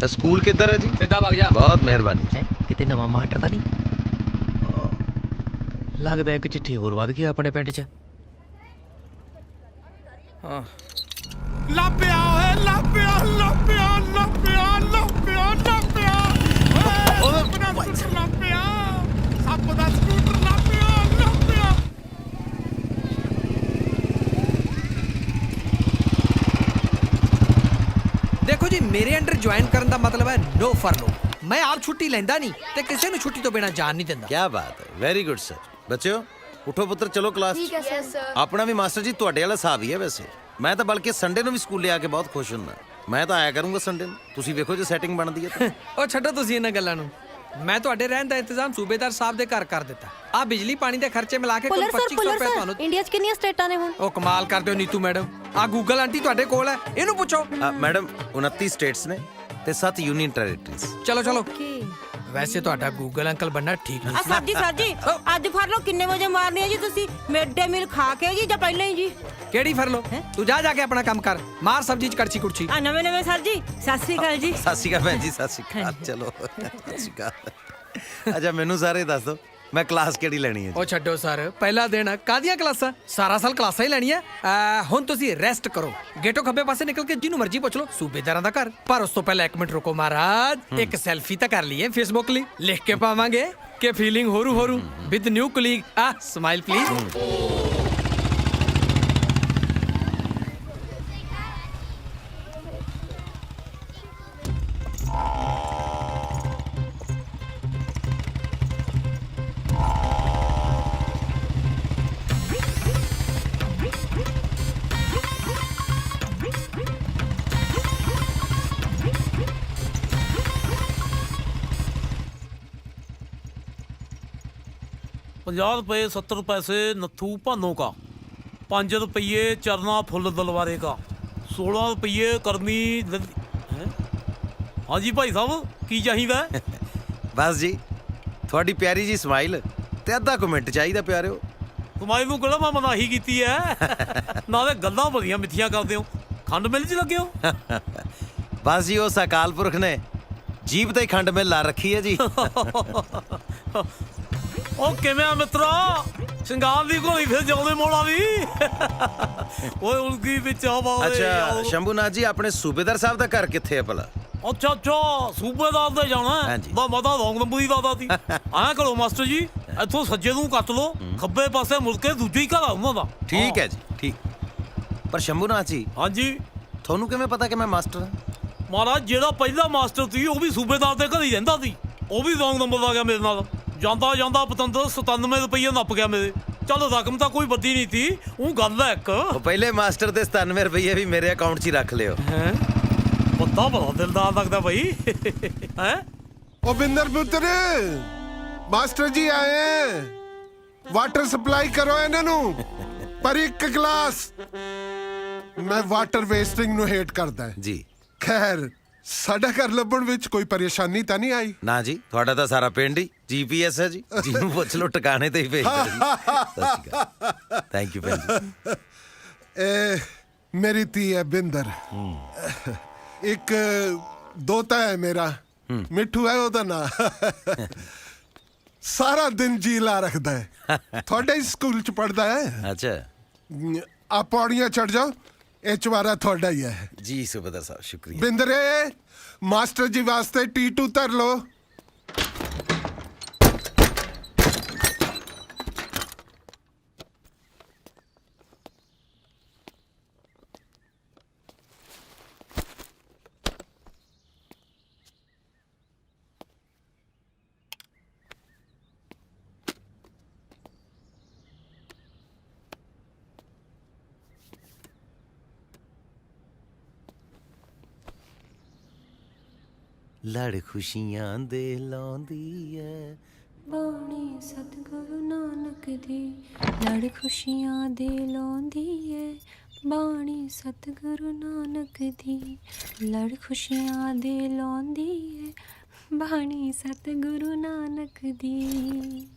School किधर है जी? सीधा भाग जा। बहुत मेहरबानी। ਕਿਤੇ ਨਵਾਂ ਮਾਸਟਰ ਤਾਂ ਨਹੀਂ ਲੱਗਦਾ ਇੱਕ ਚਿੱਠੀ ਹੋਰ ਵੱਧ ਗਈ ਆਪਣੇ ਪਿੰਡ 'ਚ। ਹਾਂ ਲੱਭਿਆ ਓਏ ਲੱਭਿਆ ਲੱਭਿਆ ਲੱਭਿਆ ਲੱਭਿਆ ਲੱਭਿਆ ਓਏ ਲੱਭਿਆ ਸੱਪ ਦਾ ਸਕੂਟਰ ਲੱਭਿਆ ਲੱਭਿਆ। देखो जी मेरे अंडर ज्वाइन करने का मतलब है नो फरलो। मैं आप छुट्टी लेंदा नहीं ते किसी ਨੂੰ छुट्टी तो बिना जान नहीं देंदा। क्या बात है, वेरी गुड सर। बच्चों उठो पुत्र, चलो क्लास। ठीक है सर। अपना भी मास्टर जी ਤੁਹਾਡੇ ਵਾਲਾ ਹਿਸਾਬ ਹੀ ਹੈ ਵੈਸੇ। ਮੈਂ ਤਾਂ ਬਲਕਿ ਸੰਡੇ ਨੂੰ ਵੀ ਸਕੂਲੇ ਆ ਕੇ ਬਹੁਤ ਖੁਸ਼ ਹੁੰਦਾ। ਮੈਂ ਤਾਂ ਆਇਆ ਕਰੂੰਗਾ ਸੰਡੇ ਨੂੰ, ਤੁਸੀਂ ਵੇਖੋ ਜੇ ਸੈਟਿੰਗ ਬਣਦੀ ਹੈ ਤਾਂ। ਉਹ ਛੱਡੋ ਤੁਸੀਂ ਇਹਨਾਂ ਗੱਲਾਂ ਨੂੰ। ਮੈਂ ਤੁਹਾਡੇ ਰਹਿਣ ਦਾ ਇੰਤਜ਼ਾਮ ਸੂਬੇਦਾਰ ਸਾਹਿਬ ਦੇ ਘਰ ਕਰ ਦਿੱਤਾ। ਆ ਬਿਜਲੀ ਪਾਣੀ ਦੇ ਖਰਚੇ ਮਿਲਾ ਕੇ ਕੁੱਲ 2500 ਰੁਪਏ ਤੁਹਾਨੂੰ। ਇੰਡੀਆ 'ਚ ਕਿੰਨੀਆਂ ਸਟੇਟਾਂ ਨੇ ਹੁਣ? ਉਹ ਕਮਾਲ ਕਰਦੇ ਹੋ ਨੀਤੂ ਮੈਡਮ। ਆ ਗੂਗਲ ਆਂਟੀ ਤੁਹਾਡੇ ਕੋਲ ਹੈ, ਇਹਨੂੰ ਪੁੱਛੋ। ਮੈਡਮ 29 ਸਟੇਟਸ ਨੇ ਤੇ 7 ਯੂਨੀਅਨ ਟੈਰੀਟਰੀਜ਼। ਚਲੋ ਚਲੋ। ਵੈਸੇ ਤੁਹਾਡਾ ਗੂਗਲ ਅੰਕਲ ਬੰਨਾ ਠੀਕ ਨਹੀਂ। ਸਰ ਜੀ ਅੱਜ ਫੜ ਲਓ। ਕਿੰਨੇ ਵਜੇ ਮਾਰਨੀ ਹੈ ਜੀ ਤੁਸੀਂ? ਮਿਡ ਡੇ ਮੀਲ ਖਾ ਕੇ ਜੀ ਜਾਂ ਪਹਿਲਾਂ ਹੀ ਜੀ? ਕਿਹੜੀ ਫਰ ਲੋ? ਤੂੰ ਜਾ ਜਾ ਕੇ ਆਪਣਾ ਕੰਮ ਕਰ, ਮਾਰ ਸਬਜ਼ੀ ਚ ਕੜਛੀ ਕੁੜਛੀ। ਆ ਨਵੇਂ ਨਵੇਂ ਸਰ ਜੀ। ਸਤਿ ਸ੍ਰੀ ਅਕਾਲ ਜੀ। ਸਤਿ ਸ਼੍ਰੀ ਅਕਾਲ ਭੈਣ ਜੀ, ਸਤਿ ਸ਼੍ਰੀ ਅਕਾਲ। ਚਲੋ ਸਤਿ ਸ਼੍ਰੀ ਅਕਾਲ। ਅੱਛਾ ਮੈਨੂੰ ਸਾਰੇ ਦੱਸ ਦਿਓ ਮੈਂ ਕਲਾਸ ਕਿਹੜੀ ਲੈਣੀ ਹੈ? ਉਹ ਛੱਡੋ ਸਰ, ਪਹਿਲਾ ਦਿਨ ਕਾਹਦੀਆਂ ਕਲਾਸਾਂ? ਸਾਰਾ ਸਾਲ ਕਲਾਸਾਂ ਹੀ ਲੈਣੀਆਂ। ਹੁਣ ਤੁਸੀਂ ਰੈਸਟ ਕਰੋ। ਗੇਟੋ ਖੱਬੇ ਪਾਸੇ ਨਿਕਲ ਕੇ ਜਿਹਨੂੰ ਮਰਜ਼ੀ ਪੁੱਛ ਲਓ, ਸੂਬੇਦਾਰਾਂ ਦਾ ਘਰ। ਪਰ ਉਸ ਤੋਂ ਪਹਿਲਾਂ 1 ਮਿੰਟ ਰੁਕੋ ਮਹਾਰਾਜ, ਇੱਕ ਸੈਲਫੀ ਤਾਂ ਕਰ ਲਈਏ ਫੇਸਬੁੱਕ ਲਈ। ਲਿਖ ਕੇ ਪਾਵਾਂਗੇ ਕਿ ਫੀਲਿੰਗ ਹੋਰੂ ਹੋਰੂ with new colleague. Smile please. ₹50 70 पैसे नथू भानों का, 5 रुपये चरना फुल दलवारे का, 16 रुपये करनी हाँ जी भाई साहब की चाहिए? ਬਸ ਜੀ ਤੁਹਾਡੀ ਪਿਆਰੀ ਜੀ ਸਮਾਈਲ ਤੇ ਅੱਧਾ ਕਮੈਂਟ ਚਾਹੀਦਾ ਪਿਆਰਿਓ। तुम्हारी ਨੂੰ ਕਿਹੜਾ ਮੈਂ ਮਨਾਹੀ ਕੀਤੀ ਹੈ? ਨਾਲੇ ਗੱਲਾਂ ਬੜੀਆਂ ਮਿੱਠੀਆਂ ਕਰਦੇ ਹੋ। ਖੰਡ ਮਿਲ ਚ ਲੱਗੇ ਹੋ? ਬਸ ਜੀ ਉਸ ਅਕਾਲ ਪੁਰਖ ਨੇ ਜੀਭ ਤੇ ਖੰਡ ਮਿਲ ਲਾ ਰੱਖੀ ਹੈ ਜੀ। ਉਹ ਕਿਵੇਂ ਆ ਮਿੱਤਰਾ? ਸ਼ਿੰਗਾਰ ਦੀ ਘੋੜੀ ਫਿਰ ਜਾਉਂਦੇ ਮੋੜਾ ਵੀ। ਓਏ ਉਲਗੀ ਵਿੱਚ ਹਵਾ। ਅੱਛਾ ਸ਼ੰਭੂਨਾਥ ਜੀ, ਆਪਣੇ ਸੂਬੇਦਾਰ ਸਾਹਿਬ ਦਾ ਘਰ ਕਿੱਥੇ ਹੈ ਭਲਾ? ਅੱਛਾ ਅੱਛਾ ਸੂਬੇਦਾਰ ਦੇ ਜਾਣਾ? ਦਾ ਮਤਾ ਰੌਂਗ ਨੰਬਰ ਹੀ ਦਾਦਾ ਸੀ। ਐਂ ਕਰੋ ਮਾਸਟਰ ਜੀ, ਇੱਥੋਂ ਸੱਜੇ ਨੂੰ ਕੱਟ ਲਓ, ਖੱਬੇ ਪਾਸੇ ਮੁੜ ਕੇ ਦੂਜੇ ਹੀ ਘਰ ਆ ਉਹਨਾਂ ਦਾ। ਠੀਕ ਹੈ ਜੀ, ਠੀਕ। ਪਰ ਸ਼ੰਭੂਨਾਥ ਜੀ, ਹਾਂਜੀ ਤੁਹਾਨੂੰ ਕਿਵੇਂ ਪਤਾ ਕਿ ਮੈਂ ਮਾਸਟਰ ਹਾਂ? ਮਹਾਰਾਜ ਜਿਹੜਾ ਪਹਿਲਾ ਮਾਸਟਰ ਸੀ ਉਹ ਵੀ ਸੂਬੇਦਾਰ ਦੇ ਘਰ ਹੀ ਰਹਿੰਦਾ ਸੀ। ਉਹ ਵੀ ਰੌਂਗ ਨੰਬਰ ਆ ਗਿਆ ਮੇਰੇ ਨਾਲ। ਜਾਂਦਾ ਜਾਂਦਾ ਪਤੰਦਰ 97 ਰੁਪਏ ਨੱਪ ਗਿਆ ਮੇਰੇ। ਚੱਲ ਰਕਮ ਤਾਂ ਕੋਈ ਵੱਡੀ ਨਹੀਂ ਸੀ, ਉਹ ਗੱਲ ਹੈ ਇੱਕ। ਉਹ ਪਹਿਲੇ ਮਾਸਟਰ ਦੇ 97 ਰੁਪਏ ਵੀ ਮੇਰੇ ਅਕਾਊਂਟ 'ਚ ਹੀ ਰੱਖ ਲਿਓ। ਹੈ ਬੰਦਾ ਬੜਾ ਦਿਲਦਾਰ ਲੱਗਦਾ ਬਈ। ਹੈ ओ बिंदर पुत्र, मास्टर जी आए हैं। वाटर सप्लाई करो इन्हों पर एक गिलास। मैं वाटर वेस्टिंग नु हेट करदा है जी। खैर साडा घर ਲੱਭਣ ਵਿੱਚ ਕੋਈ ਪਰੇਸ਼ਾਨੀ ਤਾਂ ਨਹੀਂ ਆਈ? ਨਾ ਜੀ, ਤੁਹਾਡਾ ਤਾਂ ਸਾਰਾ ਪਿੰਡ ਹੀ GPS ਹੈ ਜੀ। ਜਿਹਨੂੰ ਪੁੱਛ ਲਓ ਟਿਕਾਣੇ ਤੇ ਹੀ ਭੇਜ ਦਿਓ ਜੀ। ਥੈਂਕ ਯੂ ਭੈਣ ਜੀ। ਮੇਰੀ ਧੀ ਹੈ ਬਿੰਦਰ। ਇੱਕ ਦੋਤਾ ਹੈ ਮੇਰਾ, ਮਿੱਠੂ ਹੈ ਉਹਦਾ ਨਾਂ। ਸਾਰਾ ਦਿਨ ਜੀ ਲਾ ਰੱਖਦਾ ਹੈ। ਤੁਹਾਡੇ ਹੀ ਸਕੂਲ ਚ ਪੜਦਾ ਹੈ। ਅੱਛਾ ਆ ਪੌੜੀਆਂ ਚੜ ਜਾਓ, ਇਹ ਚਵਾਰਾ ਤੁਹਾਡਾ ਹੀ ਹੈ। ਜੀ ਸੁਬੇਦਾਰ ਸਾਹਿਬ, ਸ਼ੁਕਰੀਆ। ਬਿੰਦਰੇ ਮਾਸਟਰ ਜੀ ਵਾਸਤੇ T2 ਧਰ ਲੋ। ਲੜ ਖੁਸ਼ੀਆਂ ਦੇ ਲਾਉਂਦੀ ਐ। ਬਾਣੀ ਸਤਿਗੁਰੂ ਨਾਨਕ ਦੀ ਲੜ ਖੁਸ਼ੀਆਂ ਦੇ ਲਾਉਂਦੀ ਏ ਬਾਣੀ ਸਤਿਗੁਰੂ ਨਾਨਕ ਦੀ ਲੜ ਖੁਸ਼ੀਆਂ ਦੇ ਲਾਉਂਦੀ ਏ ਬਾਣੀ ਸਤਿਗੁਰੂ ਨਾਨਕ ਦੀ।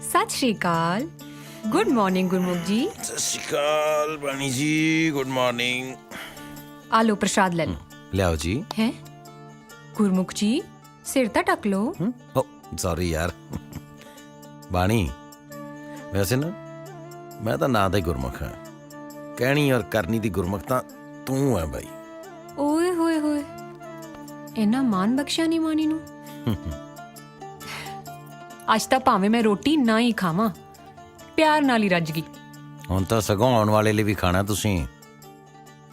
ਸਤਿ ਸ਼੍ਰੀ ਅਕਾਲ। ਗੁੱਡ ਮਾਰਨਿੰਗ ਗੁਰਮੁਖ ਜੀ। ਸਤਿ ਸ਼੍ਰੀ ਅਕਾਲ ਬਾਣੀ ਜੀ, ਗੁੱਡ ਮਾਰਨਿੰਗ। ਆ ਲਓ ਪ੍ਰਸ਼ਾਦ ਲੈ ਲਓ। ਲਿਆਓ ਜੀ। ਹੈ ਗੁਰਮੁਖ ਜੀ ਸਿਰ ਤਾਂ ਢੱਕ ਲਓ। ਓ ਸੌਰੀ ਯਾਰ। ਬਾਣੀ ਵੈਸੇ ਨਾ ਮੈਂ ਤਾਂ ਨਾਂ ਦਾ ਹੀ ਗੁਰਮੁਖ ਹਾਂ, ਕਹਿਣੀ ਔਰ ਕਰਨੀ ਦੀ ਗੁਰਮੁਖ ਤਾਂ ਤੂੰ ਹੈ ਬਾਈ। ਓਏ ਹੋਏ ਹੋਏ ਇੰਨਾ ਮਾਨ ਬਖਸ਼ਿਆ ਨਹੀਂ ਮਾਨੀ ਨੂੰ। ਅੱਜ ਤਾਂ ਭਾਵੇਂ ਮੈਂ ਰੋਟੀ ਨਾ ਹੀ ਖਾਵਾਂ ਪਿਆਰ ਨਾਲ ਹੀ ਰੱਜ ਗਈ। ਹੁਣ ਤਾਂ ਸਗੋਂ ਆਉਣ ਵਾਲੇ ਲਈ ਵੀ ਖਾਣਾ ਤੁਸੀਂ।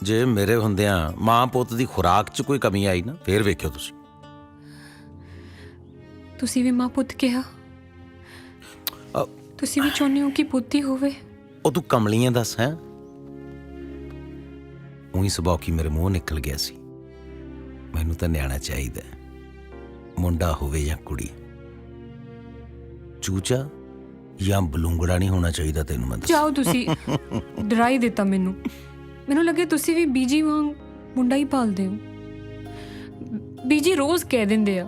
ਜੇ ਮੇਰੇ ਹੁੰਦਿਆਂ ਮਾਂ ਪੁੱਤ ਦੀ ਖੁਰਾਕ 'ਚ ਕੋਈ ਕਮੀ ਆਈ ਨਾ ਫੇਰ ਵੇਖਿਓ ਤੁਸੀਂ। ਤੁਸੀਂ ਵੀ ਮਾਂ ਪੁੱਤ ਕਿਹਾ, ਤੁਸੀਂ ਵੀ ਚਾਹੁੰਦੇ ਹੋ ਕਿ ਪੁੱਤ ਹੀ ਹੋਵੇ। ਉਹ ਤੂੰ ਕਮਲੀਆਂ ਦੱਸ ਹੈ। ਉਹੀ ਸੁਭਾਅ ਕੀ ਮੇਰੇ ਮੂੰਹ ਨਿਕਲ ਗਿਆ ਸੀ। ਮੈਨੂੰ ਤਾਂ ਨਿਆਣਾ ਚਾਹੀਦਾ, ਮੁੰਡਾ ਹੋਵੇ ਜਾਂ ਕੁੜੀ, ਚੂਚਾ ਜਾਂ ਬਲੂੰਗੜਾ ਨਹੀਂ ਹੋਣਾ ਚਾਹੀਦਾ। ਤੈਨੂੰ ਮੈਂ ਜਾਓ ਤੁਸੀਂ ਡਰਾਈ ਦਿੱਤਾ ਮੈਨੂੰ। ਮੈਨੂੰ ਲੱਗੇ ਤੁਸੀਂ ਵੀ ਬੀਜੀ ਵਾਂਗ ਮੁੰਡਾ ਹੀ ਪਾਲਦੇ ਹੋ। ਬੀਜੀ ਰੋਜ਼ ਕਹਿ ਦਿੰਦੇ ਆ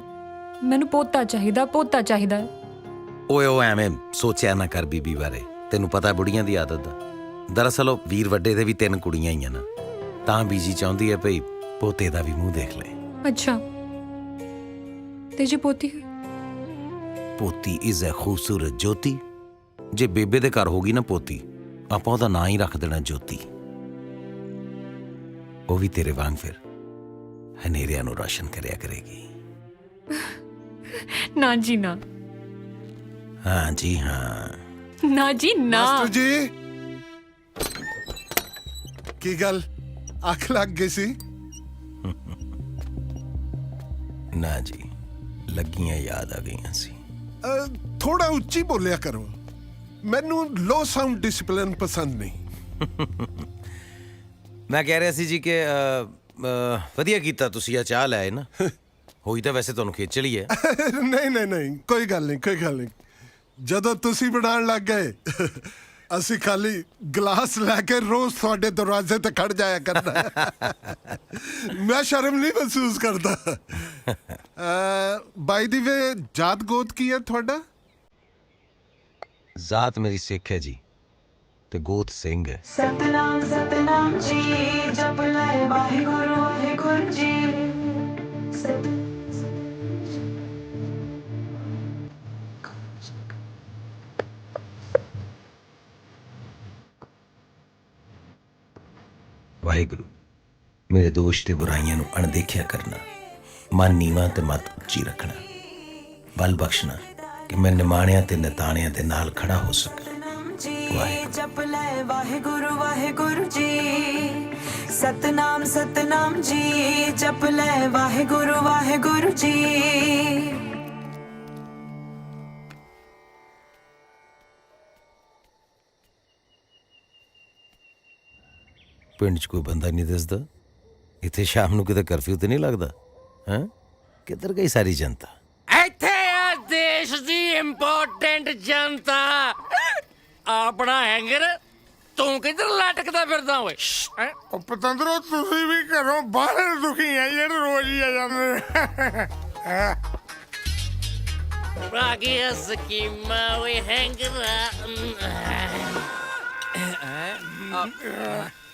ਮੈਨੂੰ ਪੋਤਾ ਚਾਹੀਦਾ, ਪੋਤਾ ਚਾਹੀਦਾ। ਓਏ ਉਹ ਐਵੇਂ ਸੋਚਿਆ ਨਾ ਕਰ ਬੀਬੀ ਬਾਰੇ, ਤੈਨੂੰ ਪਤਾ ਬੁੜੀਆਂ ਦੀ ਆਦਤ ਦਾ। ਦਰਅਸਲ ਉਹ ਵੀਰ ਵੱਡੇ ਦੇ ਵੀ 3 ਕੁੜੀਆਂ ਹੀ ਆ ਨਾ, ਤਾਂ ਬੀਜੀ ਚਾਹੁੰਦੀ ਹੈ ਭਈ ਪੋਤੇ ਦਾ ਵੀ ਮੂੰਹ ਦੇਖ ਲੈ। ਅੱਛਾ ਤੇ ਜੇ ਪੋਤੀ ਪੋਤੀ ਇਜ਼ ਅ ਖੂਬਸੂਰਤ ਜੋਤੀ। ਜੇ ਬੇਬੇ ਦੇ ਘਰ ਹੋਗੀ ਨਾ ਪੋਤੀ, ਆਪਾਂ ਉਹਦਾ ਨਾਂ ਹੀ ਰੱਖ ਦੇਣਾ ਜੋਤੀ। ਉਹ ਵੀ ਤੇਰੇ ਵਾਂਗ ਫਿਰ ਹਨੇਰਿਆਂ ਨੂੰ ਰੋਸ਼ਨ ਕਰਿਆ ਕਰੇਗੀ। ਨਾ ਜੀ ਨਾ। ਹਾਂ ਜੀ ਹਾਂ। ਨਾ ਜੀ ਨਾ। ਮਾਸਟਰ ਜੀ ਕੀ ਗੱਲ ਅੱਖ ਲੱਗ ਗਈ ਸੀ? ਨਾ ਜੀ, ਲੱਗੀਆਂ ਯਾਦ ਆ ਗਈਆਂ ਸੀ। ਥੋੜਾ ਉੱਚੀ ਬੋਲਿਆ ਕਰੋ, ਮੈਨੂੰ ਲੋ ਸਾਊਂਡ ਡਿਸਪਲਿਨ ਪਸੰਦ ਨਹੀਂ। ਮੈਂ ਕਹਿ ਰਿਹਾ ਸੀ ਜੀ ਕਿ ਵਧੀਆ ਕੀਤਾ ਤੁਸੀਂ ਆ ਚਾਹ ਲੈ ਆਏ ਨਾ। ਹੋਈ ਤਾਂ ਵੈਸੇ ਤੁਹਾਨੂੰ ਖੇਚਲ ਹੀ ਹੈ। ਨਹੀਂ ਨਹੀਂ ਨਹੀਂ, ਕੋਈ ਗੱਲ ਨਹੀਂ, ਕੋਈ ਗੱਲ ਨਹੀਂ। ਜਦੋਂ ਤੁਸੀਂ ਬਣਾਉਣ ਲੱਗ ਗਏ ਅਸੀਂ ਖਾਲੀ ਗਲਾਸ ਲੈ ਕੇ ਰੋਜ਼ ਤੁਹਾਡੇ ਦਰਵਾਜ਼ੇ ਤੇ ਖੜ ਜਾਇਆ ਕਰਦਾ। ਮੈਂ ਸ਼ਰਮ ਨਹੀਂ ਮਹਿਸੂਸ ਕਰਦਾ। ਬਾਈ ਦੀ ਵੇ ਜਾਤ ਗੋਤ ਕੀ ਹੈ ਤੁਹਾਡਾ? ਜ਼ਾਤ ਮੇਰੀ ਸਿੱਖ ਹੈ ਜੀ, ਤੇ ਗੋਤ ਸਿੰਘ ਹੈ। ਸਤਨਾਮ ਸਤਨਾਮ ਜੀ ਜਪ ਲੈ ਵਾਹਿਗੁਰੂ ਵਾਹਿਗੁਰੂ ਜੀ। ਵਾਹਿਗੁਰੂ ਮੇਰੇ ਦੋਸ਼ ਤੇ ਬੁਰਾਈਆਂ ਨੂੰ ਅਣਦੇਖਿਆ ਕਰਨਾ, ਮਨ ਨੀਵਾਂ ਤੇ ਮਤ ਉੱਚੀ ਰੱਖਣਾ, ਬਲ ਬਖਸ਼ਣਾ ਕਿ ਮੈਂ ਨਿਮਾਣਿਆਂ ਤੇ ਨਤਾਣਿਆਂ ਦੇ ਨਾਲ ਖੜਾ ਹੋ ਸਕਾਂ। ਜਪ ਲੈ ਵਾਹਿਗੁਰੂ ਵਾਹਿਗੁਰੂ ਜੀ। ਸਤਨਾਮ ਸਤਨਾਮ ਜੀ ਜਪ ਲੈ ਵਾਹਿਗੁਰੂ ਵਾਹਿਗੁਰੂ ਜੀ। ਪਿੰਡ 'ਚ ਕੋਈ ਬੰਦਾ ਨਹੀਂ ਦਿਸਦਾ। ਇੱਥੇ ਸ਼ਾਮ ਨੂੰ ਕਿਤੇ ਕਰਫਿਊ ਤੇ ਨਹੀਂ ਲੱਗਦਾ? ਹੈਂ, ਕਿੱਧਰ ਗਈ ਸਾਰੀ ਜਨਤਾ? ਇੱਥੇ ਆ ਦੇਸ਼ ਦੀ ਇੰਪੋਰਟੈਂਟ ਜਨਤਾ। ਆਪਣਾ ਹੈਂਗਰ ਤੂੰ ਕਿੱਧਰ ਲਟਕਦਾ ਫਿਰਦਾ ਓਏ? ਉਹ ਪਤੰਦਰੋ ਤੁਸੀਂ ਵੀ ਘਰੋਂ ਬਾਹਰ ਦੁਖੀ ਆ ਜਿਹੜੇ ਰੋਜ਼ ਹੀ ਆ ਜਾਂਦੇ। ਰਾਗੀਆ ਸਕੀਮਾ ਓਏ ਹੈਂਗਰਾ।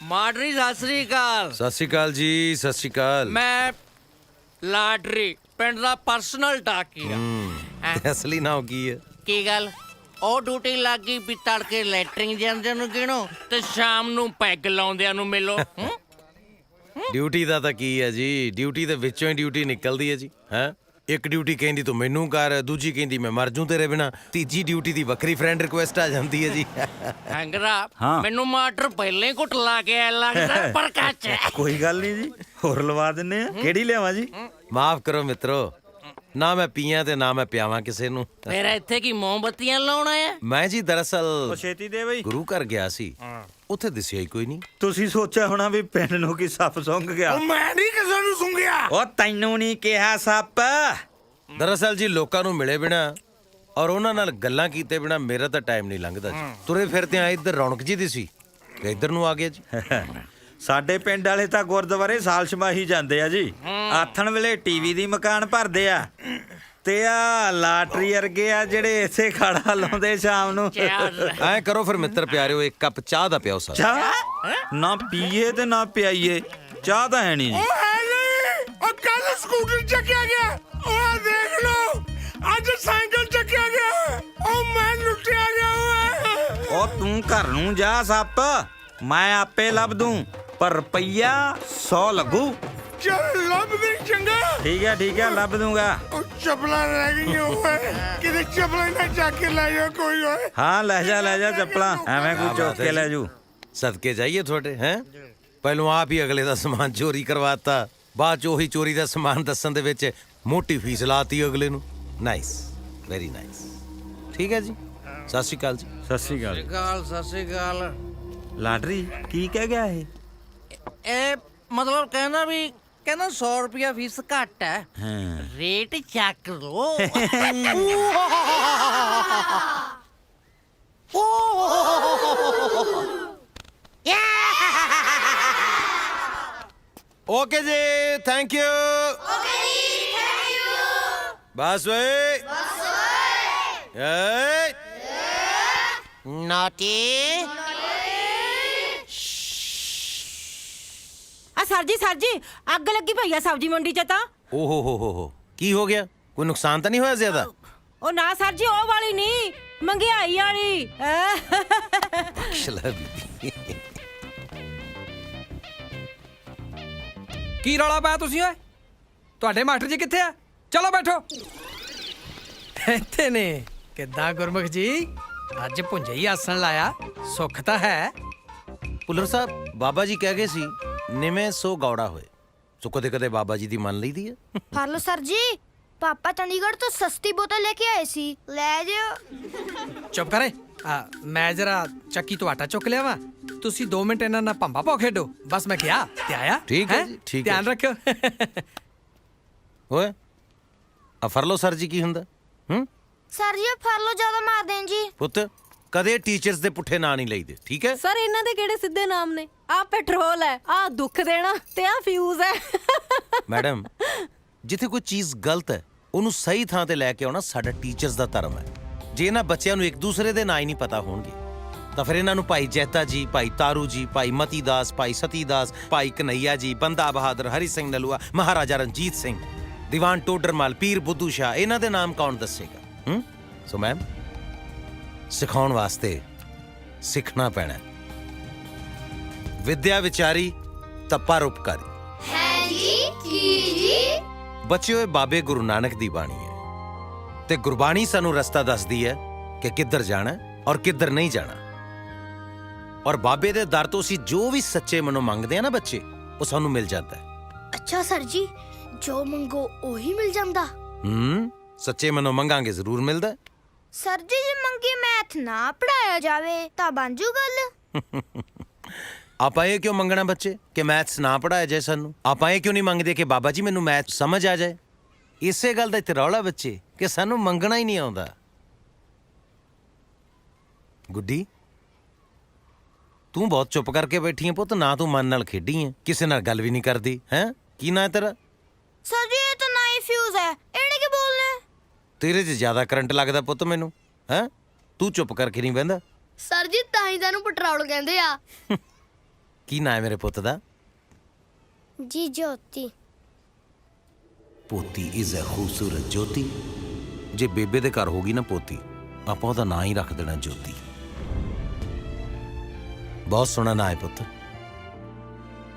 ਮਾਡਰੀ ਸਤਿ ਸ੍ਰੀ ਅਕਾਲ। ਸਤਿ ਸ਼੍ਰੀ ਅਕਾਲ ਜੀ, ਸਤਿ ਸ਼੍ਰੀ ਅਕਾਲ। ਮੈਂ ਲਾਟਰੀ ਪਿੰਡ ਦਾ ਪਰਸਨਲ ਟਾਕੀ ਆ। ਤੇ ਅਸਲੀ ਨਾਮ ਕੀ ਹੈ? ਕੀ ਗੱਲ ਉਹ ਡਿਊਟੀ ਲੱਗ ਗਈ ਵੀ ਤੜਕੇ ਲੈਟਰਿੰਗ ਜਾਂਦਿਆਂ ਨੂੰ ਗਿਣੋ ਤੇ ਸ਼ਾਮ ਨੂੰ ਪੈਗ ਲਾਉਂਦਿਆਂ ਨੂੰ ਮਿਲੋ। ਡਿਊਟੀ ਦਾ ਤਾਂ ਕੀ ਹੈ ਜੀ, ਡਿਊਟੀ ਦੇ ਵਿੱਚੋਂ ਹੀ ਡਿਊਟੀ ਨਿਕਲਦੀ ਹੈ ਜੀ। ਹੈਂ, ਇੱਕ ਡਿਊਟੀ ਕਹਿੰਦੀ ਤੂੰ ਮੈਨੂੰ ਕਰ, ਦੂਜੀ ਕਹਿੰਦੀ ਮੈਂ ਮਰ ਜੂ ਤੇਰੇ ਬਿਨਾ, ਤੀਜੀ ਡਿਊਟੀ ਦੀ ਵੱਖਰੀ ਫਰੈਂਡ ਰਿਕੁਐਸਟ ਆ ਜਾਂਦੀ ਹੈ ਜੀ। ਹੈਂਗਰਾ ਮੈਨੂੰ ਮਾਸਟਰ ਪਹਿਲਾਂ ਹੀ ਘੁੱਟ ਲਾ ਕੇ ਆਇਆ ਲੱਗਦਾ ਪਰ ਕੱਚ। ਕੋਈ ਗੱਲ ਨਹੀਂ ਜੀ, ਹੋਰ ਲਵਾ ਦਿੰਨੇ ਆ। ਕਿਹੜੀ ਲਿਆਵਾਂ ਜੀ? ਮਾਫ ਕਰੋ ਮਿੱਤਰੋ, ਨਾ ਮੈਂ ਪੀਆਂ ਤੇ ਨਾ ਮੈਂ ਪਿਆਵਾਂ ਕਿਸੇ ਨੂੰ। ਫਿਰ ਇੱਥੇ ਕੀ ਮੋਮਬੱਤੀਆਂ ਲਾਉਣਾ ਆ? ਮੈਂ ਜੀ ਦਰਅਸਲ ਛੇਤੀ ਦੇ ਬਈ। ਗੁਰੂ ਘਰ ਗਿਆ ਸੀ, ਉੱਥੇ ਦਿਸਿਆ ਹੀ ਕੋਈ ਨਹੀਂ। ਤੁਸੀਂ ਸੋਚਿਆ ਹੋਣਾ ਵੀ ਪਿੰਡ ਨੂੰ ਕੀ ਸੱਪ ਸੁੰਘ ਗਿਆ। ਉਹ ਮੈਂ ਨਹੀਂ ਕਿਸੇ ਨੂੰ ਸੁੰਘਿਆ। ਉਹ ਤੈਨੂੰ ਨਹੀਂ ਕਿਹਾ ਸੱਪ। ਦਰਅਸਲ ਜੀ ਲੋਕਾਂ ਨੂੰ ਮਿਲੇ ਬਿਨਾ ਔਰ ਉਹਨਾਂ ਨਾਲ ਗੱਲਾਂ ਕੀਤੇ ਬਿਨਾ ਮੇਰਾ ਤਾਂ ਟਾਈਮ ਨਹੀਂ ਲੰਘਦਾ ਜੀ। ਤੁਰੇ ਫਿਰਦੇ ਆ, ਇੱਧਰ ਰੌਣਕ ਜੀ ਦੀ ਸੀ ਤੇ ਇੱਧਰ ਨੂੰ ਆ ਗਿਆ ਜੀ। ਸਾਡੇ ਪਿੰਡ ਵਾਲੇ ਤਾਂ ਗੁਰਦੁਆਰੇ ਸਾਲ ਛਮਾਹੀ ਜਾਂਦੇ ਆ ਜੀ। ਆਥਣ ਵੇਲੇ ਟੀਵੀ ਦੀ ਮਕਾਨ ਭਰਦੇ ਆ ਤੇ ਆ ਲਾਟਰੀ ਵਰਗੇ ਆ ਜਿਹੜੇ ਇੱਥੇ ਖਾੜਾ ਲਾਉਂਦੇ ਸ਼ਾਮ ਨੂੰ। ਐ ਕਰੋ ਫਿਰ ਮਿੱਤਰ ਪਿਆਰਿਓ, ਇੱਕ ਕੱਪ ਚਾਹ ਦਾ ਪਿਆਓ ਸਾਨੂੰ। ਚਾਹ ਨਾ ਪੀਏ ਤੇ ਨਾ ਪਿਆਈਏ, ਚਾਹ ਤਾਂ ਹੈ ਨਹੀਂ ਜੀ। ਉਹ ਹੈ ਨਹੀਂ, ਉਹ ਕੱਲ ਸਕੂਟਰ ਚੱਕਿਆ ਗਿਆ। ਉਹ ਦੇਖ ਲਓ, ਅੱਜ ਸਾਈਕਲ ਚੱਕਿਆ ਗਿਆ। ਉਹ ਮੈਂ ਲੁੱਟਿਆ ਗਿਆ ਓਏ। ਉਹ ਤੂੰ ਘਰ ਨੂੰ ਜਾ ਸੱਪ, ਮੈਂ ਆਪੇ ਲੱਭ ਦੂੰ, ਪਰ ਰੁਪਈਆ 100 ਲੱਗੂ। ਚੱਲ ਲੱਭ ਦੇ ਚੰਗਾ। ਠੀਕ ਹੈ ਲੱਭ ਦੂੰਗਾ। ਉਹ ਚੱਪਲਾਂ ਰਹਿ ਗਈਆਂ ਓਏ, ਕਿਤੇ ਚੱਪਲਾਂ ਨਾ ਚੱਕ ਕੇ ਲੈ ਜਾ ਕੋਈ ਓਏ। ਹਾਂ ਲੈ ਜਾ ਚੱਪਲਾਂ, ਐਵੇਂ ਕੋਈ ਚੁੱਕ ਕੇ ਲੈ ਜੂ। ਸਦਕੇ ਜਾਈਏ ਤੁਹਾਡੇ ਹੈ। ਪਹਿਲੋਂ ਆਪ ਹੀ ਅਗਲੇ ਦਾ ਸਮਾਨ ਚੋਰੀ ਕਰਵਾਤਾ, ਬਾਅਦ ਚ ਉਹੀ ਚੋਰੀ ਦਾ ਸਮਾਨ ਦੱਸਣ ਦੇ ਵਿੱਚ ਮੋਟੀ ਫੀਸ ਲਾਤੀ ਅਗਲੇ ਨੂੰ। Nice, very nice. ਠੀਕ ਹੈ ਜੀ, ਸਤਿ ਸ਼੍ਰੀ ਅਕਾਲ ਜੀ। ਸਤਿ ਸ਼੍ਰੀ ਅਕਾਲ। ਸਤਿ ਸ੍ਰੀ ਅਕਾਲ। ਲਾਟਰੀ ਕੀ ਕਹਿ ਗਿਆ ਇਹ? ਇਹ ਮਤਲਬ ਕਹਿੰਦਾ 100 ਰੁਪਿਆ ਫੀਸ ਘੱਟ ਹੈ, ਰੇਟ ਚੱਕ ਲੋ। ਓਕੇ ਜੀ, ਥੈਂਕ ਯੂ। ਬਸ ਓਏ ਏ ਨਾਟੀ। ਆ ਸਰ ਜੀ ਅੱਗ ਲੱਗੀ ਪਈ ਆ ਸਬਜ਼ੀ ਮੰਡੀ 'ਚ ਤਾਂ। ਓਹੋ ਹੋ ਕੀ ਹੋ ਗਿਆ? ਕੋਈ ਨੁਕਸਾਨ ਤਾਂ ਨਹੀਂ ਹੋਇਆ ਜ਼ਿਆਦਾ? ਉਹ ਨਾ ਸਰ ਜੀ, ਉਹ ਵਾਲੀ ਨਹੀਂ, ਮਹਿੰਗਾਈ ਵਾਲੀ। ਸ਼ਲਾ ਬੀਬੀ। ਕੀ ਰੌਲਾ ਪਾਇਆ ਤੁਸੀਂ ਓਏ? ਤੁਹਾਡੇ ਮਾਸਟਰ ਜੀ ਕਿੱਥੇ ਆ? ਚਲੋ ਬੈਠੋ। ਇੱਥੇ ਨੇ। ਕਿੱਦਾਂ ਗੁਰਮੁਖ ਜੀ, ਅੱਜ ਭੁੰਜੇ ਹੀ ਆਸਣ ਲਾਇਆ, ਸੁੱਖ ਤਾਂ ਹੈ। ਪੁੱਲਰ ਸਾਹਿਬ, ਬਾਬਾ ਜੀ ਕਹਿ ਗਏ ਸੀ ਨਿਵੇਂ ਸੋ ਗੌੜਾ ਹੋਏ, ਸੋ ਕਦੇ ਕਦੇ ਬਾਬਾ ਜੀ ਦੀ ਮੰਨ ਲਈਦੀ ਹੈ। ਫੜ ਲਓ ਸਰ ਜੀ, ਪਾਪਾ ਚੰਡੀਗੜ੍ਹ ਤੋਂ ਸਸਤੀ ਬੋਤਲ ਲੈ ਕੇ ਆਏ ਸੀ, ਲੈ ਜਿਓ। ਚੁੱਪ ਕਰੇ। ਮੈਂ ਜਰਾ ਚੱਕੀ ਤੋਂ ਆਟਾ ਚੁੱਕ ਲਿਆ ਵਾ, ਤੁਸੀਂ 2 ਮਿੰਟ ਇਹਨਾਂ ਨਾਲ ਭੰਬਾ ਪਾਓ ਖੇਡੋ। ਬਸ ਮੈਂ ਕਿਹਾ ਤੇ ਆਇਆ। ਠੀਕ ਹੈ ਹੈਂ? ਜੀ, ਠੀਕ ਹੈ। ਧਿਆਨ ਰੱਖਿਓ। ਓਏ ਆ ਫੜ ਲਓ ਸਰ ਜੀ, ਕੀ ਹੁੰਦਾ? ਸਰ ਜੀ ਫੜ ਲਓ, ਜ਼ਿਆਦਾ ਮਾਰ ਦੇਣ ਜੀ। ਪੁੱਤ ਕਦੇ ਟੀਚਰਸ ਦੇ ਪੁੱਠੇ ਨਾਂ ਨਹੀਂ ਲਈਦੇ, ਠੀਕ ਹੈ? ਸਰ ਇਹਨਾਂ ਦੇ ਕਿਹੜੇ ਸਿੱਧੇ ਨਾਮ ਨੇ? ਆ ਪੈਟਰੋਲ ਹੈ, ਆ ਦੁੱਖ ਦੇਣਾ, ਤੇ ਆ ਫਿਊਜ਼ ਹੈ। ਮੈਡਮ, ਜਿੱਥੇ ਕੋਈ ਚੀਜ਼ ਗਲਤ ਹੈ ਉਹਨੂੰ ਸਹੀ ਥਾਂ ਤੇ ਲੈ ਕੇ ਆਉਣਾ ਸਾਡਾ ਟੀਚਰਸ ਦਾ ਧਰਮ ਹੈ। ਜੇ ਇਹਨਾਂ ਬੱਚਿਆਂ ਨੂੰ ਇੱਕ ਦੂਸਰੇ ਦੇ ਨਾਂ ਹੀ ਨਹੀਂ ਪਤਾ ਹੋਣਗੇ ਤਾਂ ਫਿਰ ਇਹਨਾਂ ਨੂੰ ਭਾਈ ਜੈਤਾ ਜੀ, ਭਾਈ ਤਾਰੂ ਜੀ, ਭਾਈ ਮਤੀ ਦਾਸ, ਭਾਈ ਸਤੀ ਦਾਸ, ਭਾਈ ਕਨਈਆ ਜੀ, ਬੰਦਾ ਬਹਾਦਰ, ਹਰੀ ਸਿੰਘ ਨਲੂਆ, ਮਹਾਰਾਜਾ ਰਣਜੀਤ ਸਿੰਘ, ਦੀਵਾਨ ਟੋਡਰਮਲ, ਪੀਰ ਬੁੱਧੂ ਸ਼ਾਹ, ਇਹਨਾਂ ਦੇ ਨਾਮ ਕੌਣ ਦੱਸੇਗਾ? ਸੋ ਮੈਮ, ਸਿਖਾਉਣ ਵਾਸਤੇ ਸਿੱਖਣਾ ਪੈਣਾ। ਵਿਦਿਆ ਵਿਚਾਰੀ ਤਾਂ ਪਰਉਪਕਾਰੀ। ਹੈ ਜੀ, ਕੀ ਜੀ? ਬੱਚਿਓ, ਇਹ ਬਾਬੇ ਗੁਰੂ ਨਾਨਕ ਦੀ ਬਾਣੀ ਹੈ ਤੇ ਗੁਰਬਾਣੀ ਸਾਨੂੰ ਰਸਤਾ ਦੱਸਦੀ ਹੈ ਕਿ ਕਿੱਧਰ ਜਾਣਾ ਔਰ ਕਿੱਧਰ ਨਹੀਂ ਜਾਣਾ। ਔਰ ਬਾਬੇ ਦੇ ਦਰ ਤੋਂ ਅਸੀਂ ਜੋ ਵੀ ਸੱਚੇ ਮਨੋਂ ਮੰਗਦੇ ਆ ਨਾ ਬੱਚੇ, ਉਹ ਸਾਨੂੰ ਮਿਲ ਜਾਂਦਾ ਹੈ। ਅੱਛਾ ਸਰ ਜੀ, ਜੋ ਮੰਗੋ ਉਹੀ ਮਿਲ ਜਾਂਦਾ? ਸੱਚੇ ਮਨੋਂ ਮੰਗਾਂਗੇ ਜ਼ਰੂਰ ਮਿਲਦਾ ਹੈ। ਸਰ ਜੀ, ਜੇ ਮੰਗੀ ਮੈਥ ਨਾ ਪੜਾਇਆ ਜਾਵੇ ਤਾਂ ਬਣ ਜੂ ਗੱਲ। ਆਪਾਂ ਇਹ ਕਿਉਂ ਮੰਗਣਾ ਬੱਚੇ ਕਿ ਮੈਥਸ ਨਾ ਪੜਾਇਆ ਜਾਏ ਸਾਨੂੰ? ਆਪਾਂ ਇਹ ਕਿਉਂ ਨਹੀਂ ਮੰਗਦੇ ਕਿ ਬਾਬਾ ਜੀ ਮੈਨੂੰ ਮੈਥ ਸਮਝ ਆ ਜਾਏ? ਇਸੇ ਗੱਲ ਦਾ ਇੱਥੇ ਰੌਲਾ ਬੱਚੇ ਕਿ ਸਾਨੂੰ ਮੰਗਣਾ ਹੀ ਨਹੀਂ ਆਉਂਦਾ। ਗੁੱਡੀ, ਤੂੰ ਬਹੁਤ ਚੁੱਪ ਕਰਕੇ ਬੈਠੀ ਹੈ ਪੁੱਤ, ਨਾ ਤੂੰ ਮਨ ਨਾਲ ਖੇਡੀ ਹੈ, ਕਿਸੇ ਨਾਲ ਗੱਲ ਵੀ ਨਹੀਂ ਕਰਦੀ ਹੈ। ਕੀ ਨਾਂ ਹੈ ਤੇਰਾ? ਸਰ ਜੀ, ਇਹ ਤਾਂ ਨਾ ਹੀ ਫਿਊਜ਼ ਹੈ, ਇਹਨੇ ਕੀ ਬੋਲਣਾ? ਤੇਰੇ 'ਚ ਜ਼ਿਆਦਾ ਕਰੰਟ ਲੱਗਦਾ ਪੁੱਤ ਮੈਨੂੰ, ਹੈ? ਤੂੰ ਚੁੱਪ ਕਰਕੇ ਨਹੀਂ ਬਹਿੰਦਾ। ਸਰ ਜੀ, ਤਾਂ ਹੀ ਤੁਹਾਨੂੰ ਪੈਟਰੋਲ ਕਹਿੰਦੇ ਆ। ਕੀ ਨਾਂ ਹੈ ਮੇਰੇ ਪੁੱਤ ਦਾ? ਜੀ ਜੋਤੀ। ਪੋਤੀ ਇਜ਼ ਅ ਖੂਬਸੂਰਤ ਜੋਤੀ। ਜੇ ਬੇਬੇ ਦੇ ਘਰ ਹੋਗੀ ਨਾ ਪੋਤੀ, ਆਪਾਂ ਉਹਦਾ ਨਾਂ ਹੀ ਰੱਖ ਦੇਣਾ ਜੋਤੀ। ਬਹੁਤ ਸੋਹਣਾ ਨਾਂ ਹੈ ਪੁੱਤ।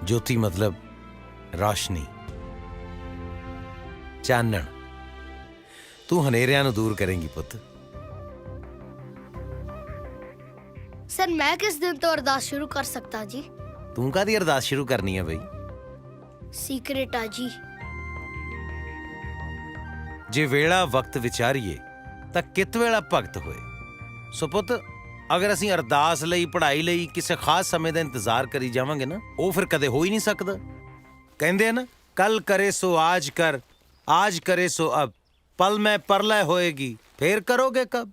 ਜੋਤੀ ਮਤਲਬ ਰੌਸ਼ਨੀ, ਚਾਨਣ। ਤੂੰ ਹਨੇਰਿਆਂ ਨੂੰ ਦੂਰ ਕਰੇਂਗੀ ਪੁੱਤ। ਸਰ, ਮੈਂ ਕਿਸ ਦਿਨ ਤੋਂ ਅਰਦਾਸ ਸ਼ੁਰੂ ਕਰ ਸਕਦਾ ਜੀ? ਤੂੰ ਕਾਹਦੀ ਅਰਦਾਸ ਸ਼ੁਰੂ ਕਰਨੀ ਹੈ ਬਈ? ਸੀਕ੍ਰੇਟ ਆ ਜੀ। ਜੇ ਵੇਲਾ ਵਕਤ ਵਿਚਾਰੀਏ ਤਾਂ ਕਿਤ ਵੇਲਾ ਭਗਤ ਹੋਏ। ਸੋ ਪੁੱਤ, ਅਗਰ ਅਸੀਂ ਅਰਦਾਸ ਲਈ, ਪੜ੍ਹਾਈ ਲਈ ਕਿਸੇ ਖਾਸ ਸਮੇਂ ਦਾ ਇੰਤਜ਼ਾਰ ਕਰੀ ਜਾਵਾਂਗੇ ਨਾ, ਉਹ ਫਿਰ ਕਦੇ ਹੋ ਹੀ ਨਹੀਂ ਸਕਦਾ। ਕਹਿੰਦੇ ਆ ਨਾ, ਕੱਲ ਕਰੇ ਸੋ ਆਜ ਕਰ, ਆਜ ਕਰੇ ਸੋ ਅਬ, ਪਲ ਮੈਂ ਪਰਲੈ ਹੋਏਗੀ, ਫੇਰ ਕਰੋਗੇ ਕਬ।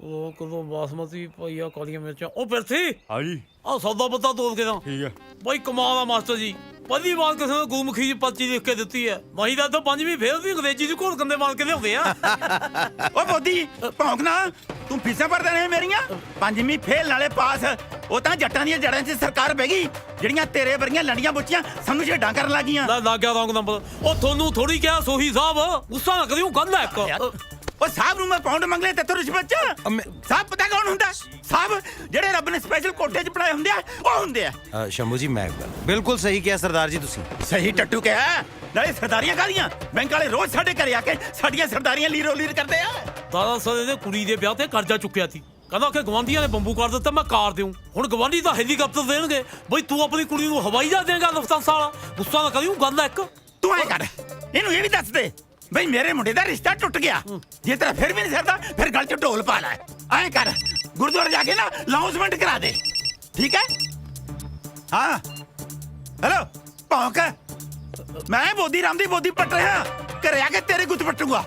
ਉਹ ਕਦੋਂ ਬਾਸਮਤੀ ਪਈਆ ਕਾਲੀਆਂ ਮਿਰਚਾਂ। ਉਹ ਪਿਰਥੀ ਹਾਂਜੀ ਆਹ ਸੌਦਾ ਪੱਤਾ ਤੋਲ ਕੇ ਤਾਂ ਠੀਕ ਹੈ ਬਾਈ। ਕਮਾਲ ਆ ਮਾਸਟਰ ਜੀ, ਪਹਿਲੀ ਵਾਰ ਕਿਸੇ ਨੇ ਗੁਰਮੁਖੀ ਜੀ ਪਰਚੀ ਲਿਖ ਕੇ ਦਿੱਤੀ ਹੈ। ਨਹੀਂ ਤਾਂ ਪੰਜਵੀਂ ਫੇਰ ਵੀ ਅੰਗਰੇਜ਼ੀ ਦੀ ਘੋਲ ਕੰਦੇ ਮਾਰ ਕੇ ਲਿਆਉਂਦੇ ਆ। ਓ ਬੋਦੀ ਭੌਂਕ ਨਾ, ਤੂੰ ਫੀਸਾਂ ਭਰਦਾ ਰਹੇ ਮੇਰੀਆਂ। ਪੰਜਵੀਂ ਫੇਲ ਨਾਲੇ ਪਾਸ। ਉਹ ਤਾਂ ਜੱਟਾਂ ਦੀਆਂ ਜੜਾਂ 'ਚ ਸਰਕਾਰ ਬਹਿ ਗਈ, ਜਿਹੜੀਆਂ ਤੇਰੇ ਵਰਗੀਆਂ ਲੰਡੀਆਂ ਬੁੱਚੀਆਂ ਸਾਨੂੰ ਛੇਡਾਂ ਕਰਨ ਲੱਗੀਆਂ। ਲੱਗ ਗਿਆ ਰੌਂਗ ਨੰਬਰ। ਉਹ ਤੁਹਾਨੂੰ ਥੋੜੀ ਕਿਹਾ ਸੋਹੀ ਸਾਹਿਬ, ਗੁੱਸਾ ਨਾ ਕਰਿਓ, ਗੱਲ ਹੈ ਇੱਕ। ਉਹ ਸਾਹਿਬ ਨੂੰ ਮੈਂ ਪਾਉਂਡ ਮੰਗਲੇ ਤੇ ਰਿਸ਼ਵਤ 'ਚ। ਸਾਹਿਬ ਪਤਾ ਕੌਣ ਹੁੰਦਾ? ਸਾਹਿਬ ਜਿਹੜੇ ਰੱਬ ਨੇ ਸਪੈਸ਼ਲ ਕੋਟੇ 'ਚ ਬਣਾਏ ਹੁੰਦੇ ਆ, ਉਹ ਹੁੰਦੇ ਆ। ਸ਼ੰਭੂ ਜੀ, ਮੈਂ ਬਿਲਕੁਲ ਸਹੀ ਕਿਹਾ ਸਰਦਾਰ ਜੀ ਤੁਸੀਂ। ਸਹੀ ਟੱਟੂ ਕਿਹਾ। ਨਾਲੇ ਸਰਦਾਰੀਆਂ ਕਾਹਦੀਆਂ, ਬੈਂਕ ਵਾਲੇ ਰੋਜ਼ ਸਾਡੇ ਘਰੇ ਆ ਕੇ ਸਾਡੀਆਂ ਸਰਦਾਰੀਆਂ ਲੀਰੋ ਲੀਰ ਕਰਦੇ ਆ। ਦਾਦਾ ਸਦੇ ਦੇ ਕੁੜੀ ਦੇ ਵਿਆਹ ਤੇ ਕਰਜ਼ਾ ਚੁੱਕਿਆ ਸੀ, ਕਹਿੰਦਾ ਕਿ ਗਵਾਂਢੀਆਂ ਨੇ ਬੰਬੂ ਕਰ ਦਿੱਤਾ, ਮੈਂ ਕਾਰ ਦਿਉ। ਹੁਣ ਗਵਾਂਢੀ ਤਾਂ ਹੈਲੀਕਾਪਟਰ ਦੇਣਗੇ, ਬਈ ਤੂੰ ਆਪਣੀ ਕੁੜੀ ਨੂੰ ਹਵਾਈ ਜਹਾਜ਼ ਦੇਂਗਾ ਲਫਤਾਂਸਾ ਵਾਲਾ। ਗੁੱਸਾ ਨਾ ਕਰਿਓ, ਗੱਲ ਹੈ ਇੱਕ। ਤੂੰ ਐ ਕਰ, ਇਹਨੂੰ ਇਹ ਵੀ ਦੱਸ ਦੇ ਬਈ ਮੇਰੇ ਮੁੰਡੇ ਦਾ ਰਿਸ਼ਤਾ ਟੁੱਟ ਗਿਆ। ਜੇ ਤੇਰਾ ਫਿਰ ਵੀ ਨਹੀਂ ਸਰਦਾ, ਫਿਰ ਗਲ 'ਚ ਢੋਲ ਪਾ ਲੈ। ਐ ਕਰ, ਗੁਰਦੁਆਰੇ ਜਾ ਕੇ ਨਾ ਅਨਾਉਂਸਮੈਂਟ ਕਰਾ ਦੇ, ਠੀਕ ਹੈ? ਹਾਂ ਹੈਲੋ ਭੌਂਕ, ਮੈਂ ਬੋਦੀ ਰਾਮ ਦੀ ਬੋਦੀ ਪੱਟ ਰਿਹਾ, ਘਰੇ ਆ ਕੇ ਤੇਰੇ ਗੁੱਤ ਪੱਟੂਗਾ।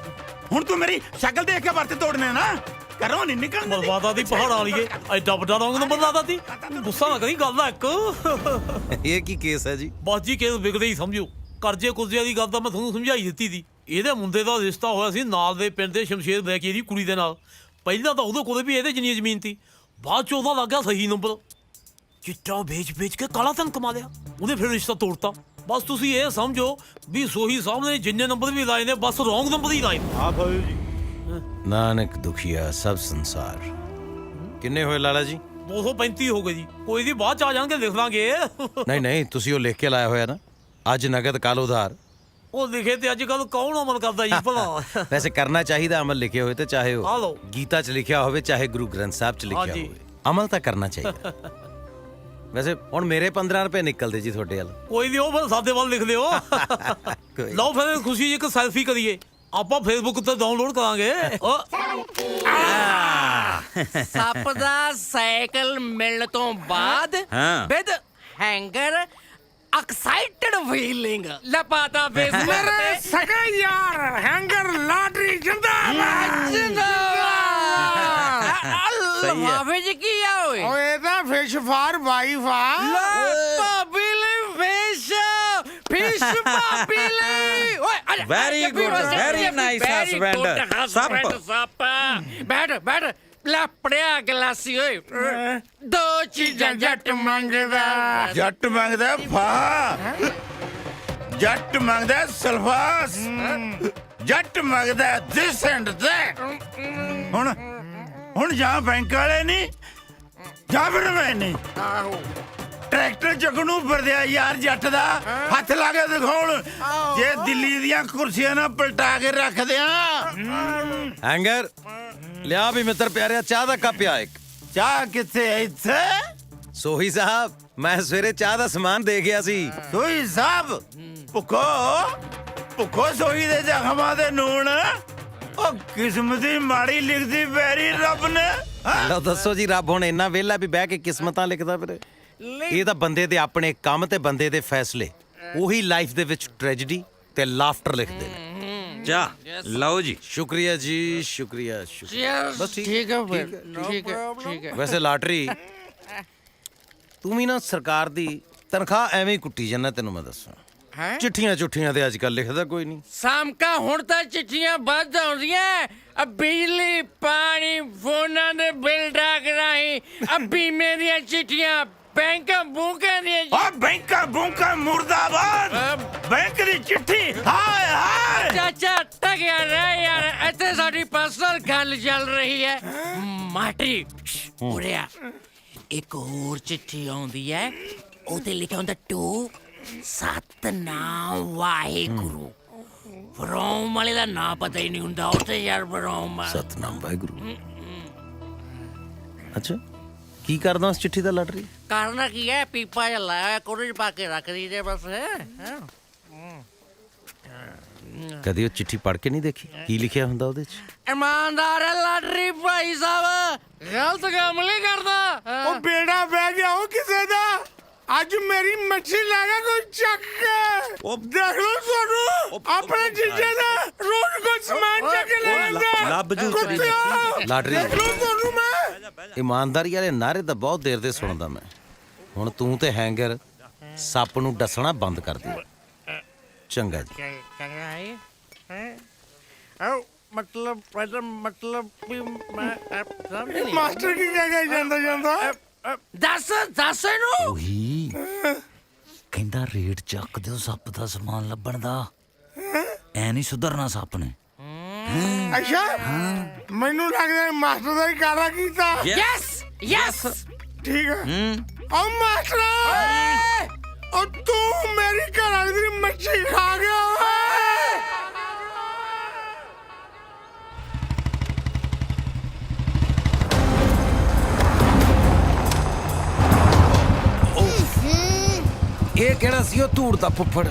ਹੁਣ ਤੂੰ ਮੇਰੀ ਸ਼ਕਲ ਦੇਖ ਕੇ ਵਰਤ ਤੋੜਨੇ ਨਾ, ਘਰੋਂ ਨਹੀਂ ਨਿਕਲਣ ਦਿੰਦੀ। ਬਲਵਾਦਾ ਦੀ ਪਹਾੜਾਂ ਵਾਲੀਏ, ਐਡਾ ਵੱਡਾ ਰੌਂਗ ਨੰਬਰ ਲਾਦਾ ਸੀ। ਗੁੱਸਾ ਨਾ ਕਰੀ, ਗੱਲ ਹੈ ਇੱਕ। ਇਹ ਕੀ ਕੇਸ ਹੈ ਜੀ? ਬਸ ਜੀ ਕੇਸ ਵਿਗੜੇ ਹੀ ਸਮਝੋ। ਕਰਜ਼ੇ ਕੁਰਜ਼ੇ ਦੀ ਗੱਲ ਤਾਂ ਮੈਂ ਤੁਹਾਨੂੰ ਸਮਝਾਈ ਦਿੱਤੀ ਸੀ। ਇਹਦੇ ਮੁੰਡੇ ਦਾ ਰਿਸ਼ਤਾ ਹੋਇਆ ਸੀ ਨਾਲ ਦੇ ਪਿੰਡ ਦੇ ਸ਼ਮਸ਼ੇਰ ਬੈਕੀ ਦੀ ਕੁੜੀ ਦੇ ਨਾਲ। ਪਹਿਲਾਂ ਤਾਂ ਉਹਦੇ ਕੋਲੇ ਵੀ ਇਹਦੇ ਜਿੰਨੀ ਜ਼ਮੀਨ ਸੀ, ਬਾਅਦ 'ਚ ਉਹਦਾ ਲੱਗ ਗਿਆ ਸਹੀ ਨੰਬਰ। ਚਿੱਟਾ ਵੇਚ ਕੇ ਕਾਲਾ ਧਨ ਕਮਾ ਲਿਆ, ਉਹਨੇ ਫਿਰ ਰਿਸ਼ਤਾ ਤੋੜਤਾ। ਬਸ ਤੁਸੀਂ ਇਹ ਸਮਝੋ ਵੀ ਸੋਹੀ ਸਾਹਿਬ ਨੇ ਜਿੰਨੇ ਨੰਬਰ ਵੀ ਲਾਏ ਨੇ, ਬਸ ਰੌਂਗ ਨੰਬਰ ਹੀ ਲਾਏ। ਹਾਂ ਭਾਈ ਜੀ। ਨਾਨਕ ਦੁਖੀਆ ਸਭ ਸੰਸਾਰ। ਕਿੰਨੇ ਹੋਏ ਲਾਲਾ ਜੀ? 235 ਹੋ ਗਏ ਜੀ। ਕੋਈ ਦੀ ਬਾਅਦ 'ਚ ਆ ਜਾਣਗੇ, ਲਿਖ ਲਾਂਗੇ। ਨਹੀਂ, ਤੁਸੀਂ ਉਹ ਲਿਖ ਕੇ ਲਾਇਆ ਹੋਇਆ ਨਾ, ਅੱਜ ਨਗਦ ਕੱਲ ਉਧਾਰ। ਉਹ ਲਿਖੇ ਤੇ ਅੱਜ ਕੱਲ ਕੌਣ ਅਮਲ ਕਰਦਾ ਜੀ ਭਲਾ? ਵੈਸੇ ਕਰਨਾ ਚਾਹੀਦਾ ਅਮਲ, ਲਿਖੇ ਹੋਏ ਤੇ ਚਾਹੇ ਆ ਲਓ। ਉਹ ਗੀਤਾ 'ਚ ਲਿਖਿਆ ਹੋਵੇ, ਚਾਹੇ ਗੁਰੂ ਗ੍ਰੰਥ ਸਾਹਿਬ 'ਚ ਲਿਖਿਆ ਹੋਵੇ, ਅਮਲ ਤਾਂ ਕਰਨਾ ਚਾਹੀਦਾ। ਵੈਸੇ ਹੁਣ ਮੇਰੇ 15 ਰੁਪਏ ਨਿਕਲਦੇ ਜੀ ਤੁਹਾਡੇ ਵੱਲ। ਕੋਈ ਨਹੀਂ, ਉਹ ਫਿਰ ਸਾਡੇ ਵੱਲ ਲਿਖ ਦਿਓ। ਲਓ ਫਿਰ ਖੁਸ਼ੀ ਇੱਕ ਸੈਲਫੀ ਕਰੀਏ, ਆਪਾਂ ਫੇਸਬੁੱਕ ਤੇ ਡਾਊਨਲੋਡ ਕਰਾਂਗੇ। ਸੱਪ ਦਾ ਸਾਈਕਲ ਮਿਲਣ ਤੋਂ ਬਾਅਦ ਵਿਦ ਹੈਂਗਰ ਐਕਸਾਈਟਡ ਫੀਲਿੰਗ ਲਪਾਤਾ ਬਿਜ਼ਨਸ ਮੇਰੇ ਸਕੇ ਯਾਰ, ਹੈਂਗਰ ਲਾਟਰੀ ਜਿੰਦਾਬਾਦ ਲਫਾਫੇ 'ਚ ਕੀ ਆ ਓਏ? ਓਏ ਤਾਂ ਫਿਸ਼ ਫਾਰ ਵਾਈਫ ਆ। ਭਾਬੀ ਲਈ ਫਿਸ਼ ਭਾਬੀ ਲਈ। ਓਏ Very good, very nice husband. ਸੱਪ ਬੈਠ ਲੈ ਪੜਿਆ ਗਲਾਸੀ ਓਏ। ਦੋ ਚੀਜ਼ਾਂ ਜੱਟ ਮੰਗਦਾ। ਜੱਟ ਮੰਗਦਾ ਫਾ, ਜੱਟ ਮੰਗਦਾ ਸਲਫਾਸ, ਜੱਟ ਮੰਗਦਾ ਦਿਸ ਐਂਡ ਦੈਟ। ਹੁਣ ਜਾਂ ਬੈਂਕ ਵਾਲੇ ਨਹੀਂ ਜਾਂ ਫਿਰ ਮੈਂ ਨਹੀਂ। ਟਰੈਕਟਰ ਚੱਕਣੂ ਫਿਰਦਿਆ ਯਾਰ ਜੱਟ ਦਾ, ਹੱਥ ਲਾ ਕੇ ਦਿਖਾਉਣ ਜੇ ਦਿੱਲੀ ਦੀਆਂ ਕੁਰਸੀਆਂ ਨਾਲ ਪਲਟਾ ਕੇ ਰੱਖਦੇ ਆ। ਹੈਂਗਰ ਲਿਆ ਵੀ ਮਿੱਤਰ ਪਿਆਰਿਆ, ਚਾਹ ਦਾ ਕੱਪ ਆ ਇੱਕ। ਚਾਹ ਕਿੱਥੇ ਇੱਥੇ? ਸੋਹੀ ਸਾਹਿਬ, ਮੈਂ ਸਵੇਰੇ ਚਾਹ ਦਾ ਸਮਾਨ ਦੇ ਗਿਆ ਸੀ। ਸੋਈ ਸਾਹਿਬ ਭੁੱਖੋ ਸੋਈ ਦੇ ਜ਼ਖਮਾਂ ਦੇ ਨੂਣ। ਉਹ ਕਿਸਮਤ ਦੀ ਮਾੜੀ ਲਿਖਦੀ ਪੈਰੀ ਰੱਬ ਨੇ। ਲਓ ਦੱਸੋ ਜੀ, ਰੱਬ ਹੁਣ ਇੰਨਾ ਵਿਹਲਾ ਵੀ ਬਹਿ ਕੇ ਕਿਸਮਤਾਂ ਲਿਖਦਾ ਫਿਰ? ਇਹ ਤਾਂ ਬੰਦੇ ਦੇ ਆਪਣੇ ਕੰਮ ਤੇ ਬੰਦੇ ਦੇ ਫੈਸਲੇ, ਉਹੀ ਲਾਈਫ ਦੇ ਵਿੱਚ ਟ੍ਰੈਜੇਡੀ ਤੇ ਲਾਫਟਰ ਲਿਖਦੇ ਨੇ। ਜਾ ਲਓ ਜੀ। ਸ਼ੁਕਰੀਆ ਜੀ, ਸ਼ੁਕਰੀਆ। ਬਸ ਠੀਕ ਹੈ ਫਿਰ, ਠੀਕ ਹੈ। ਵੈਸੇ ਲਾਟਰੀ, ਤੂੰ ਵੀ ਨਾ ਸਰਕਾਰ ਦੀ ਤਨਖਾਹ ਐਵੇਂ ਹੀ ਕੁੱਟੀ ਜਾਂਦਾ, ਤੈਨੂੰ ਮੈਂ ਦੱਸਾਂ। ਚਿੱਠੀਆਂ ਤੇ ਅੱਜ ਕੱਲ ਲਿਖਦਾ ਕੋਈ ਨਹੀਂ। ਸਾਮਕਾ ਹੁਣ ਤਾਂ ਚਿੱਠੀਆਂ ਵੱਧ ਆਉਂਦੀਆਂ। ਬਿਜਲੀ ਪਾਣੀ ਫੋਨਾਂ ਦੇ ਬਿੱਲ ਡਾਕ ਰਾਹੀਂ, ਬੀਮੇ ਦੀਆਂ ਚਿੱਠੀਆਂ, ਬੈਂਕਾਂ ਬੂਕਾਂ ਦੀਆਂ। ਓ ਬੈਂਕਾਂ ਬੂਕਾਂ ਮੁਰਦਾਬਾਦ। ਬੈਂਕ ਦੀ ਚਿੱਠੀ, ਹਾਏ ਹਾਏ। ਚਾਚਾ ਟਕਿਆ ਰਹਿ ਯਾਰ, ਇੱਥੇ ਸਾਡੀ ਪਰਸਨਲ ਗੱਲ ਚੱਲ ਰਹੀ ਹੈ। ਮਾਟੀ ਉੜਿਆ। ਇੱਕ ਹੋਰ ਚਿੱਠੀ ਆਉਂਦੀ ਹੈ, ਉਹਤੇ ਲਿਖਿਆ ਹੁੰਦਾ ਟੂ ਸਤਨਾਮ ਵਾਹਿਗੁਰੂ। ਫਰੋਮ ਵਾਲੇ ਦਾ ਨਾਂ ਪਤਾ ਹੀ ਨਹੀਂ ਹੁੰਦਾ ਉੱਥੇ ਯਾਰ। ਫਰੋਮ ਸਤਨਾਮ ਵਾਹਿਗੁਰੂ। ਅੱਛਾ, ਕੀ ਕਰਦਾ ਉਸ ਚਿੱਠੀ ਦਾ ਲਾਟਰੀ? ਕਰਨਾ ਕੀ ਹੈ, ਪੀਪਾ ਜਿਹਾ ਲਾਇਆ ਕੋਰੇ 'ਚ ਪਾ ਕੇ ਰੱਖ ਦੀ ਜੇ ਬਸ। ਕਦੇ ਉਹ ਚਿੱਠੀ ਪੜ੍ਹ ਕੇ ਨਹੀਂ ਦੇਖੀ ਕੀ ਲਿਖਿਆ ਹੁੰਦਾ ਉਹਦੇ 'ਚ? ਇਮਾਨਦਾਰ ਹੈ ਲਾਟਰੀ ਭਾਈ ਸਾਹਿਬ, ਗਲਤ ਕੰਮ ਨਹੀਂ ਕਰਦਾ। ਉਹ ਬੇੜਾ ਬਹਿ ਗਿਆ ਉਹ ਕਿਸੇ ਦਾ। ਅੱਜ ਮੇਰੀ ਮੱਛੀ ਲੈ ਗਿਆ ਕੋਈ ਚੱਕ ਕੇ। ਦੇਖ ਲਓ ਤੁਹਾਨੂੰ ਆਪਣੇ ਜੀਜੇ ਦਾ ਰੋਜ਼ ਕੋਈ ਸਮਾਨ ਚੱਕ ਕੇ ਲੈ ਜਾਂਦਾ। ਲੱਭ ਜੂ ਤੇਰੀ ਲਾਟਰੀ ਦੇਖ ਲਓ ਤੁਹਾਨੂੰ ਮੈਂ। ਇਮਾਨਦਾਰੀ ਵਾਲੇ ਨਾਅਰੇ ਤਾਂ ਬਹੁਤ ਦੇਰ ਦੇ ਸੁਣਦਾ ਮੈਂ। ਹੁਣ ਤੂੰ ਤੇ ਹੈਂਗਰ ਸੱਪ ਨੂੰ ਡਸਣਾ ਬੰਦ ਕਰ ਦਿਓ। ਚੰਗਾ ਜੀ। ਚੰਗਾ ਹੈ ਮਤਲਬ ਵੀ ਮੈਂ ਸਮਝ ਨਹੀਂ। ਮਾਸਟਰ ਕੀ ਕਹਿ ਗਿਆ ਜਾਂਦਾ ਜਾਂਦਾ? ਦੱਸ ਇਹਨੂੰ। ਉਹੀ ਕਹਿੰਦਾ ਰੇਟ ਚੱਕ ਦਿਓ ਸੱਪ ਦਾ ਸਮਾਨ ਲੱਭਣ ਦਾ। ਐ ਨਹੀਂ ਸੁਧਰਨਾ ਸੱਪ ਨੇ। ਅੱਛਾ ਮੈਨੂੰ ਲੱਗਦਾ ਮਾਸਟਰ ਦਾ ਹੀ ਕਾਰਾ ਕੀਤਾ। ਯੈਸ ਠੀਕ ਹੈ। ਉਹ ਮਾਸਟਰ ਉਹ ਤੂੰ ਮੇਰੀ ਘਰ ਵਾਲੀ ਦੀ ਮੱਛੀ ਖਾ ਗਿਆ ਓਏ। ਇਹ ਕਿਹੜਾ ਸੀ ਉਹ ਧੂੜ ਦਾ ਫੁੱਫੜ?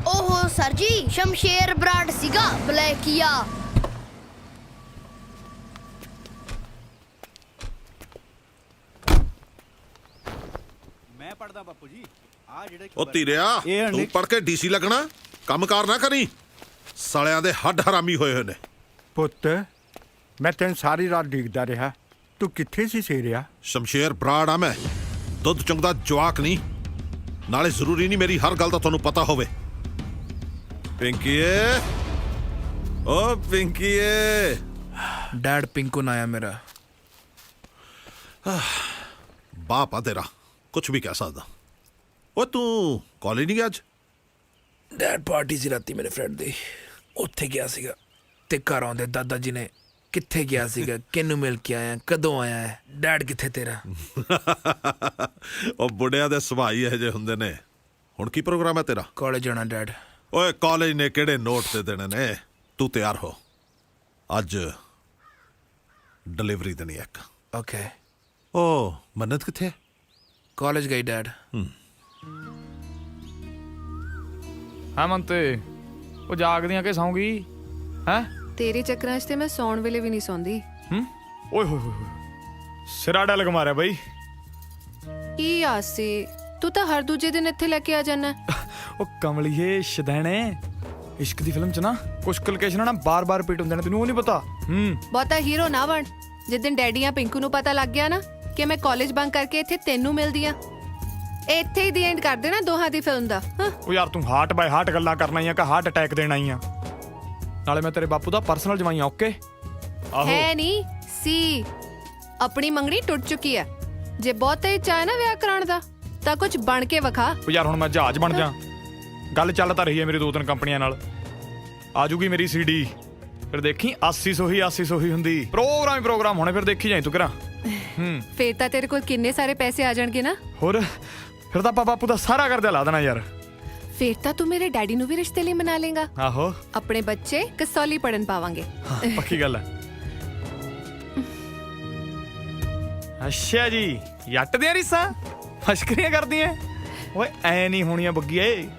ਓਹੋ ਸਰ ਜੀ, ਸ਼ਮਸ਼ੇਰ ਬਰਾਂਡ ਸੀਗਾ ਬਲੈਕੀਆ। ਉਹ ਧੀਰਿਆ ਤੂੰ ਪੜ ਕੇ ਡੀਸੀ ਲੱਗਣਾ, ਕੰਮਕਾਰ ਨਾ ਕਰੀ। ਸਾਲਿਆਂ ਦੇ ਹੱਡ ਹਰਾਮੀ ਹੋਏ ਹੋਏ ਨੇ। ਪੁੱਤ ਮੈਂ ਤੈਨੂੰ ਸਾਰੀ ਰਾਤ ਡੀਕਦਾ ਰਿਹਾ, ਤੂੰ ਕਿੱਥੇ ਸੀ ਸੇਰਿਆ? ਸ਼ਮਸ਼ੇਰ ਬਰਾੜ ਆ ਮੈਂ, ਦੁੱਧ ਚੁੰਗਦਾ ਜਵਾਕ ਨਹੀਂ। ਨਾਲੇ ਜ਼ਰੂਰੀ ਨਹੀਂ ਮੇਰੀ ਹਰ ਗੱਲ ਦਾ ਤੁਹਾਨੂੰ ਪਤਾ ਹੋਵੇ। ਪਿੰਕੀਏ ਓ ਪਿੰਕੀਏ। ਡੈਡ ਪਿੰਕੂ ਨਾ ਆਇਆ ਮੇਰਾ। ਬਾਪ ਆ ਤੇਰਾ, ਕੁਝ ਵੀ ਕਹਿ ਸਕਦਾ। ਓ ਤੂੰ ਕਾਲਜ ਨਹੀਂ ਗਿਆ ਅੱਜ? ਡੈਡ ਪਾਰਟੀ ਸੀ ਰਾਤੀ ਮੇਰੇ ਫਰੈਂਡ ਦੀ, ਉੱਥੇ ਗਿਆ ਸੀਗਾ। ਤੇ ਘਰ ਆਉਂਦੇ ਦਾਦਾ ਜੀ ਨੇ ਕਿੱਥੇ ਗਿਆ ਸੀਗਾ, ਕਿਹਨੂੰ ਮਿਲ ਕੇ ਆਇਆ, ਕਦੋਂ ਆਇਆ ਹੈ, ਡੈਡ ਕਿੱਥੇ ਤੇਰਾ? ਉਹ ਬੁੱਢਿਆਂ ਦੇ ਸੁਭਾਅ ਹੀ ਇਹੋ ਜਿਹੇ ਹੁੰਦੇ ਨੇ। ਹੁਣ ਕੀ ਪ੍ਰੋਗਰਾਮ ਹੈ ਤੇਰਾ? ਕਾਲਜ ਜਾਣਾ ਡੈਡ। ਓਏ ਕਾਲਜ ਨੇ ਕਿਹੜੇ ਨੋਟ ਤੇ ਦੇਣੇ ਨੇ? ਤੂੰ ਤਿਆਰ ਹੋ, ਅੱਜ ਡਿਲੀਵਰੀ ਦੇਣੀ ਇੱਕ। ਓਕੇ। ਓ ਮੰਨਤ ਕਿੱਥੇ? ਕਾਲਜ ਗਈ ਡੈਡ। ਹਾਂ ਮੰਤੇ, ਉਹ ਜਾਗਦੀਆਂ ਕਿ ਸੌਂਗੀ ਹੈ? ਤੇਰੇ ਚੱਕਰਾਂ 'ਚ ਤੇ ਮੈਂ ਸੌਣ ਵੇਲੇ ਵੀ ਨਹੀਂ ਸੌਂਦੀ। ਓਏ ਹੋਏ ਹੋਏ, ਸਿਰਾ ਡਲ ਮਾਰਿਆ ਬਈ। ਕੀ ਆਸੀ, ਤੂੰ ਤਾਂ ਹਰ ਦੂਜੇ ਦਿਨ ਇੱਥੇ ਲੈ ਕੇ ਆ ਜਾਣਾ। ਉਹ ਕਮਲੀਏ ਸ਼ਦੈਣੇ, ਇਸ਼ਕ ਦੀ ਫਿਲਮ 'ਚ ਨਾ ਕੁਛ ਲੋਕੇਸ਼ਨਾਂ ਨਾ ਬਾਰ-ਬਾਰ ਰਿਪੀਟ ਹੁੰਦੇ ਨੇ, ਤੈਨੂੰ ਉਹ ਨਹੀਂ ਪਤਾ? ਬਹੁਤਾ ਹੀਰੋ ਨਾ ਬਣ। ਜਿੱਦਣ ਡੈਡੀਆਂ ਪਿੰਕੂ ਨੂੰ ਪਤਾ ਲੱਗ ਗਿਆ ਨਾ ਕਿ ਮੈਂ ਕਾਲਜ ਬੰਕ ਕਰਕੇ ਇੱਥੇ ਤੈਨੂੰ ਮਿਲਦੀ ਆ, ਇੱਥੇ ਹੀ ਦੀ ਐਂਡ ਕਰ ਦੇਣਾ ਦੋਹਾਂ ਦੀ ਫਿਲਮ ਦਾ। ਉਹ ਯਾਰ ਤੂੰ ਹਾਰਟ ਬਾਈ ਹਾਰਟ ਗੱਲਾਂ ਕਰਨਾ ਹੀ ਆ ਕਿ ਹਾਰਟ ਅਟੈਕ ਦੇਣਾ ਹੀ ਆ? ਨਾਲੇ ਮੈਂ ਤੇਰੇ ਬਾਪੂ ਦਾ ਪਰਸਨਲ ਜਵਾਈ ਆ। ਓਕੇ ਹੈ ਨਹੀਂ ਸੀ, ਆਪਣੀ ਮੰਗਣੀ ਟੁੱਟ ਚੁੱਕੀ ਆ। ਜੇ ਬਹੁਤਾ ਹੀ ਚਾਹ ਨਾ ਵਿਆਹ ਕਰਾਉਣ ਦਾ ਤਾਂ ਕੁਝ ਬਣ ਕੇ ਵਿਖਾ। ਉਹ ਯਾਰ ਹੁਣ ਮੈਂ ਜਹਾਜ਼ ਬਣ ਜਾ। ਗੱਲ ਚੱਲ ਤਾਂ ਰਹੀ ਹੈ ਮੇਰੀ 2-3 ਕੰਪਨੀਆਂ ਨਾਲ। ਆਜੂਗੀ ਮੇਰੀ CD, ਫਿਰ ਦੇਖੀ 80 ਸੌ ਹੀ ਹੁੰਦੀ। ਪ੍ਰੋਗਰਾਮ ਹੋਣੇ, ਫਿਰ ਦੇਖੀ ਜਾਈ ਤੂੰ ਕਰਾਂ। ਫੇਰ ਤਾਂ ਤੇਰੇ ਕੋਲ ਕਿੰਨੇ ਸਾਰੇ ਪੈਸੇ ਆ ਜਾਣਗੇ ਨਾ। ਹੋਰ ਫਿਰ ਤਾਂ ਬਾਪੂ ਦਾ ਸਾਰਾ ਕਰਜ਼ਾ ਲਾ ਦੇਣਾ ਯਾਰ। ਫੇਰ ਤਾਂ ਤੂੰ ਮੇਰੇ ਡੈਡੀ ਨੂੰ ਵੀ ਰਿਸ਼ਤੇ ਲਈ ਮਨਾ ਲੇਗਾ। ਆਹੋ, ਆਪਣੇ ਬੱਚੇ ਕਸੌਲੀ ਪੜਨ ਪਾਵਾਂਗੇ। ਪੱਕੀ ਗੱਲ ਹੈ। ਅੱਛਾ ਜੀ, ਜੱਟ ਦੀਆਂ ਰੀਸਾਂ ਮਸ਼ਕਰੀਆਂ ਕਰਦੀਆਂ। ਓਏ ਐ ਨਹੀਂ ਹੋਣੀਆਂ ਬੱਗੀਏ।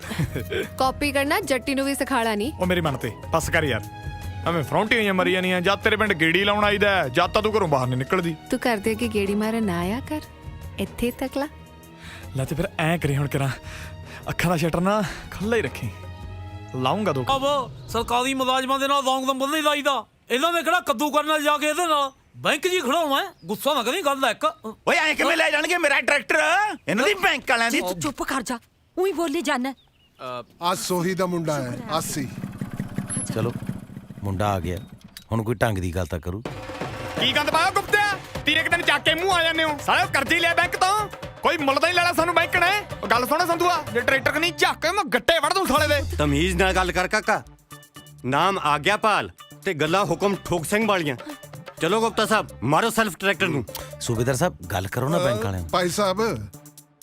ਕਾਪੀ ਕਰਨਾ ਜੱਟੀ ਨੂੰ ਵੀ ਸਿਖਾਲਾ ਨਹੀਂ। ਉਹ ਮੇਰੀ ਮਨ ਤੇ ਬਸ ਕਰ ਯਾਰ, ਐਵੇਂ ਫਰੌਂਟੀਆਂ ਜਿਹੀਆਂ ਮਰੀ ਜਾਂਦੀਆਂ। ਜਦ ਤੇਰੇ ਪਿੰਡ ਗੇੜੀ ਲਾਉਣ ਆਈਦਾ, ਜਦ ਤਾਂ ਤੂੰ ਘਰੋਂ ਬਾਹਰ ਨਹੀਂ ਨਿਕਲਦੀ। ਤੂੰ ਕਰਦੇ ਕਿ ਗੇੜੀ ਮਾਰਨ ਨਾ ਆਇਆ ਕਰ, ਇੱਥੇ ਤੱਕ ਲਾ। ਲੈ ਤੇ ਫਿਰ ਐ ਕਰੀ ਹੁਣ ਕਰਾਂ, ਅੱਖਾਂ ਦਾ ਸ਼ਟਰ ਨਾ ਖੁੱਲ੍ਹਾ ਹੀ ਰੱਖੀ। ਲਾਉਂਗਾ ਦੋ ਸਰਕਾਰੀ ਮੁਲਾਜ਼ਮਾਂ ਦੇ ਨਾਲ ਰੌਂਗ ਨੰਬਰ ਨਹੀਂ ਲਾਈਦਾ। ਇਹਨਾਂ ਨੇ ਕਿਹੜਾ ਕੱਦੂ ਕਰਨ ਨਾਲ ਜਾ ਕੇ ਇਹਦੇ ਨਾਲ ਬੈਂਕ ਜੀ ਖੜਾਉਣਾ। ਗੁੱਸਾ ਨਾ ਕਰੀ, ਗੱਲ ਇੱਕ। ਓਏ ਐ ਕਿਵੇਂ ਲੈ ਜਾਣਗੇ ਮੇਰਾ ਟਰੈਕਟਰ? ਇਹਨਾਂ ਦੀ ਬੈਂਕ ਵਾਲਿਆਂ ਦੀ। ਤੂੰ ਚੁੱਪ ਕਰ ਜਾ, ਉਹੀ ਬੋਲੀ ਜਾਣਾ। ਅੱਜ ਸੋਹੀ ਦਾ ਮੁੰਡਾ ਹੈ, 80। ਚਲੋ ਮੁੰਡਾ ਆ ਗਿਆ, ਹੁਣ ਕੋਈ ਢੰਗ ਦੀ ਗੱਲ ਤਾਂ ਕਰੂ। ਕੀ ਗੰਦ ਪਾਇਆ ਗੁਪਤਾ? ਤੀਰੇ ਦਿਨ ਚੱਕ ਕੇ ਮੂੰਹ ਆ ਜਾਂਦੇ ਹੋ ਸਾਲੇ। ਕਰਜ਼ੇ ਲਿਆ ਬੈਂਕ ਤੋਂ, ਕੋਈ ਮੁੱਲ ਤਾਂ ਹੀ ਲੈਣਾ ਸਾਨੂੰ ਬੈਂਕ ਨੇ। ਗੱਲ ਸੁਣ ਸੰਧੂਆ, ਜੇ ਟਰੈਕਟਰ ਨਹੀਂ ਝੱਕ ਮੈਂ ਗੱਟੇ ਵੜ ਦੂੰ ਸਾਲੇ ਦੇ। ਤਮੀਜ਼ ਨਾਲ ਗੱਲ ਕਰ ਕਾਕਾ। ਨਾਮ ਆਗਿਆਪਾਲ ਤੇ ਗੱਲਾਂ ਹੁਕਮ ਠੋਕ ਸਿੰਘ ਵਾਲੀਆਂ। ਚਲੋ ਗੁਪਤਾ ਸਾਹਿਬ, ਮਾਰੋ ਸੈਲਫ ਟਰੈਕਟਰ ਨੂੰ। ਸੂਬੇਦਾਰ ਸਾਹਿਬ ਗੱਲ ਕਰੋ ਨਾ ਬੈਂਕ ਵਾਲਿਆਂ ਨੂੰ। ਭਾਈ ਸਾਹਿਬ,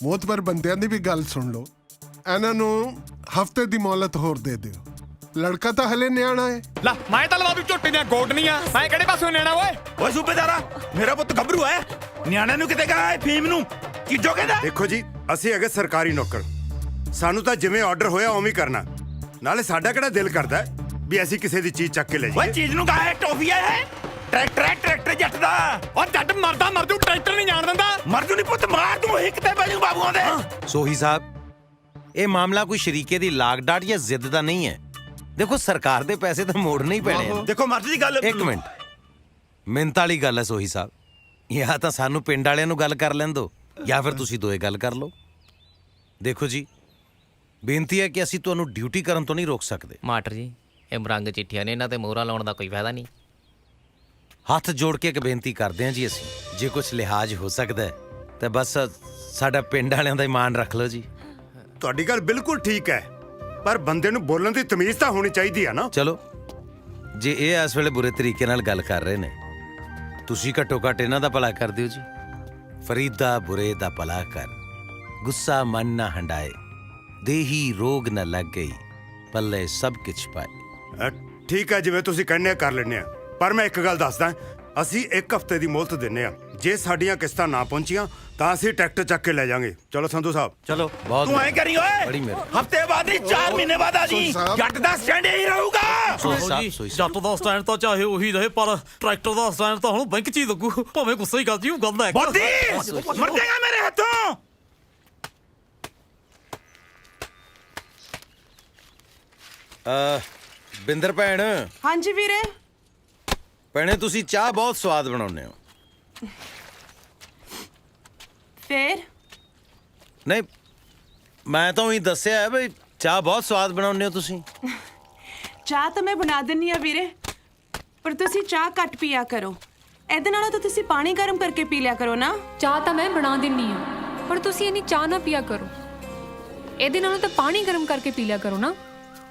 ਮੋਤਬਰ ਬੰਦਿਆਂ ਦੀ ਵੀ ਗੱਲ ਸੁਣ ਲਓ। ਇਹਨਾਂ ਨੂੰ ਹਫ਼ਤੇ ਦੀ ਮੌਲਤ ਹੋਰ ਦੇ ਦਿਓ। ਲੜਕਾ ਤਾਂ ਹਲੇ ਨਿਆਣਾ ਹੈ। ਲੈ ਮੈਂ ਤਾਂ ਲਵਾ ਦੂ ਝੋਟੀ ਦੀਆਂ ਗੋਡਨੀਆਂ। ਮੈਂ ਕਿਹੜੇ ਪਾਸੋਂ ਨਿਆਣਾ ਓਏ? ਓਏ ਸੂਬੇਦਾਰਾ, ਮੇਰਾ ਪੁੱਤ ਗੱਭਰੂ ਹੈ। ਨਿਆਣਿਆਂ ਨੂੰ ਕਿਤੇ ਕਹਾ ਫੀਮ ਨੂੰ ਕੀ ਜੋ ਕਹਿੰਦਾ? ਦੇਖੋ ਜੀ, ਅਸੀਂ ਹੈਗੇ ਸਰਕਾਰੀ ਨੌਕਰ, ਸਾਨੂੰ ਤਾਂ ਜਿਵੇਂ ਆਰਡਰ ਹੋਇਆ ਉਵੇਂ ਕਰਨਾ। ਨਾਲੇ ਸਾਡਾ ਕਿਹੜਾ ਦਿਲ ਕਰਦਾ ਵੀ ਅਸੀਂ ਕਿਸੇ ਦੀ ਚੀਜ਼ ਚੱਕ ਕੇ ਲੈ ਓਏ ਜਾਈਏ। ਚੀਜ਼ ਨੂੰ ਕਹਾ ਟੋਫੀਆ ਹੈ ਟਰੈਕਟਰ ਜੱਟ ਦਾ ਉਹ ਜੱਟ ਮਰਦਾ ਮਰ ਜੂ, ਟਰੈਕਟਰ ਨਹੀਂ ਜਾਣ ਦਿੰਦਾ। ਮਰ ਜੂ ਨਹੀਂ ਪੁੱਤ ਮਾਰ ਤੂੰ ਹਿੱਕ ਤੇ ਬੈਜੂ ਬਾਬੂਆਂ ਦੇ। ਸੋਹੀ ਸਾਹਿਬ, ਇਹ ਮਾਮਲਾ ਕੋਈ ਸ਼ਰੀਕੇ ਦੀ ਲਾਗ ਡਾਟ ਜਾਂ ਜ਼ਿੱਦ ਦਾ ਨਹੀਂ ਹੈ। ਦੇਖੋ ਸਰਕਾਰ ਦੇ ਪੈਸੇ ਤਾਂ ਮੋੜਨੇ ਹੀ ਪੈਣੇ ਆ। ਦੇਖੋ ਮਰਜ਼ੀ ਦੀ ਗੱਲ। ਇੱਕ ਮਿੰਟ, ਮਿੰਤ ਵਾਲੀ ਗੱਲ ਹੈ ਸੋਹੀ ਸਾਹਿਬ। ਜਾਂ ਤਾਂ ਸਾਨੂੰ ਪਿੰਡ ਵਾਲਿਆਂ ਨੂੰ ਗੱਲ ਕਰ ਲੈਣ ਦਿਓ ਜਾਂ ਫਿਰ ਤੁਸੀਂ ਦੋਏ ਗੱਲ ਕਰ ਲਓ। ਦੇਖੋ ਜੀ, ਬੇਨਤੀ ਹੈ ਕਿ ਅਸੀਂ ਤੁਹਾਨੂੰ ਡਿਊਟੀ ਕਰਨ ਤੋਂ ਨਹੀਂ ਰੋਕ ਸਕਦੇ। ਮਾਟਰ ਜੀ, ਇਹ ਮਰੰਗ ਚਿੱਠੀਆਂ ਨੇ, ਇਹਨਾਂ ਤੇ ਮੋਹਰਾਂ ਲਾਉਣ ਦਾ ਕੋਈ ਫਾਇਦਾ ਨਹੀਂ। ਹੱਥ ਜੋੜ ਕੇ ਇੱਕ ਬੇਨਤੀ ਕਰਦੇ ਹਾਂ ਜੀ, ਅਸੀਂ ਜੇ ਕੁਝ ਲਿਹਾਜ਼ ਹੋ ਸਕਦਾ ਹੈ ਤਾਂ ਬਸ ਸਾਡਾ ਪਿੰਡ ਵਾਲਿਆਂ ਦਾ ਇਮਾਨ ਰੱਖ ਲਓ ਜੀ। ਤੁਹਾਡੀ ਗੱਲ ਬਿਲਕੁਲ ਠੀਕ ਹੈ, ਪਰ ਬੰਦੇ ਨੂੰ ਬੋਲਣ ਦੀ ਤਮੀਜ਼ ਤਾਂ ਹੋਣੀ ਚਾਹੀਦੀ ਆ ਨਾ। ਚਲੋ, ਜੇ ਇਹ ਇਸ ਵੇਲੇ ਬੁਰੇ ਤਰੀਕੇ ਨਾਲ ਗੱਲ ਕਰ ਰਹੇ ਨੇ, ਤੁਸੀਂ ਘੱਟੋ ਘੱਟ ਇਹਨਾਂ ਦਾ ਭਲਾ ਕਰ ਦਿਓ ਜੀ। ਫਰੀਦਾ ਬੁਰੇ ਦਾ ਭਲਾ ਕਰ, ਗੁੱਸਾ ਮਨ ਨਾ ਹੰਡਾਏ, ਦੇਹੀ ਰੋਗ ਨਾ ਲੱਗ ਗਈ, ਪੱਲੇ ਸਭ ਕੁਛ ਪਾਏ। ਠੀਕ ਹੈ, ਜਿਵੇਂ ਤੁਸੀਂ ਕਹਿੰਦੇ ਕਰ ਲੈਣੇ ਆ, ਪਰ ਮੈਂ ਇੱਕ ਗੱਲ ਦੱਸਦਾ, ਅਸੀਂ 1 ਹਫ਼ਤੇ ਦੀ ਮੋਹਲਤ ਦਿੰਨੇ ਆ। ਜੇ ਸਾਡੀਆਂ ਕਿਸ਼ਤਾਂ ਨਾ ਪਹੁੰਚੀਆਂ ਤਾਂ ਅਸੀਂ ਟਰੈਕਟਰ ਚੱਕ ਕੇ ਲੈ ਜਾਾਂਗੇ। ਚਲੋ ਸੰਧੂ ਸਾਹਿਬ, ਚਲੋ। ਤੂੰ ਐ ਕਰੀ ਓਏ, ਹਫਤੇ ਬਾਅਦ ਨਹੀਂ 4 ਮਹੀਨੇ ਬਾਅਦ ਆ ਜੀ। ਜੱਟ ਦਾ ਸਟੈਂਡ ਹੀ ਰਹੂਗਾ। ਜੱਟ ਦਾ ਸਟੈਂਡ ਤਾਂ ਚਾਹੇ ਉਹੀ ਰਹੇ, ਪਰ ਟਰੈਕਟਰ ਦਾ ਸਟੈਂਡ ਤਾਂ ਹੁਣ ਬੈਂਕ 'ਚ ਹੀ ਲੱਗੂ। ਭਾਵੇਂ ਗੁੱਸਾ ਹੀ ਕਰ ਜੀ, ਉਹ ਗੱਲ ਹੈ। ਬੋਦੀ ਮਰ ਜਾਏਗਾ ਮੇਰੇ ਹੱਥੋਂ। ਬਿੰਦਰ ਭੈਣ। ਹਾਂਜੀ ਵੀਰੇ। ਭੈਣੇ, ਤੁਸੀਂ ਚਾਹ ਬਹੁਤ ਸਵਾਦ ਬਣਾਉਂਦੇ ਹੋ। ਫੇਰ ਨਹੀਂ, ਮੈਂ ਤਾਂ ਉਹੀ ਦੱਸਿਆ ਹੈ ਬਈ ਚਾਹ ਬਹੁਤ ਸਵਾਦ ਬਣਾਉਂਦੇ ਹੋ ਤੁਸੀਂ। ਚਾਹ ਤਾਂ ਮੈਂ ਬਣਾ ਦਿੰਨੀ ਆ ਵੀਰੇ, ਪਰ ਤੁਸੀਂ ਚਾਹ ਘੱਟ ਪੀਆ ਕਰੋ। ਇਹਦੇ ਨਾਲੋਂ ਤਾਂ ਤੁਸੀਂ ਪਾਣੀ ਗਰਮ ਕਰਕੇ ਪੀ ਲਿਆ ਕਰੋ ਨਾ। ਚਾਹ ਤਾਂ ਮੈਂ ਬਣਾ ਦਿੰਨੀ ਆ, ਪਰ ਤੁਸੀਂ ਇੰਨੀ ਚਾਹ ਨਾ ਪੀਆ ਕਰੋ। ਇਹਦੇ ਨਾਲੋਂ ਤਾਂ ਪਾਣੀ ਗਰਮ ਕਰਕੇ ਪੀ ਲਿਆ ਕਰੋ ਨਾ।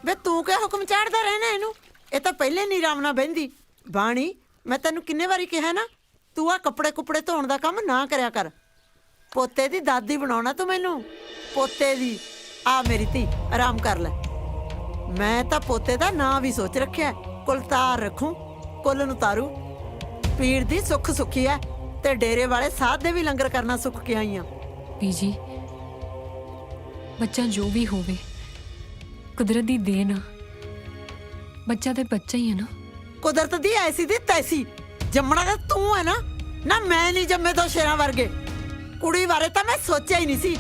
ਵੇ ਤੂੰ ਕਿਆ ਹੁਕਮ ਚਾੜਦਾ ਰਹਿਣਾ ਇਹਨੂੰ? ਇਹ ਤਾਂ ਪਹਿਲੇ ਨਹੀਂ ਆਰਾਮ ਨਾਲ ਬਹਿੰਦੀ। ਬਾਣੀ, ਮੈਂ ਤੈਨੂੰ ਕਿੰਨੇ ਵਾਰੀ ਕਿਹਾ ਨਾ, ਤੂੰ ਆ ਕੱਪੜੇ ਕੁਪੜੇ ਧੋਣ ਦਾ ਕੰਮ ਨਾ ਕਰਿਆ ਕਰ। ਪੋਤੇ ਦੀ ਦਾਦੀ ਬਣਾਉਣਾ ਤੂੰ ਮੈਨੂੰ, ਪੋਤੇ ਦੀ। ਆ ਮੇਰੀ ਧੀ, ਆਰਾਮ ਕਰ ਲੈ। ਮੈਂ ਤਾਂ ਪੋਤੇ ਦਾ ਨਾਂ ਵੀ ਸੋਚ ਰੱਖਿਆ, ਕੁਲਤਾਰ ਰੱਖੂੰ। ਕੁੱਲ ਨੂੰ ਤਾਰੂ। ਪੀਰ ਦੀ ਸੁੱਖ ਸੁੱਖੀ ਐ, ਤੇ ਡੇਰੇ ਵਾਲੇ ਸਾਧ ਦੇ ਵੀ ਲੰਗਰ ਕਰਨਾ ਸੁੱਖ ਕੇ ਆਈਆਂ। ਬੀਜੀ, ਬੱਚਾ ਜੋ ਵੀ ਹੋਵੇ ਕੁਦਰਤ ਦੀ ਦੇਣ ਆ। ਬੱਚਾ ਤੇ ਬੱਚਾ ਹੀ ਹੈ ਨਾ। ਕੁਦਰਤ ਦੀ ਐਸੀ ਦੀ ਤੈਸੀ। ਜੰਮਣਾ ਤਾਂ ਤੂੰ ਹੈ ਨਾ ਮੈਂ ਨਹੀਂ ਜੰਮੇ ਦੋ ਸ਼ੇਰਾਂ ਵਰਗੇ। ਕੁੜੀ ਬਾਰੇ ਤਾਂ ਮੈਂ ਸੋਚਿਆ ਹੀ ਨਹੀਂ ਸੀ।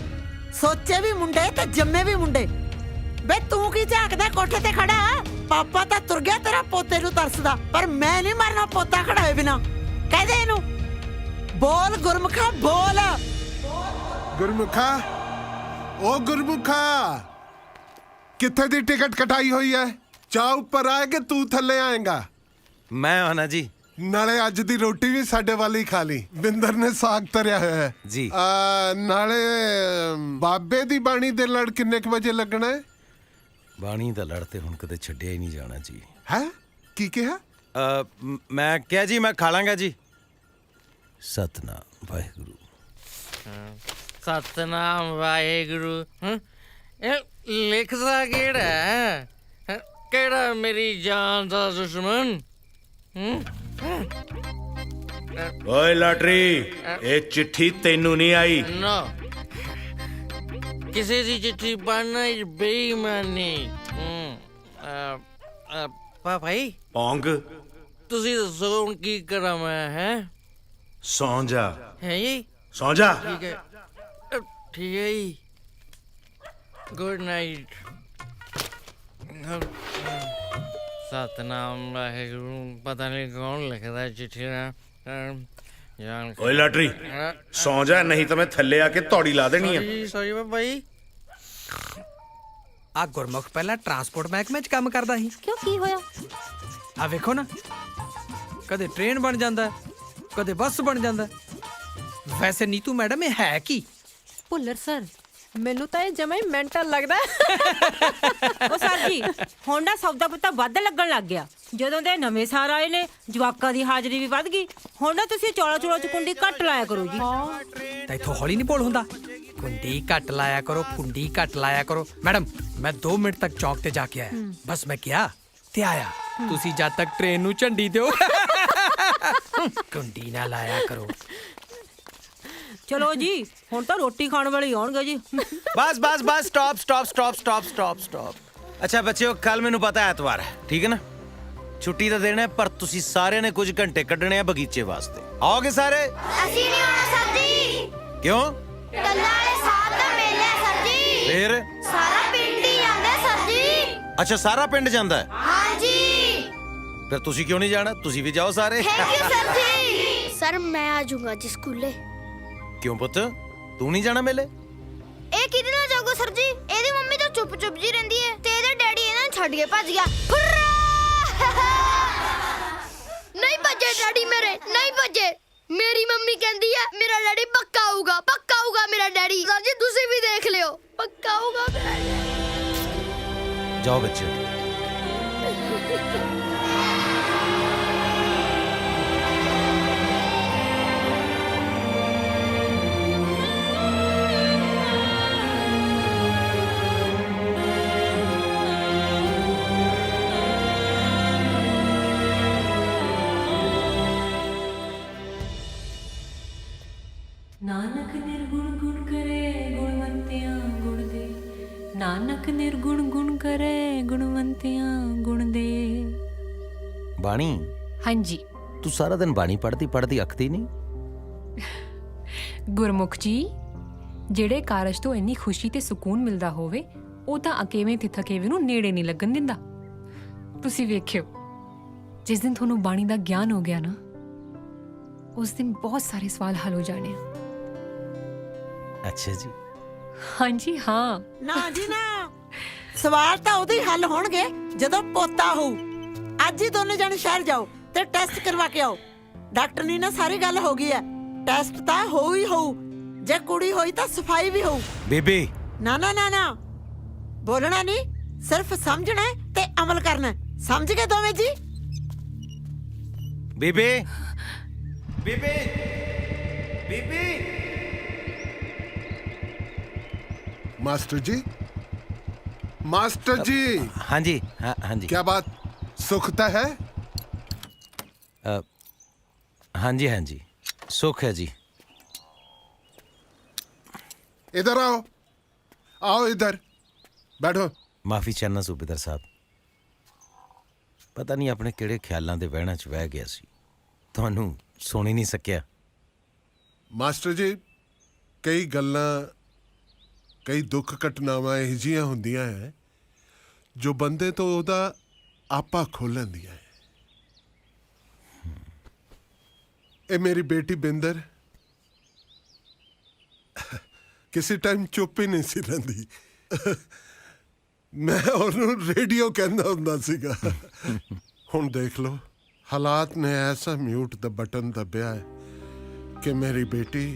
ਸੋਚੇ ਵੀ ਮੁੰਡੇ ਤੇ ਜੰਮੇ ਵੀ ਮੁੰਡੇ। ਬੇ ਤੂੰ ਕੀ ਝਾਕਦਾ ਕੋਠੇ ਤੇ ਖੜਾ? ਪਾਪਾ ਤਾਂ ਤੁਰ ਗਿਆ ਤੇਰਾ ਪੋਤੇ ਨੂੰ ਤਰਸਦਾ, ਪਰ ਮੈਂ ਨਹੀਂ ਮਰਨਾ ਪੋਤਾ ਖੜਾ ਹੋਏ ਬਿਨਾ। ਕਹਦੇ ਇਹਨੂੰ ਬੋਲ ਗੁਰਮੁਖਾ, ਬੋਲ। ਗੁਰਮੁਖਾ, ਉਹ ਗੁਰਮੁਖਾ, ਕਿੱਥੇ ਦੀ ਟਿਕਟ ਕਟਾਈ ਹੋਈ ਹੈ? ਚਾਹ ਉੱਪਰ ਆਏ ਕਿ ਤੂੰ ਥੱਲੇ ਆਏਗਾ? ਮੈਂ ਆਣਾ ਜੀ। ਨਾਲੇ ਅੱਜ ਦੀ ਰੋਟੀ ਵੀ ਸਾਡੇ ਵਾਲੀ ਖਾ ਲਈ। ਬਿੰਦਰ ਨੇ ਸਾਗ ਤਰਿਆ ਹੋਇਆ ਹੈ ਜੀ। ਨਾਲੇ ਬਾਬੇ ਦੀ ਬਾਣੀ ਦੇ ਲੜ ਕਿੰਨੇ ਕੁ ਵਜੇ ਲੱਗਣਾ ਹੈ? ਬਾਣੀ ਦਾ ਲੜ ਤੇ ਹੁਣ ਕਦੇ ਛੱਡਿਆ ਹੀ ਨਹੀਂ ਜਾਣਾ ਜੀ। ਹੈ ਕੀ ਕਿਹਾ? ਮੈਂ ਕਿਹਾ ਜੀ ਮੈਂ ਖਾ ਲਾਂਗਾ ਜੀ। ਸਤਨਾਮ ਵਾਹਿਗੁਰੂ। ਸਤਨਾਮ ਵਾਹਿਗੁਰੂ। ਇਹ ਲਿਖਦਾ ਕਿਹੜਾ ਹੈ? ਕਿਹੜਾ ਮੇਰੀ ਜਾਨ ਦਾ ਦੁਸ਼ਮਣ? ਓਏ ਲਾਟਰੀ, ਇਹ ਚਿੱਠੀ ਤੈਨੂੰ ਨਹੀਂ ਆਈ। ਨਾ, ਕਿਸੇ ਦੀ ਚਿੱਠੀ ਪੜ੍ਹਨਾ ਬੇਈਮਾਨੀ। ਭਾਈ ਪੌਂਗ, ਤੁਸੀਂ ਦੱਸੋ ਹੁਣ ਕੀ ਕਰਾਂ ਮੈਂ? ਹੈ ਸੌਂ ਜਾ। ਹੈ ਜੀ, ਸੌਂ ਜਾ। ਠੀਕ ਹੈ, ਠੀਕ ਹੈ ਜੀ। Good night. ਸਤਨਾਮ ਵਾਹਿਗੁਰੂ। ਪਤਾ ਨਹੀਂ ਕੌਣ ਲਿਖਦਾ ਚਿੱਠੀ ਨਾ। ਓਏ ਲਾਟਰੀ, ਸੌਂ ਜਾ, ਨਹੀਂ ਤਾਂ ਮੈਂ ਥੱਲੇ ਆ ਕੇ ਤੌੜੀ ਲਾ ਦੇਣੀ ਆ। ਸੌਰੀ ਬਾਬਾ ਜੀ। ਆ ਗੁਰਮੁਖ ਪਹਿਲਾਂ ਟਰਾਂਸਪੋਰਟ ਮਹਿਕਮੇ 'ਚ ਕੰਮ ਕਰਦਾ ਸੀ। ਕਿਉਂ, ਕੀ ਹੋਇਆ? ਆ ਵੇਖੋ ਨਾ, ਕਦੇ ਟ੍ਰੇਨ ਬਣ ਜਾਂਦਾ, ਕਦੇ ਬੱਸ ਬਣ ਜਾਂਦਾ। ਵੈਸੇ ਨੀਤੂ ਮੈਡਮ, ਇਹ ਹੈ ਕੀ? ਭੁੱਲਰ ਸਰ, ਮੈਨੂੰ ਤਾਂ ਇਹ ਜਮਾ ਹੀ ਮੈਂਟਲ ਲੱਗਦਾ। ਉਹ ਸਰ ਜੀ, ਹੁਣ ਨਾ ਸੌਦਾ ਪੱਤਾ ਵੱਧ ਲੱਗਣ ਲੱਗ ਗਿਆ। ਜਦੋਂ ਦੇ ਨਵੇਂ ਸਾਰ ਆਏ ਨੇ, ਜਵਾਕਾਂ ਦੀ ਹਾਜ਼ਰੀ ਵੀ ਵੱਧ ਗਈ। ਹੁਣ ਨਾ ਤੁਸੀਂ ਚੌਲਾ ਚੌਲਾ 'ਚ ਕੁੰਡੀ ਘੱਟ ਲਾਇਆ ਕਰੋ ਜੀ। ਤਾਂ ਇੱਥੋਂ ਹੌਲੀ ਨਹੀਂ ਬੋਲ ਹੁੰਦਾ। ਕੁੰਡੀ ਘੱਟ ਲਾਇਆ ਕਰੋ, ਕੁੰਡੀ ਘੱਟ ਲਾਇਆ ਕਰੋ। ਮੈਡਮ, ਮੈਂ 2 ਮਿੰਟ ਤੱਕ ਚੌਕ ਤੇ ਜਾ ਕੇ ਆਇਆ। ਬਸ ਮੈਂ ਕਿਹਾ ਤੇ ਆਇਆ। ਤੁਸੀਂ ਜਦ ਤੱਕ ਟ੍ਰੇਨ ਨੂੰ ਝੰਡੀ ਦਿਓ, ਕੁੰਡੀ ਨਾ ਲਾਇਆ ਕਰੋ। ਚਲੋ ਜੀ, ਹੁਣ ਤਾਂ ਰੋਟੀ ਖਾਣ ਵਾਲੇ ਆਉਣਗੇ ਜੀ। ਬਸ ਬਸ ਬਸ, stop stop stop stop stop stop. ਅੱਛਾ ਬੱਚਿਓ, ਕੱਲ ਮੈਨੂੰ ਪਤਾ ਐਤਵਾਰ ਹੈ, ਠੀਕ ਹੈ ਨਾ? ਛੁੱਟੀ ਦਾ ਦਿਨ ਹੈ, ਪਰ ਤੁਸੀਂ ਸਾਰਿਆਂ ਨੇ ਕੁਝ ਘੰਟੇ ਕੱਢਣੇ ਆ ਬਗੀਚੇ ਵਾਸਤੇ। ਆਓਗੇ ਸਾਰੇ? ਅਸੀਂ ਨਹੀਂ ਆਉਣਾ ਸਰ ਜੀ। ਕਿਉਂ? ਟੱਲਾ ਵਾਲੇ ਸਾਹਿਬ ਦਾ ਮੇਲਾ ਹੈ ਸਰ ਜੀ। ਫੇਰ? ਸਾਰਾ ਪਿੰਡ ਹੀ ਜਾਂਦਾ ਹੈ ਸਰ ਜੀ। ਅੱਛਾ, ਸਾਰਾ ਪਿੰਡ ਜਾਂਦਾ ਹੈ? ਹਾਂਜੀ। ਫਿਰ ਤੁਸੀਂ ਕਿਉਂ ਨਹੀਂ ਜਾਣਾ? ਤੁਸੀਂ ਵੀ ਜਾਓ ਸਾਰੇ। ਥੈਂਕ ਯੂ ਸਰ ਜੀ। ਸਰ ਮੈਂ ਆ ਜਾਊਂਗਾ ਜੀ ਸਕੂਲੇ। ਕਿਉਂ ਪੁੱਤ, ਤੂੰ ਨਹੀਂ ਜਾਣਾ ਮੇਲੇ? ਇਹ ਕਿਹਦੇ ਨਾਲ ਜਾਊਗਾ ਸਰ ਜੀ? ਇਹਦੀ ਮੰਮੀ ਤਾਂ ਚੁੱਪ-ਚੁੱਪ ਜੀ ਰਹਿੰਦੀ ਹੈ ਤੇ ਇਹਦਾ ਡੈਡੀ ਇਹਨਾਂ ਨੂੰ ਛੱਡ ਕੇ ਭੱਜ ਗਿਆ। ਨਹੀਂ ਭੱਜੇ ਡੈਡੀ ਮੇਰੇ, ਨਹੀਂ ਭੱਜੇ। ਮੇਰੀ ਮੰਮੀ ਕਹਿੰਦੀ ਹੈ ਮੇਰਾ ਡੈਡੀ ਪੱਕਾ ਆਊਗਾ ਮੇਰਾ ਡੈਡੀ। ਸਰ ਜੀ ਤੁਸੀਂ ਵੀ ਦੇਖ ਲਿਓ, ਪੱਕਾ ਆਊਗਾ ਮੇਰਾ ਡੈਡੀ। ਜਾਓ ਬੱਚੇ। ਨਾਨਕ ਨਿਰਗੁਣ ਗੁਣ ਕਰੇ ਗੁਣਵੰਤਿਆਂ ਗੁਣ ਦੇ, ਨਾਨਕ ਨਿਰਗੁਣ ਗੁਣ ਕਰੇ ਗੁਣਵੰਤਿਆਂ ਗੁਣ ਦੇ। ਬਾਣੀ, ਹਾਂਜੀ। ਤੂੰ ਸਾਰਾ ਦਿਨ ਬਾਣੀ ਪੜ੍ਹਦੀ ਅੱਖਦੀ ਨਹੀਂ? ਗੁਰਮੁਖ ਜੀ, ਜਿਹੜੇ ਕਾਰਜ ਤੋਂ ਇੰਨੀ ਖੁਸ਼ੀ ਤੇ ਸਕੂਨ ਮਿਲਦਾ ਹੋਵੇ ਉਹ ਤਾਂ ਅਕੇਵੇਂ ਤੇ ਥਕੇਵੇਂ ਨੂੰ ਨੇੜੇ ਨਹੀਂ ਲੱਗਣ ਦਿੰਦਾ। ਤੁਸੀਂ ਵੇਖਿਓ, ਜਿਸ ਦਿਨ ਤੁਹਾਨੂੰ ਬਾਣੀ ਦਾ ਗਿਆਨ ਹੋ ਗਿਆ ਨਾ, ਉਸ ਦਿਨ ਬਹੁਤ ਸਾਰੇ ਸਵਾਲ ਹੱਲ ਹੋ ਜਾਣੇ ਆ। ਅੱਛਾ ਜੀ। ਹਾਂਜੀ ਹਾਂ। ਨਾ ਜੀ ਨਾ, ਸਵਾਲ ਤਾਂ ਉਦੋਂ ਹੀ ਹੱਲ ਹੋਣਗੇ ਜਦੋਂ ਪੋਤਾ ਹੋਊ। ਅੱਜ ਹੀ ਦੋਨੇ ਜਣੇ ਸ਼ਹਿਰ ਜਾਓ ਤੇ ਟੈਸਟ ਕਰਵਾ ਕੇ ਆਓ। ਡਾਕਟਰ ਨੇ ਨਾ ਸਾਰੀ ਗੱਲ ਹੋ ਗਈ ਹੈ, ਟੈਸਟ ਤਾਂ ਹੋਊ ਹੀ ਹੋਊ। ਜੇ ਕੁੜੀ ਹੋਈ ਤਾਂ ਸਫਾਈ ਵੀ ਹੋਊ। ਬੇਬੇ ਨਾ ਨਾ ਨਾ ਨਾ, ਬੋਲਣਾ ਨਹੀਂ, ਸਿਰਫ ਸਮਝਣਾ ਹੈ ਤੇ ਅਮਲ ਕਰਨਾ ਹੈ। ਸਮਝ ਗਏ ਦੋਵੇਂ ਜੀ? ਬੇਬੇ ਬੇਬੇ ਬੇਬੇ। मास्टर जी, मास्टर जी। हाँ जी, हाँ जी। क्या बात, सुखता है? हाँ जी, हाँ जी, सुख है जी। इधर आओ, आओ इधर बैठो। माफी चाहना सूबेदार साहब, पता नहीं अपने किहड़े ख्यालों के वहणां च बह गया सी, तुहानूं सुन ही नहीं सकिया। मास्टर जी, कई गल्लां, कई दुख घटनावां ਇਹੋ ਜਿਹੀਆਂ ਹੁੰਦੀਆਂ ਹੈ ਜੋ ਬੰਦੇ ਤੋਂ ਉਹਦਾ ਆਪਾ ਖੋਹ ਲੈਂਦੀਆਂ ਹੈ। ਇਹ ਮੇਰੀ ਬੇਟੀ ਬਿੰਦਰ ਕਿਸੇ ਟਾਈਮ ਚੁੱਪ ਹੀ ਨਹੀਂ ਸੀ ਰਹਿੰਦੀ। ਮੈਂ ਉਹਨੂੰ ਰੇਡੀਓ ਕਹਿੰਦਾ ਹੁੰਦਾ ਸੀਗਾ। ਹੁਣ ਦੇਖ ਲਓ, ਹਾਲਾਤ ਨੇ ਐਸਾ ਮਿਊਟ ਦਾ ਬਟਨ ਦੱਬਿਆ ਹੈ ਕਿ ਮੇਰੀ ਬੇਟੀ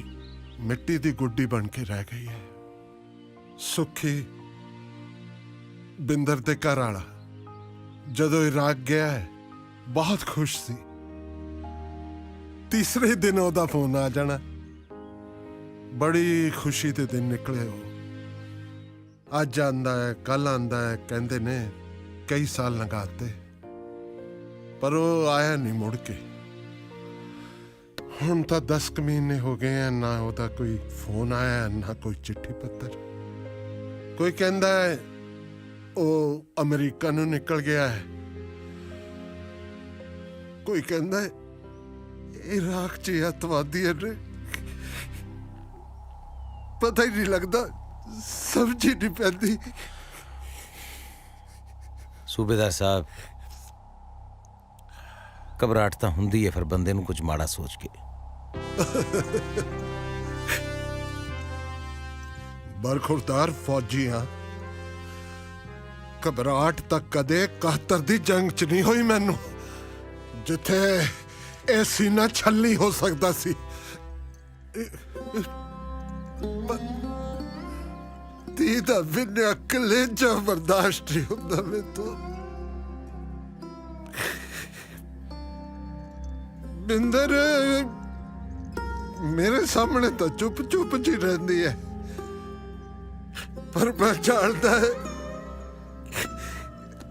ਮਿੱਟੀ ਦੀ ਗੁੱਡੀ ਬਣ ਕੇ ਰਹਿ ਗਈ ਹੈ। ਸੁਖੀ ਬਿੰਦਰ ਦੇ ਘਰ ਵਾਲਾ ਜਦੋਂ ਇਰਾਕ ਗਿਆ ਹੈ ਬਹੁਤ ਖੁਸ਼ ਸੀ। ਤੀਸਰੇ ਦਿਨ ਉਹਦਾ ਫੋਨ ਆ ਜਾਣਾ। ਬੜੀ ਖੁਸ਼ੀ ਦੇ ਦਿਨ ਨਿਕਲੇ ਉਹ। ਅੱਜ ਆਂਦਾ ਹੈ, ਕੱਲ ਆਂਦਾ ਹੈ, ਕਹਿੰਦੇ ਨੇ ਕਈ ਸਾਲ ਲੰਘਾਤੇ, ਪਰ ਉਹ ਆਇਆ ਨਹੀਂ ਮੁੜ ਕੇ। ਹੁਣ ਤਾਂ 10 ਮਹੀਨੇ ਹੋ ਗਏ ਆ, ਨਾ ਉਹਦਾ ਕੋਈ ਫੋਨ ਆਇਆ ਨਾ ਕੋਈ ਚਿੱਠੀ ਪੱਤਰ। ਕੋਈ ਕਹਿੰਦਾ ਹੈ ਉਹ ਅਮਰੀਕਾ ਨੂੰ ਨਿਕਲ ਗਿਆ ਹੈ, ਕੋਈ ਕਹਿੰਦਾ ਹੈ ਇਰਾਕ 'ਚ ਅੱਤਵਾਦੀ ਨੇ। ਪਤਾ ਹੀ ਨਹੀਂ ਲੱਗਦਾ, ਸਮਝ ਨਹੀਂ ਪੈਂਦੀ। सूबेदार साहब, घबराहट तो हुंदी है, फिर बंदे नूं कुछ माड़ा सोच के। बरखुरदार फौजी हाँ, घबराहट तक कदे 71 दी जंग च नहीं हुई मैनू, जिथे ए सीना छल्ली हो सकता सी। धी दा विन्या कलेजा बर्दाश्त नहीं होंदा मैं तो। बिंदर मेरे सामने तो चुप चुप जी रहती है, पर मैं जानता है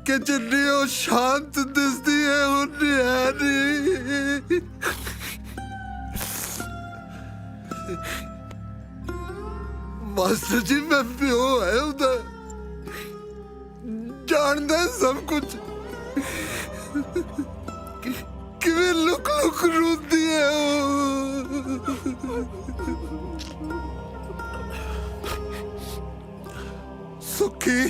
कि जिन्नी वो शांत दिसती है उन्नी है नहीं। मास्टर जी मैं प्यो है उधर, ਜਾਣਦਾ ਸਭ ਕੁਝ ਕਿਵੇਂ ਲੁਕ ਲੁਕ ਰੋਂਦੀ ਹੈ ਸੁਖੀ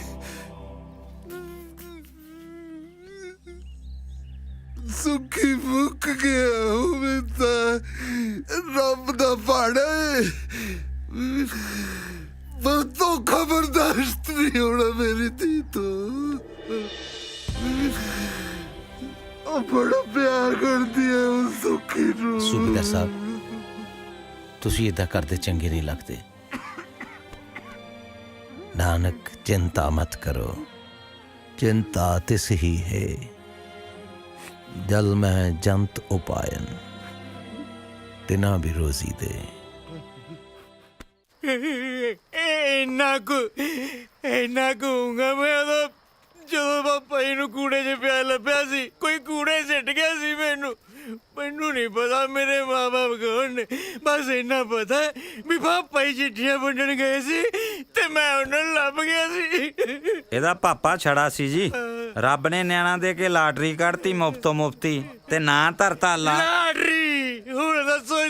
ਸੁਖੀ ਮੁੱਕ ਗਿਆ ਹੋਵੇ ਤਾਂ ਰੱਬ ਦਾ ਪਾੜਾ ਏ ਤੋਂ ਖਬਰਦਾਸ਼ਤ ਨਹੀਂ ਹੋਣਾ ਮੇਰੀ ਧੀ ਤੋਂ ਉਹ ਬੜਾ ਪਿਆਰ ਕਰਦੀ ਹੈ ਉਹ ਸੁਖੀ ਨੂੰ ਸੂਬੇਦਾਰ ਸਾਹਿਬ ਤੁਸੀਂ ਇਦਾਂ ਕਰਦੇ ਚੰਗੇ ਨਹੀਂ ਲੱਗਦੇ ਨਾਨਕ ਚਿੰਤਾ ਮਤ ਕਰੋ ਚਿੰਤਾ ਤਿਸ ਹੀ ਹੈ ਜਲ ਮੈਂ ਜੰਤ ਉਪਾਇਨ ਤਿਨਾ ਵੀ ਰੋਜ਼ੀ ਦੇ ਇੰਨਾ ਕਹੂੰਗਾ ਮੈਂ ਉਦੋਂ ਜਦੋਂ ਪਾਪਾ ਜੀ ਨੂੰ ਕੂੜੇ 'ਚ ਪਿਆ ਲੱਭਿਆ ਸੀ ਕੋਈ ਕੂੜੇ ਸਿੱਟ ਗਿਆ ਸੀ ਮੈਨੂੰ ਨਹੀਂ ਪਤਾ ਮੇਰੇ ਮਾਂ-ਬਾਪ ਕੌਣ ਨੇ ਬਸ ਇੰਨਾ ਪਤਾ ਵੀ ਪਾਪਾ ਜੀ ਚਿੱਠੀਆਂ ਵੰਡਣ ਗਏ ਸੀ ਤੇ ਮੈਂ ਉਹਨਾਂ ਨੂੰ ਲੱਭ ਗਿਆ ਸੀ ਇਹਦਾ ਪਾਪਾ ਛੜਾ ਸੀ ਜੀ ਰੱਬ ਨੇ ਨਿਆਣਾ ਦੇ ਕੇ ਲਾਟਰੀ ਕੱਢਤੀ ਮੁਫਤੀ ਤੇ ਨਾਂ ਧਰਤਾ ਲਾਟਰੀ ਹੁਣ ਦੱਸੋ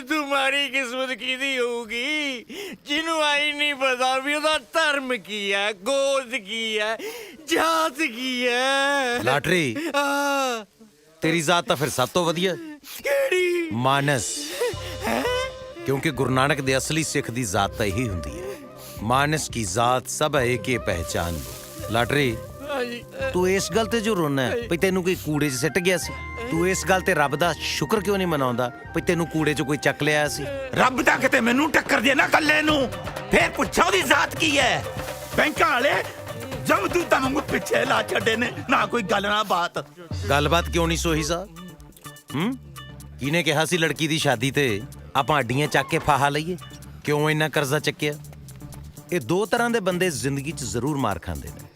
ਤੁਹਾਡੀ ਕਿਸਮਤ ਕਿਹਦੀ ਹੋਊਗੀ ਜਿਹਨੂੰ ਆਈ ਨਹੀਂ ਪਤਾ ਵੀ ਉਹਦਾ ਧਰਮ ਕੀ ਹੈ ਗੋਦ ਕੀ ਹੈ ਜਾਤ ਕੀ ਹੈ ਲਾਟਰੀ ਤੇਰੀ ਜ਼ਾਤ ਤਾਂ ਫਿਰ ਸਭ ਤੋਂ ਵਧੀਆ ਕਿਹੜੀ ਮਾਨਸ ਕਿਉਂਕਿ ਗੁਰੂ ਨਾਨਕ ਦੇ ਅਸਲੀ ਸਿੱਖ ਦੀ ਜ਼ਾਤ ਤਾਂ ਇਹੀ ਹੁੰਦੀ ਹੈ ਮਾਨਸ ਕੀ ਜ਼ਾਤ ਸਭ ਹੈ ਏਕੇ ਪਹਿਚਾਨ ਲਾਟਰੀ ਤੂੰ ਇਸ ਗੱਲ ਤੇ ਜੋ ਰੋਣਾ ਹੈ ਵੀ ਤੈਨੂੰ ਕੋਈ ਕੂੜੇ 'ਚ ਸਿੱਟ ਗਿਆ ਸੀ ਤੂੰ ਇਸ ਗੱਲ ਤੇ ਰੱਬ ਦਾ ਸ਼ੁਕਰ ਕਿਉਂ ਨਹੀਂ ਮਨਾਉਂਦਾ ਵੀ ਤੈਨੂੰ ਕੂੜੇ 'ਚ ਕੋਈ ਚੱਕ ਲਿਆ ਸੀ ਰੱਬ ਤਾਂ ਕਿਤੇ ਮੈਨੂੰ ਟੱਕਰ ਦੇ ਨਾ ਕੱਲੇ ਨੂੰ ਫੇਰ ਪੁੱਛੋ ਉਹਦੀ ਜ਼ਾਤ ਕੀ ਹੈ ਬੈਂਕਾਂ ਵਾਲੇ ਜਮਦੂਤਾਂ ਵਾਂਗੂ ਪਿੱਛੇ ਲਾ ਛੱਡੇ ਨੇ ਨਾ ਕੋਈ ਗੱਲ ਨਾ ਬਾਤ ਗੱਲਬਾਤ ਕਿਉਂ ਨਹੀਂ ਸੋਹੀ ਸਾਹਿਬ ਕਿਹਨੇ ਕਿਹਾ ਸੀ ਲੜਕੀ ਦੀ ਸ਼ਾਦੀ ਤੇ ਆਪਾਂ ਅੱਡੀਆਂ ਚੱਕ ਕੇ ਫਾਹਾ ਲਈਏ ਕਿਉਂ ਇੰਨਾ ਕਰਜ਼ਾ ਚੱਕਿਆ ਇਹ ਦੋ ਤਰ੍ਹਾਂ ਦੇ ਬੰਦੇ ਜ਼ਿੰਦਗੀ 'ਚ ਜ਼ਰੂਰ ਮਾਰ ਖਾਂਦੇ ਨੇ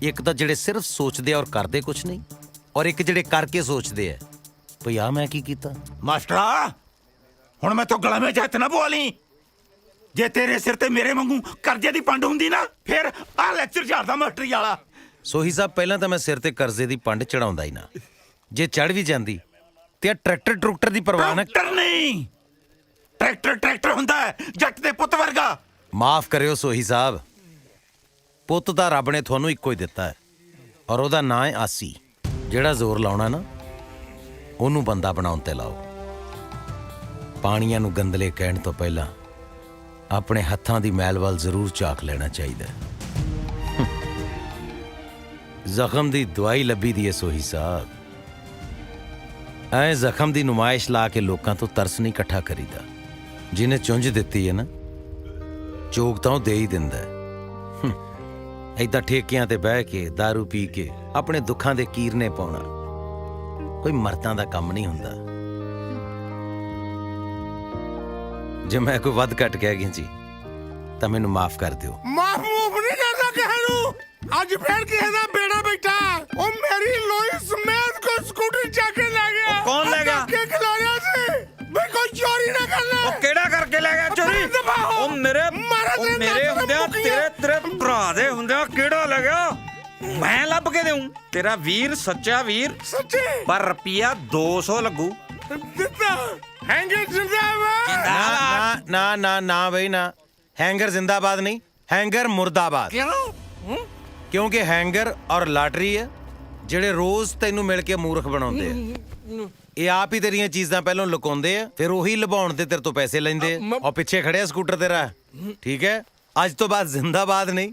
ਇੱਕ ਤਾਂ ਜਿਹੜੇ ਸਿਰਫ ਸੋਚਦੇ ਆ ਔਰ ਕਰਦੇ ਕੁਛ ਨਹੀਂ ਔਰ ਇੱਕ ਜਿਹੜੇ ਕਰਕੇ ਸੋਚਦੇ ਆ ਭਈ ਆ ਮੈਂ ਕੀ ਕੀਤਾ ਮਾਸਟਰਾ ਹੁਣ ਮੈਂ ਤੋਂ ਗਲਾ ਵਿੱਚ ਹੱਥ ਨਾ ਬੋਲੀ ਜੇ ਤੇਰੇ ਸਿਰ ਤੇ ਮੇਰੇ ਵਾਂਗੂ ਕਰਜ਼ੇ ਦੀ ਪੰਡ ਹੁੰਦੀ ਨਾ ਫਿਰ ਆਹ ਲੈਕਚਰ ਝਾੜਦਾ ਮਾਸਟਰੀ ਵਾਲਾ ਸੋਹੀ ਸਾਹਿਬ ਪਹਿਲਾਂ ਤਾਂ ਮੈਂ ਸਿਰ ਤੇ ਕਰਜ਼ੇ ਦੀ ਪੰਡ ਚੜਾਉਂਦਾ ਹੀ ਨਾ ਜੇ ਚੜ ਵੀ ਜਾਂਦੀ ਤੇ ਆ ਟਰੈਕਟਰ ਦੀ ਪਰਵਾਹ ਨਾ ਟਰੈਕਟਰ ਨਹੀਂ ਟਰੈਕਟਰ ਹੁੰਦਾ ਹੈ ਜੱਟ ਦੇ ਪੁੱਤ ਵਰਗਾ ਮਾਫ ਕਰਿਓ ਸੋਹੀ ਸਾਹਿਬ ਪੁੱਤ ਤਾਂ ਰੱਬ ਨੇ ਤੁਹਾਨੂੰ ਇੱਕੋ ਹੀ ਦਿੱਤਾ ਹੈ ਔਰ ਉਹਦਾ ਨਾਂ ਹੈ ਆਸੀ ਜਿਹੜਾ ਜ਼ੋਰ ਲਾਉਣਾ ਨਾ ਉਹਨੂੰ ਬੰਦਾ ਬਣਾਉਣ ਤੇ ਲਾਓ ਪਾਣੀਆਂ ਨੂੰ ਗੰਦਲੇ ਕਹਿਣ ਤੋਂ ਪਹਿਲਾਂ ਆਪਣੇ ਹੱਥਾਂ ਦੀ ਮੈਲ ਵੱਲ ਜ਼ਰੂਰ ਝਾਕ ਲੈਣਾ ਚਾਹੀਦਾ ਜ਼ਖਮ ਦੀ ਦਵਾਈ ਲੱਭੀ ਦੀ ਹੈ ਸੋਹੀ ਸਾਹਿਬ ਐ ਜ਼ਖਮ ਦੀ ਨੁਮਾਇਸ਼ ਲਾ ਕੇ ਲੋਕਾਂ ਤੋਂ ਤਰਸ ਨਹੀਂ ਇਕੱਠਾ ਕਰੀਦਾ ਜਿਹਨੇ ਚੁੰਝ ਦਿੱਤੀ ਹੈ ਨਾ ਚੋਗ ਤਾਂ ਉਹ ਦੇ ਹੀ ਦਿੰਦਾ ਏਦਾਂ ਠੇਕਿਆਂ ਤੇ ਬਹਿ ਕੇ दारू ਪੀ ਕੇ ਆਪਣੇ ਦੁੱਖਾਂ ਦੇ ਕੀਰਨੇ ਪਾਉਣਾ ਕੋਈ ਮਰਦਾਂ ਦਾ ਕੰਮ ਨਹੀਂ ਹੁੰਦਾ ਜੇ ਮੈਂ ਕੋਈ ਵੱਧ ਘੱਟ ਕਹਿ ਗਿਆ ਜੀ ਤਾਂ ਮੈਨੂੰ ਮਾਫ ਕਰ ਦਿਓ ਮਾਫ ਨਹੀਂ ਕਰਦਾ ਕਿਸੇ ਨੂੰ ਅੱਜ ਫੇਰ ਕਿਸੇ ਦਾ ਬੇੜਾ ਬੈਠਾ ਉਹ ਮੇਰੀ ਲੋਈ ਸਮੇਤ ਕੋ ਸਕੂਟਰ ਚੱਕ ਕੇ ਲੈ ਗਿਆ ਕੌਣ ਲੈ ਗਿਆ ਕਿ ਖਿਲਾਰਿਆ ਸੀ ਮੈਂ ਕੋਈ ਚੋਰੀ ਨਾ ਕਰਨਾ ਉਹ ਕਿਹੜਾ ਕਰਕੇ ਲੈ ਗਿਆ ਚੋਰੀ ਉਹ ਮੇਰੇ ਹੁੰਦਿਆਂ ਤੇਰੇ ਭਰਾ ਦੇ ਹੁੰਦਿਆਂ ਕਿਹੜਾ ਲੈ ਗਿਆ ਮੈਂ ਲੱਭ ਕੇ ਦੇਉਂ ਤੇਰਾ ਵੀਰ ਸੱਚਾ ਵੀਰ ਸੱਚੀ ਪਰ ਰੁਪਿਆ 200 ਲੱਗੂ ਦਿੱਤਾ ਹੈਂਗਰ ਜਿੰਦਾਬਾਦ ਨਾ ਬਈ ਨਾ ਹੈਂਗਰ ਜ਼ਿੰਦਾਬਾਦ ਨਹੀਂ ਹੈਂਗਰ ਮੁਰਦਾਬਾਦ ਕਿਉਂ ਕਿਉਂਕਿ ਹੈਂਗਰ ਔਰ ਲਾਟਰੀ ਹੈ ਜਿਹੜੇ ਰੋਜ਼ ਤੈਨੂੰ ਮਿਲ ਕੇ ਮੂਰਖ ਬਣਾਉਂਦੇ ਆ ਇਹ ਆਪ ਹੀ ਤੇਰੀਆਂ ਚੀਜ਼ਾਂ ਪਹਿਲਾਂ ਲੁਕਾਉਂਦੇ ਆ ਫਿਰ ਉਹੀ ਲੁਭਾਉਣ ਤੇ ਤੇਰੇ ਤੋਂ ਪੈਸੇ ਲੈਂਦੇ ਆ ਔਰ ਪਿੱਛੇ ਖੜਿਆ ਸਕੂਟਰ ਤੇਰਾ ਠੀਕ ਹੈ ਅੱਜ ਤੋਂ ਬਾਅਦ ਜ਼ਿੰਦਾਬਾਦ ਨਹੀਂ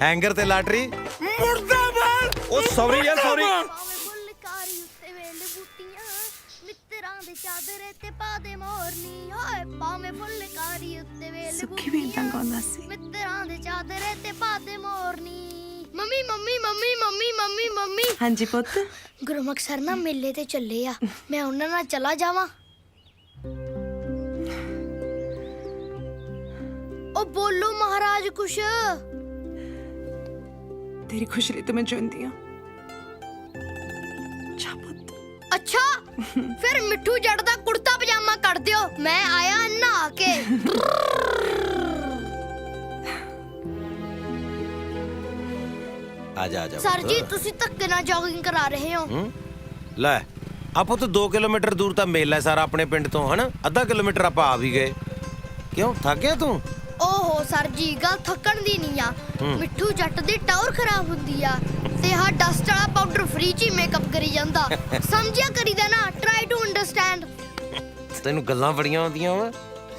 ਹੈਂਗਰ ਤੇ ਲਾਟਰੀ ਮੁਰਦਾਬਾਦ ਉਹ ਸੌਰੀ ਯਾਰ ਸੌਰੀ ਫੁੱਲਕਾਰੀ ਉੱਤੇ ਵੇਲ ਬੂਟੀਆਂ ਮਿੱਤਰਾਂ ਦੇ ਚਾਦਰੇ ਤੇ ਪਾ ਦੇ ਮੋਰਨੀ ਹੋਏ ਭਾਵੇਂ ਫੁੱਲਕਾਰੀ ਉੱਤੇ ਵੇਲ ਸੁੱਖੀ ਵੀ ਇਦਾਂ ਗਾਉਂਦਾ ਸੀ ਮਿੱਤਰਾਂ ਦੇ ਚਾਦਰੇ ਤੇ ਪਾ ਦੇ ਮੋਰਨੀ ਮੰਮੀ ਹਾਂਜੀ ਪੁੱਤ ਗੁਰਮੁਖ ਸਰ ਨਾ ਮੇਲੇ ਤੇ ਚੱਲੇ ਆ ਮੈਂ ਉਹਨਾਂ ਨਾਲ ਚਲਾ ਜਾਵਾਂ ਉਹ ਬੋਲੋ ਮਹਾਰਾਜ ਕੁਛ ਤੇਰੀ ਖੁਸ਼ੀ ਲਈ ਤਾਂ ਮੈਂ ਜਿਉਂਦੀ ਆ ਅੱਛਾ ਫਿਰ ਮਿੱਠੂ ਜੱਟ ਦਾ ਕੁੜਤਾ ਪਜਾਮਾ ਕੱਢ ਦਿਓ ਮੈਂ ਆਇਆ ਨਹਾ ਕੇ ਆ ਜਾ ਸਰ ਜੀ ਪੁੱਤ। ਤੁਸੀਂ ਧੱਕੇ ਨਾਲ ਜੋਗਿੰਗ ਕਰਾ ਰਹੇ ਹੋ। ਲੈ ਆਪੋ ਤਾਂ 2 ਕਿਲੋਮੀਟਰ ਦੂਰ ਤਾਂ ਮੇਲਾ ਹੈ ਸਾਰਾ ਆਪਣੇ ਪਿੰਡ ਤੋਂ, ਹਨਾ? ਅੱਧਾ ਕਿਲੋਮੀਟਰ ਆਪਾਂ ਆ ਵੀ ਗਏ। ਕਿਉਂ ਥੱਕ ਗਿਆ ਤੂੰ? ਓਹੋ ਸਰ ਜੀ ਗੱਲ ਥੱਕਣ ਦੀ ਨਹੀਂ ਆ। ਮਿੱਠੂ ਜੱਟ ਦੀ ਟਾਵਰ ਖਰਾਬ ਹੁੰਦੀ ਆ ਤੇ ਆਹ ਡਸਟ ਵਾਲਾ ਪਾਊਡਰ ਫ੍ਰੀ ਚ ਹੀ ਮੇਕਅਪ ਕਰੀ ਜਾਂਦਾ। ਸਮਝਿਆ ਕਰੀਦਾ ਨਾ, ਟਰਾਈ ਟੂ ਅੰਡਰਸਟੈਂਡ। ਤੈਨੂੰ ਗੱਲਾਂ ਬੜੀਆਂ ਆਉਂਦੀਆਂ ਵਾ।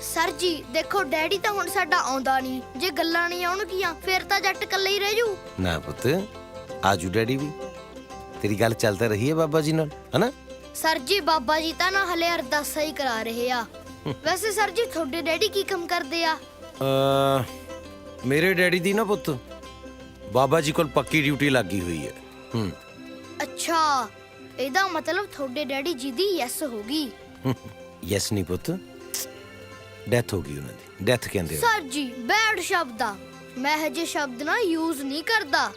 ਸਰ ਜੀ ਦੇਖੋ ਡੈਡੀ ਤਾਂ ਹੁਣ ਸਾਡਾ ਆਉਂਦਾ ਨਹੀਂ, ਜੇ ਗੱਲਾਂ ਨਹੀਂ ਆਉਣਗੀਆਂ ਫਿਰ ਤਾਂ ਜੱਟ ਇਕੱਲੇ ਹੀ ਰਹਿ ਜੂ। ਨਾ ਪੁੱਤ, ਆਜੂ ਡੈਡੀ ਵੀ। ਤੇਰੀ ਗੱਲ ਚੱਲਦਾ ਰਹੀ ਹੈ ਬਾਬਾ ਜੀ ਨਾਲ, ਹਨਾ? ਸਰ ਜੀ ਬਾਬਾ ਜੀ ਤਾਂ ਨਾ ਹਲੇ ਅਰਦਾਸਾਂ ਹੀ ਕਰਾ ਰਹੇ ਆ। ਵੈਸੇ ਸਰ ਜੀ ਤੁਹਾਡੇ ਡੈਡੀ ਕੀ ਕੰਮ ਕਰਦੇ ਆ? ਮੇਰੇ ਡੈਡੀ ਦੀ ਨਾ ਪੁੱਤ ਬਾਬਾ ਜੀ ਕੋਲ ਪੱਕੀ ਡਿਊਟੀ ਲੱਗੀ ਹੋਈ ਹੈ। ਅੱਛਾ, ਇਹਦਾ ਮਤਲਬ ਤੁਹਾਡੇ ਡੈਡੀ ਜੀ ਦੀ ਯੈਸ ਹੋ ਗਈ। ਯੈਸ ਨਹੀਂ ਪੁੱਤ, ਡੈਥ ਹੋ ਗਈ ਉਹਨਾਂ ਦੀ। ਡੈਥ ਕਹਿੰਦੇ ਹੋ। ਸਰ ਜੀ ਬੈਡ ਸ਼ਬਦ ਆ, ਮੈਂ ਹਜੇ ਸ਼ਬਦ ਨਾ ਯੂਜ਼ ਨਹੀਂ ਕਰਦਾ।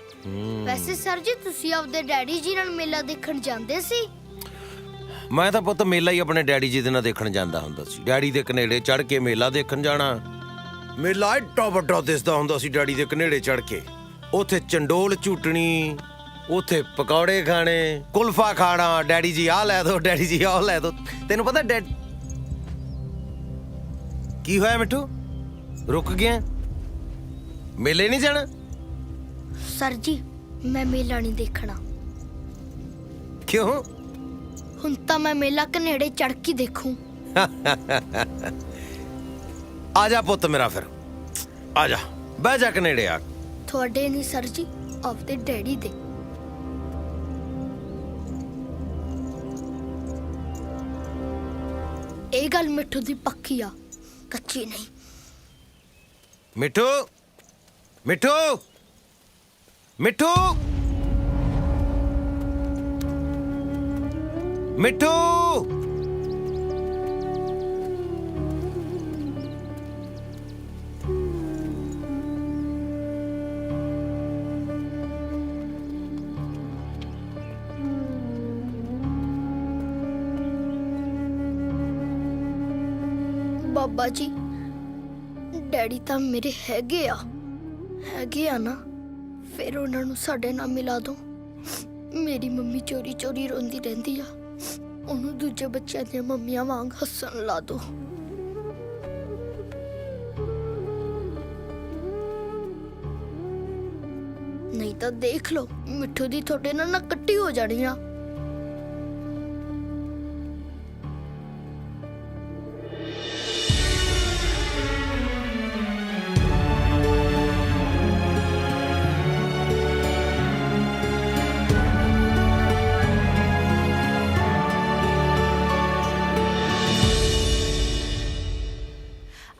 ਵੈਸੇ ਸਰ ਜੀ ਤੁਸੀਂ ਆਪਦੇ ਡੈਡੀ ਜੀ ਨਾਲ ਮੇਲਾ ਦੇਖਣ ਜਾਂਦੇ ਸੀ? ਮੈਂ ਤਾਂ ਪੁੱਤ ਮੇਲਾ ਹੀ ਆਪਣੇ ਡੈਡੀ ਜੀ ਦੇ ਨਾਲ ਦੇਖਣ ਜਾਂਦਾ ਹੁੰਦਾ ਸੀ। ਡੈਡੀ ਦੇ ਕਨੇੜੇ ਚੜ ਕੇ ਮੇਲਾ ਦੇਖਣ ਜਾਣਾ। ਮੇਲਾ ਏਡਾ ਵੱਡਾ ਦਿਸਦਾ ਹੁੰਦਾ ਸੀ ਡੈਡੀ ਦੇ ਕਨੇੜੇ ਚੜ ਕੇ। ਉੱਥੇ ਚੰਡੋਲ ਝੂਟਣੀ, ਉੱਥੇ ਪਕੌੜੇ ਖਾਣੇ, ਕੁਲਫਾ ਖਾਣਾ। ਡੈਡੀ ਜੀ ਆਹ ਲੈ ਦੋ, ਡੈਡੀ ਜੀ ਆਹ ਲੈ ਦੋ। ਤੈਨੂੰ ਪਤਾ ਕੀ ਹੋਇਆ ਮਿੱਠੂ? ਰੁਕ ਗਿਆ? ਮੇਲੇ ਨਹੀਂ ਜਾਣਾ? ਸਰ ਜੀ ਮੈਂ ਮੇਲਾ ਨਹੀਂ ਦੇਖਣਾ। ਕਿਉਂ? ਹੁਣ ਤਾਂ ਮੈਂ ਮੇਲਾ ਕਨੇੜੇ ਚੜ ਕੇ ਦੇਖੂੰ। ਆ ਜਾ ਪੁੱਤ ਮੇਰਾ, ਫਿਰ ਆ ਜਾ, ਬਹਿ ਜਾ ਕਨੇੜੇ ਆ। ਤੁਹਾਡੇ ਨਹੀਂ ਸਰ ਜੀ, ਆਪਦੇ ਡੈਡੀ ਦੇ। ਇਹ ਗੱਲ ਮਿੱਠੂ ਦੀ ਪੱਕੀ ਆ, ਕੱਚੀ ਨਹੀਂ। ਮਿੱਠੂ, ਮਿੱਠੂ, ਮਿੱਠੂ, ਮਿੱਠੂ। ਬਾਬਾ ਜੀ ਡੈਡੀ ਤਾਂ ਮੇਰੇ ਹੈਗੇ ਆ ਨਾ, ਫਿਰ ਉਹਨਾਂ ਨੂੰ ਸਾਡੇ ਨਾਲ ਮਿਲਾ ਦੋ। ਮੇਰੀ ਮੰਮੀ ਚੋਰੀ ਚੋਰੀ ਰੋਂਦੀ ਰਹਿੰਦੀ ਆ, ਉਹਨੂੰ ਦੂਜੇ ਬੱਚਿਆਂ ਦੀਆਂ ਮੰਮੀਆਂ ਵਾਂਗ ਹੱਸਣ ਲਾ ਦੋ। ਨਹੀਂ ਤਾਂ ਦੇਖ ਲਓ ਮਿੱਠੂ ਦੀ ਤੁਹਾਡੇ ਨਾਲ ਨਾ ਕੱਟੀ ਹੋ ਜਾਣੀ ਆ।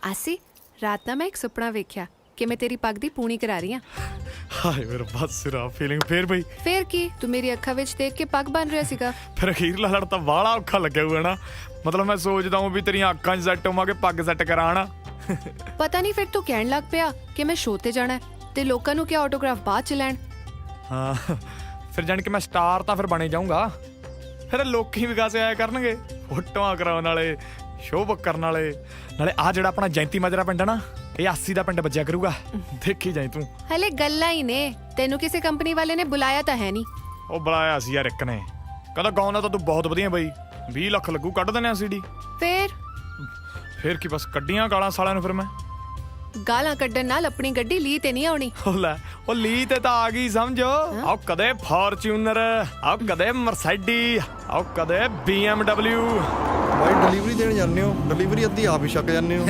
ਆਸੀ ਰਾਤ ਨਾ ਮੈਂ ਇੱਕ ਸੁਪਨਾ ਵੇਖਿਆ ਕਿ ਮੈਂ ਤੇਰੀ ਪੱਗ ਦੀ ਪੂਣੀ ਕਰਾ ਰਹੀ ਹਾਂ। ਹਾਏ ਮੇਰਾ ਬਸ ਰਾ ਫੀਲਿੰਗ ਫੇਰ ਬਈ। ਫੇਰ ਕੀ ਤੂੰ ਮੇਰੀ ਅੱਖਾਂ ਵਿੱਚ ਦੇਖ ਕੇ ਪੱਗ ਬਣ ਰਿਹਾ ਸੀਗਾ। ਫਿਰ ਅਖੀਰਲਾ ਲੜ ਤਾਂ ਬਾਹਲਾ ਔਖਾ ਲੱਗਿਆ ਹੋਇਆ ਨਾ। ਮਤਲਬ ਮੈਂ ਸੋਚਦਾ ਹਾਂ ਵੀ ਤੇਰੀਆਂ ਅੱਖਾਂ 'ਚ ਸੈੱਟ ਹੋਵਾਂਗੇ, ਪੱਗ ਸੈੱਟ ਕਰਾਣਾ। ਪਤਾ ਨਹੀਂ ਫਿਰ ਤੂੰ ਕਹਿਣ ਲੱਗ ਪਿਆ ਕਿ ਮੈਂ ਸ਼ੋਅ ਤੇ ਜਾਣਾ ਤੇ ਲੋਕਾਂ ਨੂੰ ਕਿ ਆਟੋਗ੍ਰਾਫ ਬਾਅਦ ਚ ਲੈਣ। ਹਾਂ ਫਿਰ ਜਾਣ ਕੇ ਮੈਂ ਸਟਾਰ ਤਾਂ ਫਿਰ ਬਣੇ ਜਾਊਂਗਾ। ਫਿਰ ਲੋਕੀ ਵੀ ਗਾਸੇ ਆਇਆ ਕਰਨਗੇ, ਫੋਟੋਆਂ ਕਰਾਉਣ ਵਾਲੇ, ਸ਼ੋਅ ਬੁੱਕ ਕਰਨ ਵਾਲੇ। ਨਾਲੇ ਆ ਜਿਹੜਾ ਆਪਣਾ ਜੈਂਤੀ ਮਾਜਰਾ ਪਿੰਡ ਆ ਨਾ, ਇਹ 80 ਦਾ ਪਿੰਡ ਵੱਜਿਆ ਕਰੂਗਾ। ਦੇਖੀ ਜਾਈ ਤੂੰ। ਹਲੇ ਗੱਲਾਂ ਹੀ ਨੇ, ਤੈਨੂੰ ਕਿਸੇ ਕੰਪਨੀ ਵਾਲੇ ਨੇ ਬੁਲਾਇਆ ਤਾਂ ਹੈ ਨਹੀਂ। ਉਹ ਬੁਲਾਇਆ ਸੀ ਯਾਰ ਇੱਕ ਨੇ, ਕਹਿੰਦਾ ਗਾਉਣਾ ਤਾਂ ਤੂੰ ਬਹੁਤ ਵਧੀਆ ਬਈ, 20 ਲੱਖ ਲੱਗੂ, ਕੱਢ ਦਿੰਦੇ ਆ ਸੀਡੀ। ਫਿਰ ਕੀ ਬਸ ਕੱਢੀਆਂ ਗਾਲਾਂ ਸਾਲਿਆਂ ਨੂੰ। ਫਿਰ ਮੈਂ ਗਾਲਾਂ ਕੱਢਣ ਨਾਲ ਆਪਣੀ ਗੱਡੀ ਲੀ ਤੇ ਨਹੀਂ ਆਉਣੀ। ਉਹ ਲੈ ਉਹ ਲੀ ਤੇ ਤਾਂ ਆ ਗਈ ਸਮਝੋ। ਆਓ ਕਦੇ ਫਾਰਚੂਨਰ, ਆਓ ਕਦੇ ਮਰਸਾਈਡੀ, ਆਓ ਕਦੇ BMW। ਭਾਈ ਡਿਲੀਵਰੀ ਦੇਣ ਜਾਂਦੇ ਹੋ, ਡਿਲੀਵਰੀ ਅੱਧੀ ਆਪ ਹੀ ਛੱਕ ਜਾਂਦੇ ਹੋ।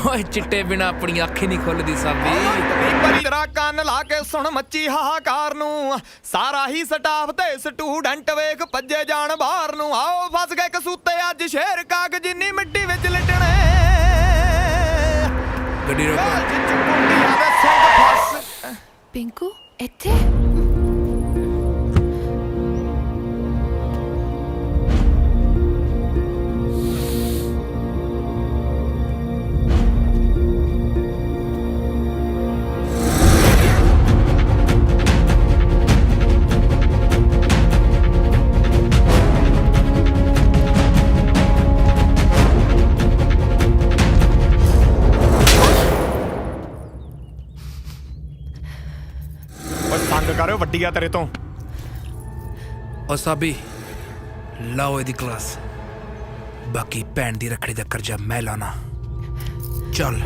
ਓਏ ਚਿੱਟੇ ਬਿਨਾ ਆਪਣੀ ਅੱਖ ਹੀ ਨਹੀਂ ਖੁੱਲਦੀ ਸਾਬੀ। ਤੇਰਾ ਕੰਨ ਲਾ ਕੇ ਸੁਣ ਮੱਚੀ ਹਾਹਾਕਾਰ ਨੂੰ, ਸਾਰਾ ਹੀ ਸਟਾਫ ਤੇ ਸਟੂਡੈਂਟ ਵੇਖ ਭੱਜੇ ਜਾਣ ਬਾਹਰ ਨੂੰ। ਆਓ ਫਸ ਗਏ ਕਸੂਤੇ ਅੱਜ ਸ਼ੇਰ ਕਾਗਜ਼ ਜਿੰਨੀ ਮਿੱਟੀ ਵਿੱਚ ਲਿਟਣੇ। ਗੱਡੀ ਰੋਕੋ। ਪਿੰਕੂ ਇੱਥੇ ਵੱਡੀ ਆ ਤੇਰੇ ਤੋਂ। ਓ ਸਾਬੀ ਲਾਓ ਇਹਦੀ ਕਲਾਸ, ਬਾਕੀ ਭੈਣ ਦੀ ਰੱਖੜੀ ਦਾ ਕਰਜ਼ਾ ਮੈਂ ਲਾਣਾ। ਚੱਲ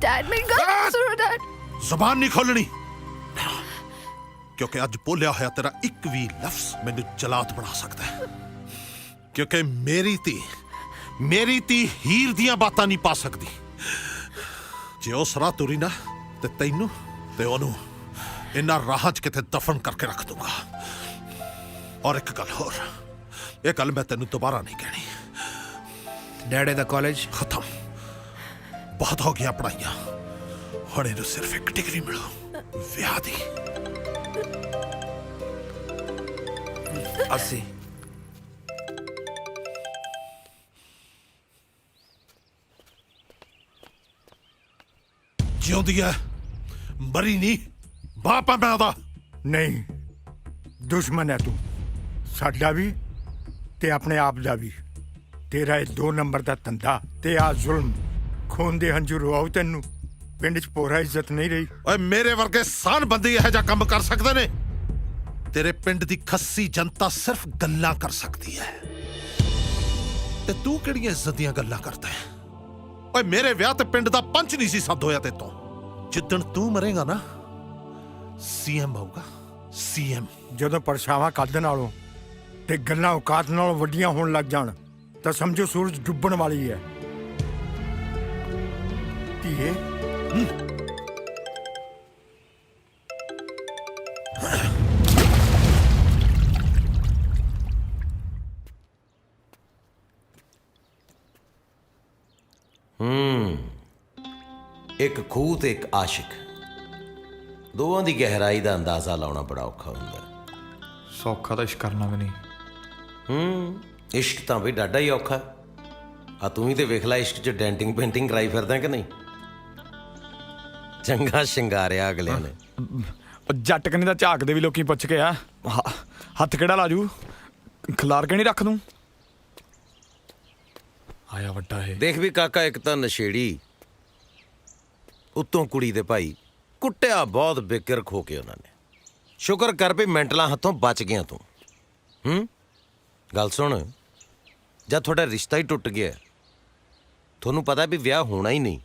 डैड मेरी गल सुनो डैड। ਜ਼ੁਬਾਨ ਨਹੀਂ ਖੋਲਣੀ, ਕਿਉਂਕਿ ਅੱਜ ਬੋਲਿਆ ਹੋਇਆ ਤੇਰਾ ਇੱਕ ਵੀ ਲਫ਼ਜ਼ ਮੈਨੂੰ ਜਲਾਦ ਬਣਾ ਸਕਦਾ ਹੈ। ਕਿਉਂਕਿ ਮੇਰੀ ਧੀ ਹੀਰ ਦੀਆਂ ਬਾਤਾਂ ਨਹੀਂ ਪਾ ਸਕਦੀ। ਜੇ ਉਸ ਰਾਹ ਤੁਰੀ ਨਾ ਤੇ ਤੈਨੂੰ ਤੇ ਉਹਨੂੰ ਇਹਨਾਂ ਰਾਹਾਂ 'ਚ ਕਿਤੇ ਦਫਨ ਕਰਕੇ ਰੱਖ ਦੂੰਗਾ। ਔਰ ਇੱਕ ਗੱਲ ਹੋਰ, ਇਹ ਗੱਲ ਮੈਂ ਤੈਨੂੰ ਦੁਬਾਰਾ ਨਹੀਂ ਕਹਿਣੀ। ਡੈਡੇ ਦਾ ਕਾਲਜ ਖਤਮ, ਬਹੁਤ ਹੋ ਗਿਆ ਪੜਾਈਆਂ। ਹੁਣ ਇਹਨੂੰ ਸਿਰਫ ਇੱਕ ਡਿਗਰੀ ਮਿਲੂ, ਵਿਆਹ ਦੀ। ਅਸੀਂ ਜਿਉਂਦੀ ਹੈ, ਮਰੀ ਨਹੀਂ। ਬਾਪ ਆ ਮੈਂ ਉਹਦਾ। ਨਹੀਂ, ਦੁਸ਼ਮਣ ਹੈ ਤੂੰ, ਸਾਡਾ ਵੀ ਤੇ ਆਪਣੇ ਆਪ ਦਾ ਵੀ। ਤੇਰਾ ਇਹ 2 ਨੰਬਰ ਦਾ ਧੰਦਾ ਤੇ ਆ ਜ਼ੁਲਮ, ਖੂਨ ਦੇ ਹੰਝੂ ਰਵਾਉ ਤੈਨੂੰ। ਪਿੰਡ 'ਚ ਪੋਰਾ ਇੱਜ਼ਤ ਨਹੀਂ ਰਹੀ। ਓਏ ਮੇਰੇ ਵਰਗੇ ਸਾਨ ਬੰਦੇ ਇਹੋ ਜਿਹਾ ਕੰਮ ਕਰ ਸਕਦੇ ਨੇ? ਤੇਰੇ ਪਿੰਡ ਦੀ ਖੱਸੀ ਜਨਤਾ ਸਿਰਫ ਗੱਲਾਂ ਕਰ ਸਕਦੀ ਹੈ, ਤੇ ਤੂੰ ਕਿਹੜੀਆਂ ਇੱਜ਼ਤ ਦੀਆਂ ਗੱਲਾਂ ਕਰਦਾ ਹੈ? ਓਏ ਮੇਰੇ ਵਿਆਹ ਤੇ ਪਿੰਡ ਦਾ ਪੰਚ ਨਹੀਂ ਸੀ ਸੱਦ ਹੋਇਆ ਤੇਤੋਂ। ਜਿੱਦਣ ਤੂੰ ਮਰੇਗਾ ਨਾ, ਸੀਐਮ ਆਊਗਾ, ਸੀਐਮ। ਜਦੋਂ ਪਰਛਾਵਾਂ ਕੱਦ ਨਾਲੋਂ ਤੇ ਗੱਲਾਂ ਔਕਾਤ ਨਾਲੋਂ ਵੱਡੀਆਂ ਹੋਣ ਲੱਗ ਜਾਣ ਤਾਂ ਸਮਝੋ ਸੂਰਜ ਡੁੱਬਣ ਵਾਲੀ ਹੈ। ਧੀਏ ਇੱਕ ਖੂਹ ਤੇ ਇੱਕ ਆਸ਼ਿਕ, ਦੋਵਾਂ ਦੀ ਗਹਿਰਾਈ ਦਾ ਅੰਦਾਜ਼ਾ ਲਾਉਣਾ ਬੜਾ ਔਖਾ ਹੁੰਦਾ। ਸੌਖਾ ਤਾਂ ਇਸ਼ਕ ਕਰਨਾ ਵੀ ਨਹੀਂ। ਇਸ਼ਕ ਤਾਂ ਵੀ ਡਾਡਾ ਹੀ ਔਖਾ। ਆ ਤੂੰ ਹੀ ਤੇ ਵੇਖ ਲੈ, ਇਸ਼ਕ 'ਚ ਡੈਂਟਿੰਗ ਪੇਂਟਿੰਗ ਕਰਾਈ ਫਿਰਦਾ ਕਿ ਨਹੀਂ? ਚੰਗਾ ਸ਼ਿੰਗਾਰਿਆ ਅਗਲਿਆਂ ਨੇ। ਜੱਟ ਕਨੀ ਦਾ ਝਾਕਦੇ ਵੀ ਲੋਕੀ ਪੁੱਛ ਕੇ ਆ, ਹੱਥ ਕਿਹੜਾ ਲਾਜੂ, ਖਿਲਾਰ ਕੇ ਨਹੀਂ ਰੱਖ ਦੂੰ। ਆਇਆ ਵੱਡਾ ਇਹ। ਦੇਖ ਵੀ ਕਾਕਾ, ਇੱਕ ਤਾਂ ਨਸ਼ੇੜੀ, ਉੱਤੋਂ ਕੁੜੀ ਦੇ ਭਾਈ, ਕੁੱਟਿਆ ਬਹੁਤ ਬੇਕਿਰਕ ਹੋ ਕੇ ਉਹਨਾਂ ਨੇ। ਸ਼ੁਕਰ ਕਰ ਵੀ ਮੈਂਟਲਾਂ ਹੱਥੋਂ ਬਚ ਗਿਆ ਤੂੰ। ਗੱਲ ਸੁਣ, ਜਦ ਤੁਹਾਡਾ ਰਿਸ਼ਤਾ ਹੀ ਟੁੱਟ ਗਿਆ, ਤੁਹਾਨੂੰ ਪਤਾ ਵੀ ਵਿਆਹ ਹੋਣਾ ਹੀ ਨਹੀਂ,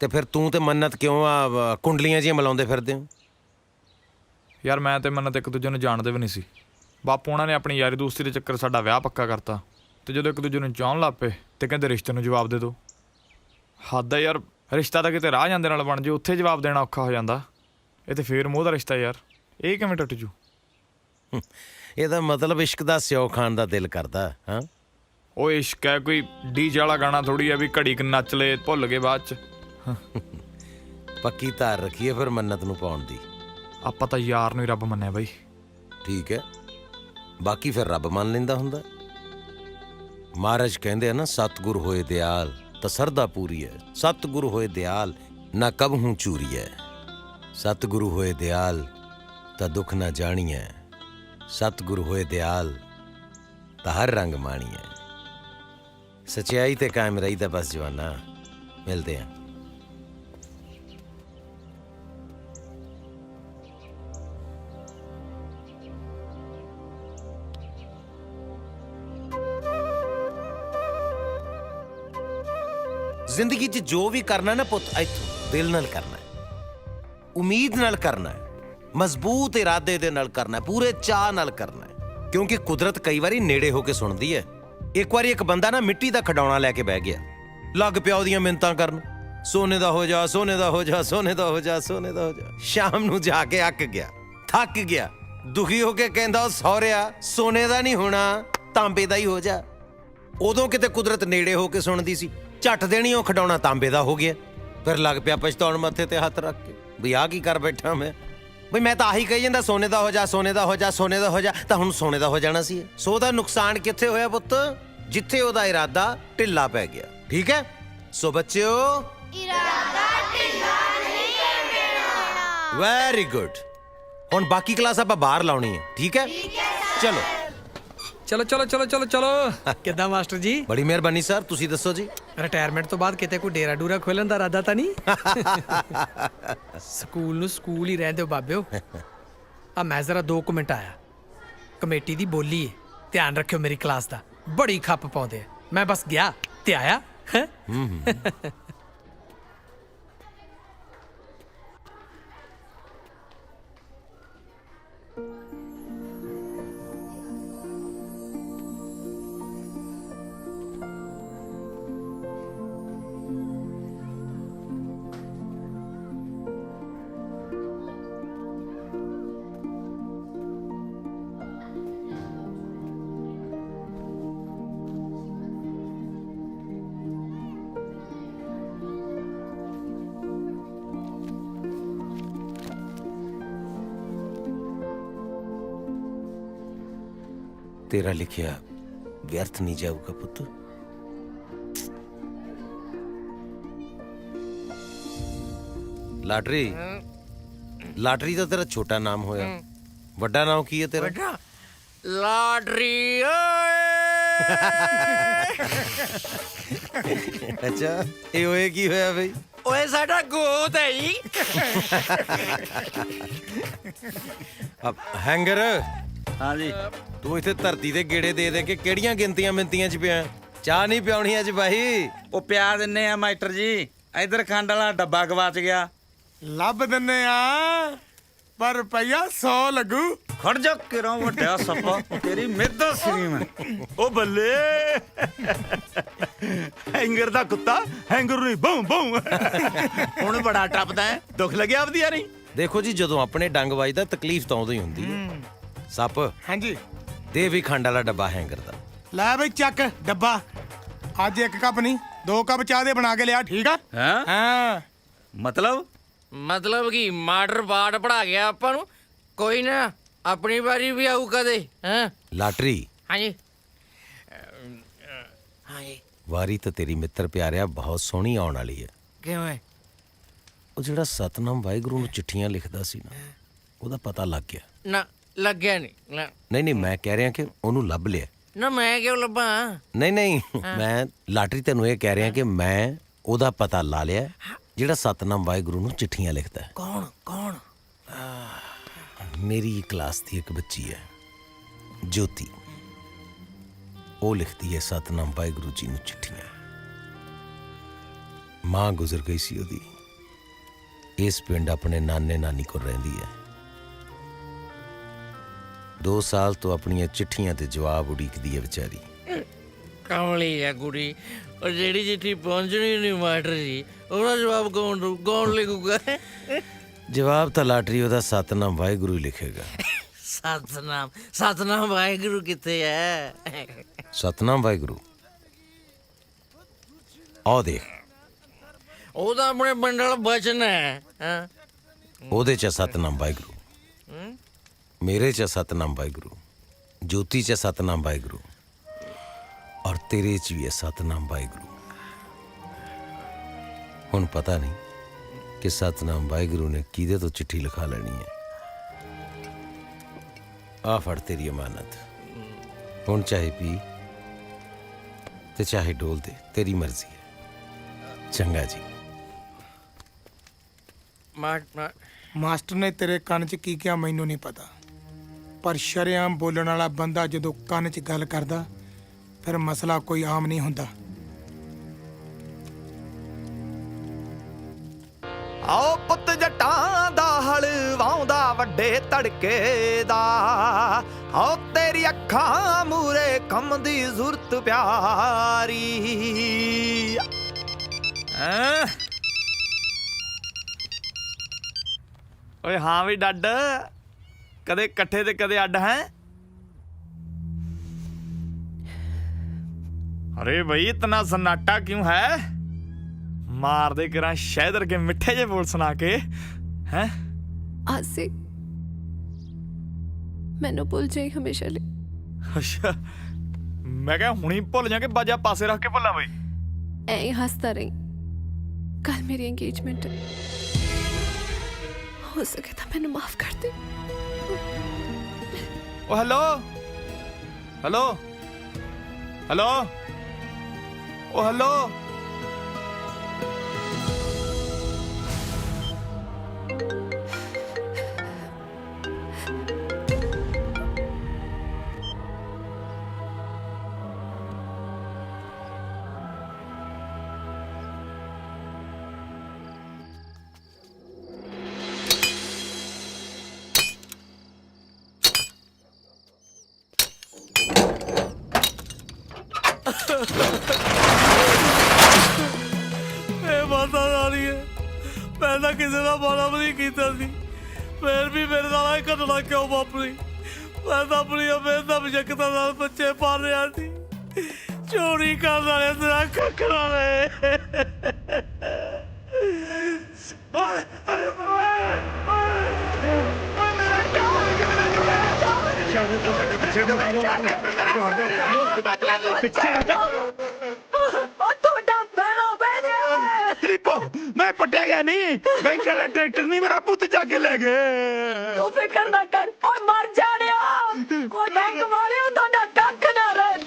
ਤੇ ਫਿਰ ਤੂੰ ਤੇ ਮੰਨਤ ਕਿਉਂ ਆ ਕੁੰਡਲੀਆਂ ਜਿਹੀਆਂ ਮਿਲਾਉਂਦੇ ਫਿਰਦੇ ਹੋ? ਯਾਰ ਮੈਂ ਤੇ ਮੰਨਤ ਇੱਕ ਦੂਜੇ ਨੂੰ ਜਾਣਦੇ ਵੀ ਨਹੀਂ ਸੀ। ਬਾਪੂ ਉਹਨਾਂ ਨੇ ਆਪਣੀ ਯਾਰੀ ਦੋਸਤੀ ਦੇ ਚੱਕਰ ਸਾਡਾ ਵਿਆਹ ਪੱਕਾ ਕਰਤਾ, ਤੇ ਜਦੋਂ ਇੱਕ ਦੂਜੇ ਨੂੰ ਚਾਹਣ ਲੱਗ ਪਏ ਤੇ ਕਹਿੰਦੇ ਰਿਸ਼ਤੇ ਨੂੰ ਜਵਾਬ ਦੇ ਦਿਓ। ਹੱਦ ਹੈ ਯਾਰ, ਰਿਸ਼ਤਾ ਤਾਂ ਕਿਤੇ ਰਾਹ ਜਾਂਦੇ ਨਾਲ ਬਣ ਜੇ, ਉੱਥੇ ਜਵਾਬ ਦੇਣਾ ਔਖਾ ਹੋ ਜਾਂਦਾ। ਇਹ ਤੇ ਫੇਰ ਮੂੰਹ ਦਾ ਰਿਸ਼ਤਾ ਯਾਰ, ਇਹ ਕਿਵੇਂ ਟੁੱਟ ਜੂ? ਇਹਦਾ ਮਤਲਬ ਇਸ਼ਕ ਦਾ ਸਿਓ ਖਾਣ ਦਾ ਦਿਲ ਕਰਦਾ। ਹਾਂ, ਉਹ ਇਸ਼ਕ ਹੈ ਕੋਈ ਡੀਜੇ ਵਾਲਾ ਗਾਣਾ ਥੋੜੀ ਆ ਵੀ ਘੜੀ ਕ ਨੱਚ ਲਏ ਭੁੱਲ ਗਏ ਬਾਅਦ ਚ। ਪੱਕੀ ਧਾਰ ਰੱਖੀਏ ਫਿਰ ਮੰਨਤ ਨੂੰ ਪਾਉਣ ਦੀ। ਆਪਾਂ ਤਾਂ ਯਾਰ ਨੂੰ ਹੀ ਰੱਬ ਮੰਨਿਆ ਬਾਈ। ਠੀਕ ਹੈ, ਬਾਕੀ ਫਿਰ ਰੱਬ ਮੰਨ ਲੈਂਦਾ ਹੁੰਦਾ। ਮਹਾਰਾਜ ਕਹਿੰਦੇ ਆ ਨਾ, ਸਤਿਗੁਰ ਹੋਏ ਦਿਆਲ ਤਾਂ ਸਰਦਾ ਪੂਰੀ ਹੈ, ਸਤਿਗੁਰ ਹੋਏ ਦਿਆਲ ਨਾ ਕਬਹੂ ਚੂਰੀ ਹੈ, ਸਤਿਗੁਰੂ ਹੋਏ ਦਿਆਲ ਤਾਂ ਦੁੱਖ ਨਾ ਜਾਣੀ ਹੈ, ਸਤਿਗੁਰੂ ਹੋਏ ਦਿਆਲ ਤਾਂ ਹਰ ਰੰਗ ਮਾਣੀ ਹੈ। ਸੱਚਾਈ ਤੇ ਕਾਇਮ ਰਹੀ ਤਾਂ ਬਸ ਜਵਾਨਾ। ਮਿਲਦੇ ਆ। ਜ਼ਿੰਦਗੀ 'ਚ ਜੋ ਵੀ ਕਰਨਾ ਨਾ ਪੁੱਤ, ਇੱਥੋਂ ਦਿਲ ਨਾਲ ਕਰਨਾ, ਉਮੀਦ ਨਾਲ ਕਰਨਾ, ਮਜ਼ਬੂਤ ਇਰਾਦੇ ਦੇ ਨਾਲ ਕਰਨਾ, ਪੂਰੇ ਚਾਅ ਨਾਲ ਕਰਨਾ, ਕਿਉਂਕਿ ਕੁਦਰਤ ਕਈ ਵਾਰੀ ਨੇੜੇ ਹੋ ਕੇ ਸੁਣਦੀ ਹੈ। ਇੱਕ ਵਾਰੀ ਇੱਕ ਬੰਦਾ ਨਾ ਮਿੱਟੀ ਦਾ ਖਿਡੌਣਾ ਲੈ ਕੇ ਬਹਿ ਗਿਆ, ਲੱਗ ਪਿਆ ਉਹਦੀਆਂ ਮਿੰਨਤਾਂ ਕਰਨ, ਸੋਨੇ ਦਾ ਹੋ ਜਾ, ਸੋਨੇ ਦਾ ਹੋ ਜਾ, ਸੋਨੇ ਦਾ ਹੋ ਜਾ, ਸੋਨੇ ਦਾ ਹੋ ਜਾ। ਸ਼ਾਮ ਨੂੰ ਜਾ ਕੇ ਅੱਕ ਗਿਆ, ਥੱਕ ਗਿਆ, ਦੁਖੀ ਹੋ ਕੇ ਕਹਿੰਦਾ, ਉਹ ਸਹੁਰਿਆ ਸੋਨੇ ਦਾ ਨਹੀਂ ਹੋਣਾ, ਤਾਂਬੇ ਦਾ ਹੀ ਹੋ ਜਾ। ਉਦੋਂ ਕਿਤੇ ਕੁਦਰਤ ਨੇੜੇ ਹੋ ਕੇ ਸੁਣਦੀ ਸੀ, ਝੱਟ ਦੇਣੀ ਉਹ ਖਿਡੌਣਾ ਤਾਂਬੇ ਦਾ ਹੋ ਗਿਆ। ਫਿਰ ਲੱਗ ਪਿਆ ਪਛਤਾਉਣ ਮੱਥੇ ਤੇ ਹੱਥ ਰੱਖ ਕੇ, ਵੀ ਆਹ ਕੀ ਕਰ ਬੈਠਾ ਮੈਂ, ਬਈ ਮੈਂ ਤਾਂ ਆਹੀ ਕਹੀ ਜਾਂਦਾ, ਸੋਨੇ ਦਾ ਹੋ ਜਾ, ਸੋਨੇ ਦਾ ਹੋ ਜਾ, ਸੋਨੇ ਦਾ ਹੋ ਜਾ, ਤਾਂ ਹੁਣ ਸੋਨੇ ਦਾ ਹੋ ਜਾਣਾ ਸੀ। ਸੋ ਦਾ ਨੁਕਸਾਨ ਕਿੱਥੇ ਹੋਇਆ ਪੁੱਤ? ਜਿੱਥੇ ਉਹਦਾ ਇਰਾਦਾ ਢਿੱਲਾ ਪੈ ਗਿਆ। ਠੀਕ ਹੈ, ਸੋ ਬੱਚਿਓ ਇਰਾਦਾ ਢਿੱਲਾ ਨਹੀਂ ਕਰਨਾ। Very good. ਹੁਣ ਬਾਕੀ ਕਲਾਸ ਆਪਾਂ ਬਾਹਰ ਲਾਉਣੀ ਹੈ, ਠੀਕ ਹੈ? ਚਲੋ ਚਲੋ ਚਲੋ ਚਲੋ ਚਲੋ ਚਲੋ। ਕਿੱਦਾਂ ਮਾਸਟਰ ਜੀ? ਬੜੀ ਮਿਹਰਬਾਨੀ ਸਰ, ਤੁਸੀਂ ਦੱਸੋ ਜੀ। ਰਿਟਾਇਰਮੈਂਟ ਤੋਂ ਬਾਅਦ ਕਿਤੇ ਕੋਈ ਡੇਰਾ ਡੂਰਾ ਖੋਲਣ ਦਾ ਇਰਾਦਾ ਤਾਂ ਨਹੀਂ? ਸਕੂਲ ਨੂੰ ਸਕੂਲ ਹੀ ਰਹਿਣ ਦਿਓ ਬਾਬਿਓ। ਆ ਮੈਂ ਜ਼ਰਾ 2 ਮਿੰਟ ਆਇਆ। ਕਮੇਟੀ ਦੀ ਬੋਲੀ ਏ, ਧਿਆਨ ਰੱਖਿਓ ਮੇਰੀ ਕਲਾਸ ਦਾ। ਬੜੀ ਖੱਪ ਪਾਉਂਦੇ ਆ। ਮੈਂ ਬਸ ਗਿਆ ਤੇ ਆਇਆ। ਹੈਂ? ਤੇਰਾ ਲਿਖਿਆ ਵਿਅਰਥ ਨਹੀਂ ਜਾਊਗਾ ਪੁੱਤ। ਲਾਟਰੀ ਲਾਟਰੀ ਤਾਂ ਤੇਰਾ ਛੋਟਾ ਨਾਮ ਹੋਇਆ, ਵੱਡਾ ਨਾਮ ਕੀ ਹੈ ਤੇਰਾ? ਬੇਟਾ ਲਾਟਰੀ ਓਏ। ਅੱਛਾ, ਇਹ ਹੋਏ ਕੀ ਹੋਇਆ ਬਈ? ਓਏ ਸਾਡਾ ਗੋਤ ਹੈ ਜੀ। ਹੈਂਗਰ, ਹਾਂ ਜੀ। ਤੂੰ ਇੱਥੇ ਧਰਤੀ ਦੇ ਗੇੜੇ ਦੇ ਦੇ ਕੇ ਕਿਹੜੀਆਂ ਗਿਣਤੀਆਂ ਮਿੰਤੀਆਂ ਚ ਪਿਆ? ਚਾਹ ਨਹੀਂ ਪਿਆਉਣੀ ਅੱਜ ਬਾਈ? ਉਹ ਪਿਆ ਦਿੰਨੇ ਆ ਮਾਸਟਰ ਜੀ। ਇਧਰ ਖੰਡ ਵਾਲਾ ਡੱਬਾ ਗਵਾਚ ਗਿਆ। ਲੱਭ ਦਿੰਨੇ ਆ, ਪਰ ਰੁਪਈਆ 100 ਲੱਗੂ। ਖੜ ਜਾ ਕਿਰੋਂ ਵੱਡਿਆ ਸੱਪਾ, ਤੇਰੀ ਮਿਹਦਾ ਸਰੀ ਮੈਂ। ਉਹ ਬੱਲੇ ਹੈਂਗਰ ਦਾ ਕੁੱਤਾ ਹੈਂਗਰ ਨੂੰ ਬੂੰ ਬੂੰ ਹੁਣ ਬੜਾ ਟੱਪਦਾ ਹੈ। ਦੁੱਖ ਲੱਗਿਆ ਆਪਦੀ ਯਾਰੀ? ਦੇਖੋ ਜੀ, ਜਦੋਂ ਆਪਣੇ ਡੰਗ ਵੱਜਦਾ ਤਕਲੀਫ ਤਾਂ ਉਦੋਂ ਹੀ ਹੁੰਦੀ ਹੈ। ਸੱਪ ਹਾਂਜੀ, ਦੇ ਵੀ ਖੰਡ ਵਾਲਾ ਡੱਬਾ ਹੈਂਗਰ ਦਾ। ਲੈ ਬਈ ਚੱਕ ਡੱਬਾ। ਅੱਜ 1 ਕੱਪ ਨਹੀਂ 2 ਕੱਪ ਚਾਹ ਦੇ ਬਣਾ ਕੇ ਲਿਆ, ਠੀਕ ਆ? ਹਾਂ। ਮਤਲਬ ਕੀ ਮਾਡਰ ਬਾੜ ਪੜਾ ਗਿਆ ਆਪਾਂ ਨੂੰ? ਕੋਈ ਨਾ, ਆਪਣੀ ਵਾਰੀ ਵੀ ਆਊ ਕਦੇ। ਹਾਂ ਲਾਟਰੀ, ਹਾਂਜੀ ਹਾਂਜੀ। ਵਾਰੀ ਤਾਂ ਤੇਰੀ ਮਿੱਤਰ ਪਿਆਰਿਆ ਬਹੁਤ ਸੋਹਣੀ ਆਉਣ ਵਾਲੀ ਹੈ। ਕਿਵੇਂ? ਉਹ ਜਿਹੜਾ ਸਤਨਾਮ ਵਾਹਿਗੁਰੂ ਨੂੰ ਚਿੱਠੀਆਂ ਲਿਖਦਾ ਸੀ ਨਾ, ਉਹਦਾ ਪਤਾ ਲੱਗ ਗਿਆ। ਨਾ ਲੱਗਿਆ ਨਹੀਂ। ਨਹੀਂ ਨਹੀਂ, ਮੈਂ ਕਹਿ ਰਿਹਾ ਕਿ ਉਹਨੂੰ ਲੱਭ ਲਿਆ। ਨਾ ਮੈਂ ਕਿਉਂ ਲੱਭਾਂ? ਨਹੀਂ ਨਹੀਂ, ਮੈਂ ਲਾਟਰੀ ਤੈਨੂੰ ਇਹ ਕਹਿ ਰਿਹਾ ਕਿ ਮੈਂ ਉਹਦਾ ਪਤਾ ਲਾ ਲਿਆ ਜਿਹੜਾ ਸਤਨਾਮ ਵਾਹਿਗੁਰੂ ਨੂੰ ਚਿੱਠੀਆਂ ਲਿਖਦਾ ਹੈ। ਕੌਣ ਕੌਣ? ਮੇਰੀ ਕਲਾਸ ਦੀ ਇੱਕ ਬੱਚੀ ਹੈ, ਜੋਤੀ। ਉਹ ਲਿਖਦੀ ਹੈ ਸਤਨਾਮ ਵਾਹਿਗੁਰੂ ਜੀ ਨੂੰ ਚਿੱਠੀਆਂ। ਮਾਂ ਗੁਜ਼ਰ ਗਈ ਸੀ ਉਹਦੀ। ਇਸ ਪਿੰਡ ਆਪਣੇ ਨਾਨੇ ਨਾਨੀ ਕੋਲ ਰਹਿੰਦੀ ਹੈ। 2 ਸਾਲ ਤੋਂ ਆਪਣੀਆਂ ਚਿੱਠੀਆਂ ਤੇ ਜਵਾਬ ਉਡੀਕਦੀ ਹੈ ਵਿਚਾਰੀ। ਕਮਲੀ ਹੈ ਕੁੜੀ। ਉਹ ਜਿਹੜੀ ਚਿੱਠੀ ਪਹੁੰਚਣੀ ਨਹੀਂ ਮਾਸਟਰ ਜੀ, ਉਹਦਾ ਜਵਾਬ ਕੌਣ ਲਿਖੂਗਾ? ਜਵਾਬ ਤਾਂ ਲਾਟਰੀ ਉਹਦਾ ਸਤਨਾਮ ਵਾਹਿਗੁਰੂ ਹੀ ਲਿਖੇਗਾ। ਸਤਨਾਮ ਵਾਹਿਗੁਰੂ ਕਿੱਥੇ ਹੈ? ਸਤਨਾਮ ਵਾਹਿਗੁਰੂ ਆਹ ਦੇਖ, ਉਹ ਤਾਂ ਆਪਣੇ ਬੰਡਲ ਬਚਨ ਹੈ। ਹਾਂ, ਉਹਦੇ ਚ ਸਤਨਾਮ ਵਾਹਿਗੁਰੂ, ਮੇਰੇ ਚ ਸਤਨਾਮ ਵਾਹਿਗੁਰੂ, ਜੋਤੀ ਚ ਸਤਨਾਮ ਵਾਹਿਗੁਰੂ, ਔਰ ਤੇਰੇ ਚ ਵੀ ਹੈ ਸਤਨਾਮ ਵਾਹਿਗੁਰੂ। ਹੁਣ ਪਤਾ ਨਹੀਂ ਕਿ ਸਤਨਾਮ ਵਾਹਿਗੁਰੂ ਨੇ ਕਿਹਦੇ ਤੋਂ ਚਿੱਠੀ ਲਿਖਾ ਲੈਣੀ ਹੈ। ਆ ਫੜ ਤੇਰੀ ਅਮਾਨਤ। ਹੁਣ ਚਾਹੇ ਪੀ ਤੇ ਚਾਹੇ ਡੋਲ ਦੇ, ਤੇਰੀ ਮਰਜ਼ੀ ਹੈ। ਚੰਗਾ ਜੀ। ਮਾਸਟਰ ਨੇ ਤੇਰੇ ਕੰਨ 'ਚ ਕੀ ਕਿਹਾ ਮੈਨੂੰ ਨਹੀਂ ਪਤਾ, ਪਰ ਸ਼ਰੇਆਮ ਬੋਲਣ ਵਾਲਾ ਬੰਦਾ ਜਦੋਂ ਕੰਨ 'ਚ ਗੱਲ ਕਰਦਾ ਫਿਰ ਮਸਲਾ ਕੋਈ ਆਮ ਨਹੀਂ ਹੁੰਦਾ। ਆਓ ਪੁੱਤ ਜੱਟਾਂ ਦਾ ਹਲ ਵਾਉਂਦਾ ਵੱਡੇ ਤੜਕੇ ਦਾ। ਆਓ ਤੇਰੀ ਅੱਖਾਂ ਮੂਰੇ ਕੰਮ ਦੀ ਜ਼ੁਰਤ ਪਿਆਰੀ। ਓਏ ਹਾਂ ਵੀ ਡੱਡ, ਕਦੇ ਇਕੱਠੇ ਤੇ ਕਦੇ ਅੱਡ ਹੈ। अरे भाई इतना सन्नाटा क्यों है? मार दे करा शहदर के मिठे जे बोल सुना के हैं। आसे मैनू भुल जाई हमेशा ले। अच्छा मैं क्या हुणी भुल जा के बाजा पासे रख के भुला बई। ਐ ਹੀ ਹੱਸਦਾ ਰਹੀ। ਕੱਲ ਮੇਰੀ ਇੰਗੇਜਮੈਂਟ ਹੈ, ਹੋ ਸਕੇ ਤਾਂ ਮੈਨੂੰ ਮਾਫ ਕਰ ਦੇ। ਓ ਹੈਲੋ ਹੈਲੋ ਹੈਲੋ ਓ ਹੈਲੋ। ਇਹ ਮਾਤਾ ਰਾਣੀ ਹੈ, ਮੈਂ ਤਾਂ ਕਿਸੇ ਦਾ ਮਾੜਾ ਵੀ ਨਹੀਂ ਕੀਤਾ ਸੀ, ਫਿਰ ਵੀ ਮੇਰੇ ਨਾਲ ਇਹ ਘਟਨਾ ਕਿਉਂ ਵਾਪਰੀ? ਮੈਂ ਤਾਂ ਆਪਣੀ ਮਿਹਨਤ ਮਸ਼ੱਕਤਾਂ ਨਾਲ ਬੱਚੇ ਪਾਲ ਰਿਹਾ ਸੀ, ਚੋਰੀ ਕਰਨ ਵਾਲੇ ਤੇਰਾ ਕੱਕਰਾਂ ਨੇ। मैं पटिया गया नहीं, बैंक वाला ट्रैक्टर नहीं, मेरा पुत जाके ले गए। तू फिक्र ना कर, और मर जाने और बैंक वाले तो ना कख ना रहे।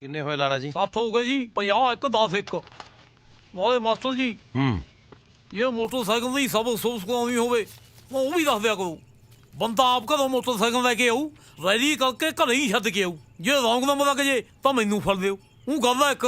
ਕਿੰਨੇ ਹੋਏ ਲਾਲਾ ਜੀ? 7 ਹੋ ਗਏ ਜੀ। 50 1 10 1 ਵਾਲੇ ਮਾਸਟਰ ਜੀ, ਇਹ ਮੋਟਰਸਾਈਕਲ ਦੀ ਸਭ ਅਫਸੋਸ ਕਰਾਉਣੀ ਹੋਵੇ ਉਹ ਵੀ ਦੱਸ ਦਿਆ ਕਰੋ। ਬੰਦਾ ਆਪ ਘਰੋਂ ਮੋਟਰਸਾਈਕਲ ਲੈ ਕੇ ਆਊ, ਰੈਡੀ ਕਰਕੇ ਘਰੇ ਹੀ ਛੱਡ ਕੇ ਆਊ। ਜੇ ਰੌਂਗ ਨੰਬਰ ਲੱਗ ਜੇ ਤਾਂ ਮੈਨੂੰ ਫੜ ਦਿਓ। ਉਹ ਗੱਲ ਆ ਇੱਕ।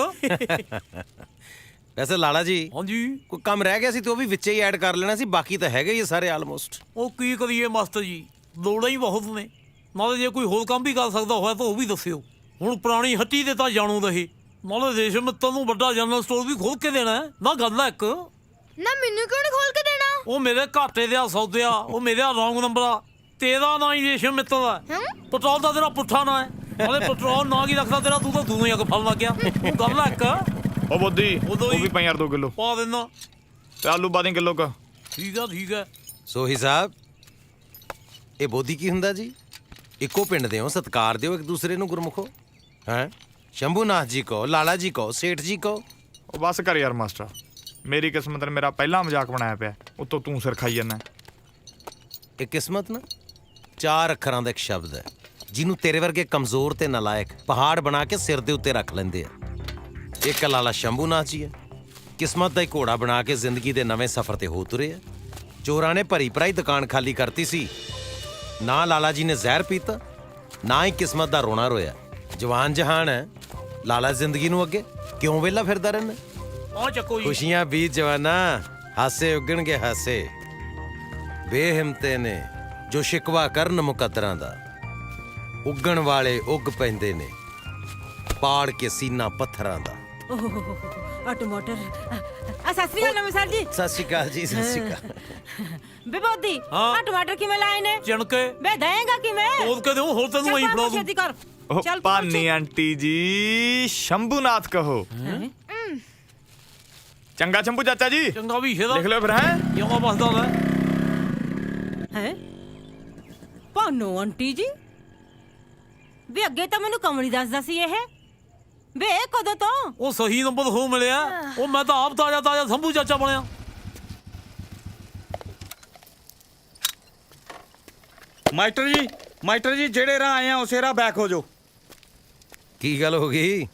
ਵੈਸੇ ਲਾਲਾ ਜੀ, ਹਾਂਜੀ, ਕੋਈ ਕੰਮ ਰਹਿ ਗਿਆ ਸੀ ਤੇ ਉਹ ਵੀ ਵਿੱਚੇ ਹੀ ਐਡ ਕਰ ਲੈਣਾ ਸੀ, ਬਾਕੀ ਤਾਂ ਹੈਗੇ ਹੀ ਸਾਰੇ ਆਲਮੋਸਟ। ਉਹ ਕੀ ਕਰੀਏ ਮਾਸਟਰ ਜੀ, ਲੋੜਾਂ ਹੀ ਬਹੁਤ ਨੇ। ਨਾਲੇ ਜੇ ਕੋਈ ਹੋਰ ਕੰਮ ਵੀ ਕਰ ਸਕਦਾ ਹੋਇਆ ਤਾਂ ਉਹ ਵੀ ਦੱਸਿਓ। ਹੁਣ ਪੁਰਾਣੀ ਹੱਟੀ ਦੇ ਤਾਂ ਜਾਣੂ ਰਹੇ, ਨਾਲੇ ਰੇਸ਼ਮ ਮਿੱਤਲ ਨੂੰ ਵੱਡਾ ਜਨਰਲ ਸਟੋਰ ਵੀ ਖੋਲ ਕੇ ਦੇਣਾ ਨਾ। ਗੱਲ ਆ ਇੱਕ। ਨਾ ਮੈਨੂੰ ਕਿਉਂ ਨਹੀਂ ਖੋਲ ਕੇ ਦੇਣਾ? ਉਹ ਮੇਰੇ ਘਾਟੇ ਦੇ ਸੌਦੇ ਆ, ਉਹ ਮੇਰੇ ਰੌਂਗ ਨੰਬਰ ਆ। ਤੇਰਾ ਨਾਂ ਹੀ ਰੇਸ਼ਮ ਮਿੱਤਲ ਆ, ਪੈਟਰੋਲ ਦਾ ਤੇਰਾ ਪੁੱਠਾ ਨਾਂ ਹੈ। ਨਾਲੇ ਪੈਟਰੋਲ ਨਾਂ ਕੀ ਰੱਖਦਾ ਤੇਰਾ, ਤੂੰ ਤਾਂ ਦੂਰੋਂ ਹੀ ਅੱਗ ਫੜਨ ਲੱਗ ਗਿਆ। ਗੱਲ ਆ ਇੱਕ। ਉਹ ਬੋਦੀ ਉਹ ਵੀ ਪਈ ਯਾਰ 2 ਕਿਲੋ ਪਾ ਦੇਣਾ ਤੇ ਆਲੂ ਪਾ ਦੇ ਕਿਲੋ ਕਾ। ਠੀਕ ਆ ਠੀਕ ਆ। ਸੋਹੀ ਸਾਹਿਬ, ਇਹ ਬੋਦੀ ਕੀ ਹੁੰਦਾ ਜੀ? ਇੱਕੋ ਪਿੰਡ ਦੇ ਹੋ, ਸਤਿਕਾਰ ਦਿਓ ਇੱਕ ਦੂਸਰੇ ਨੂੰ ਗੁਰਮੁਖੋ। ਹੈ ਸ਼ੰਭੂਨਾਥ ਜੀ ਕਹੋ, ਲਾਲਾ ਜੀ ਕਹੋ, ਸੇਠ ਜੀ ਕਹੋ। ਉਹ ਬਸ ਕਰ ਯਾਰ ਮਾਸਟਰ, ਮੇਰੀ ਕਿਸਮਤ ਨੇ ਮੇਰਾ ਪਹਿਲਾ ਮਜ਼ਾਕ ਬਣਾਇਆ ਪਿਆ, ਉੱਤੋਂ ਤੂੰ ਸਿਰ ਖਾਈ ਜਾਂਦਾ। ਇਹ ਕਿਸਮਤ ਨਾ 4 ਅੱਖਰਾਂ ਦਾ ਇੱਕ ਸ਼ਬਦ ਹੈ ਜਿਹਨੂੰ ਤੇਰੇ ਵਰਗੇ ਕਮਜ਼ੋਰ ਤੇ ਨਲਾਇਕ ਪਹਾੜ ਬਣਾ ਕੇ ਸਿਰ ਦੇ ਉੱਤੇ ਰੱਖ ਲੈਂਦੇ ਆ। ਇੱਕ ਲਾਲਾ ਸ਼ੰਭੂਨਾਥ ਜੀ ਹੈ, ਕਿਸਮਤ ਦਾ ਹੀ ਘੋੜਾ ਬਣਾ ਕੇ ਜ਼ਿੰਦਗੀ ਦੇ ਨਵੇਂ ਸਫ਼ਰ ਤੇ ਹੋ ਤੁਰੇ ਆ। ਚੋਰਾਂ ਨੇ ਭਰੀ ਭਰਾਈ ਦੁਕਾਨ ਖਾਲੀ ਕਰਤੀ ਸੀ, ਨਾ ਲਾਲਾ ਜੀ ਨੇ ਜ਼ਹਿਰ ਪੀਤਾ, ਨਾ ਹੀ ਕਿਸਮਤ ਦਾ ਰੋਣਾ ਰੋਇਆ। ਜਵਾਨ ਜਹਾਨ ਹੈ, ਲਾਲਾ ਜ਼ਿੰਦਗੀ ਨੂੰ ਅੱਗੇ ਕਿਉਂ ਵਿਹਲਾ ਫਿਰਦਾ ਰਹਿਣਾ? ਆ ਚੱਕੋ ਜੀ। ਖੁਸ਼ੀਆਂ ਬੀਤ ਜਵਾਨਾ, ਹਾਸੇ ਉੱਗਣਗੇ ਹਾਸੇ। ਬੇਹਿੰਮਤੇ ਨੇ ਜੋ ਸ਼ਿਕਵਾ ਕਰਨ ਮੁਕੱਦਰਾਂ ਦਾ, ਉੱਗਣ ਵਾਲੇ ਉੱਗ ਪੈਂਦੇ ਨੇ ਪਾੜ ਕੇ ਸੀਨਾ ਪੱਥਰਾਂ ਦਾ। ਆ ਟਮਾਟਰ ਆ ਸਤਿ ਸ੍ਰੀ ਅਕਾਲ ਨਮਸਕਾਰ ਜੀ। ਸਤਿ ਸ਼੍ਰੀ ਅਕਾਲ ਜੀ, ਸਤਿ ਸ਼੍ਰੀ ਅਕਾਲ। ਬੇਬੋਦੀ ਆ ਟਮਾਟਰ ਕਿਵੇਂ ਲਾਏ ਨੇ? ਚਣਕੇ ਬੇ ਦੇਂਗਾ ਕਿਵੇਂ? ਤੋਲ ਕੇ ਦਿਓ, ਹੋਰ ਤੈਨੂੰ ਐਂ ਫੜਾ ਦੂੰ। ਛੇਤੀ ਕਰ। ਉਹ ਚੱਲ ਪਾਨੀ ਆਂਟੀ ਜੀ ਸ਼ੰਭੂਨਾਥ ਕਹੋ। ਚੰਗਾ ਸ਼ੰਭੂ ਚਾਚਾ ਜੀ, ਚੰਗਾ ਵੀ ਇਹਦਾ ਲਿਖ ਲਿਓ ਫਿਰ। ਹੈ ਕਿਉਂ ਬਸਦਾ ਮੈਂ ਹੈ ਪਾਨੋ ਆਂਟੀ ਜੀ ਵੇ ਅੱਗੇ ਤਾਂ ਮੈਨੂੰ ਕਮਲੀ ਦੱਸਦਾ ਸੀ ਇਹ ਵੇ ਕਦੋਂ ਤੋਂ? ਉਹ ਸਹੀ ਨੰਬਰ ਹੋ ਮਿਲਿਆ। ਉਹ ਮੈਂ ਤਾਂ ਆਪ ਤਾਜ਼ਾ ਤਾਜ਼ਾ ਸ਼ੰਭੂ ਚਾਚਾ ਬਣਿਆ। ਮਾਸਟਰ ਜੀ ਜਿਹੜੇ ਰਾਹ ਆਏ ਆ ਉਸੇ ਰਾਹ ਬੈਕ ਹੋ ਜਾਓ। ਕੀ ਗੱਲ ਹੋ ਗਈ?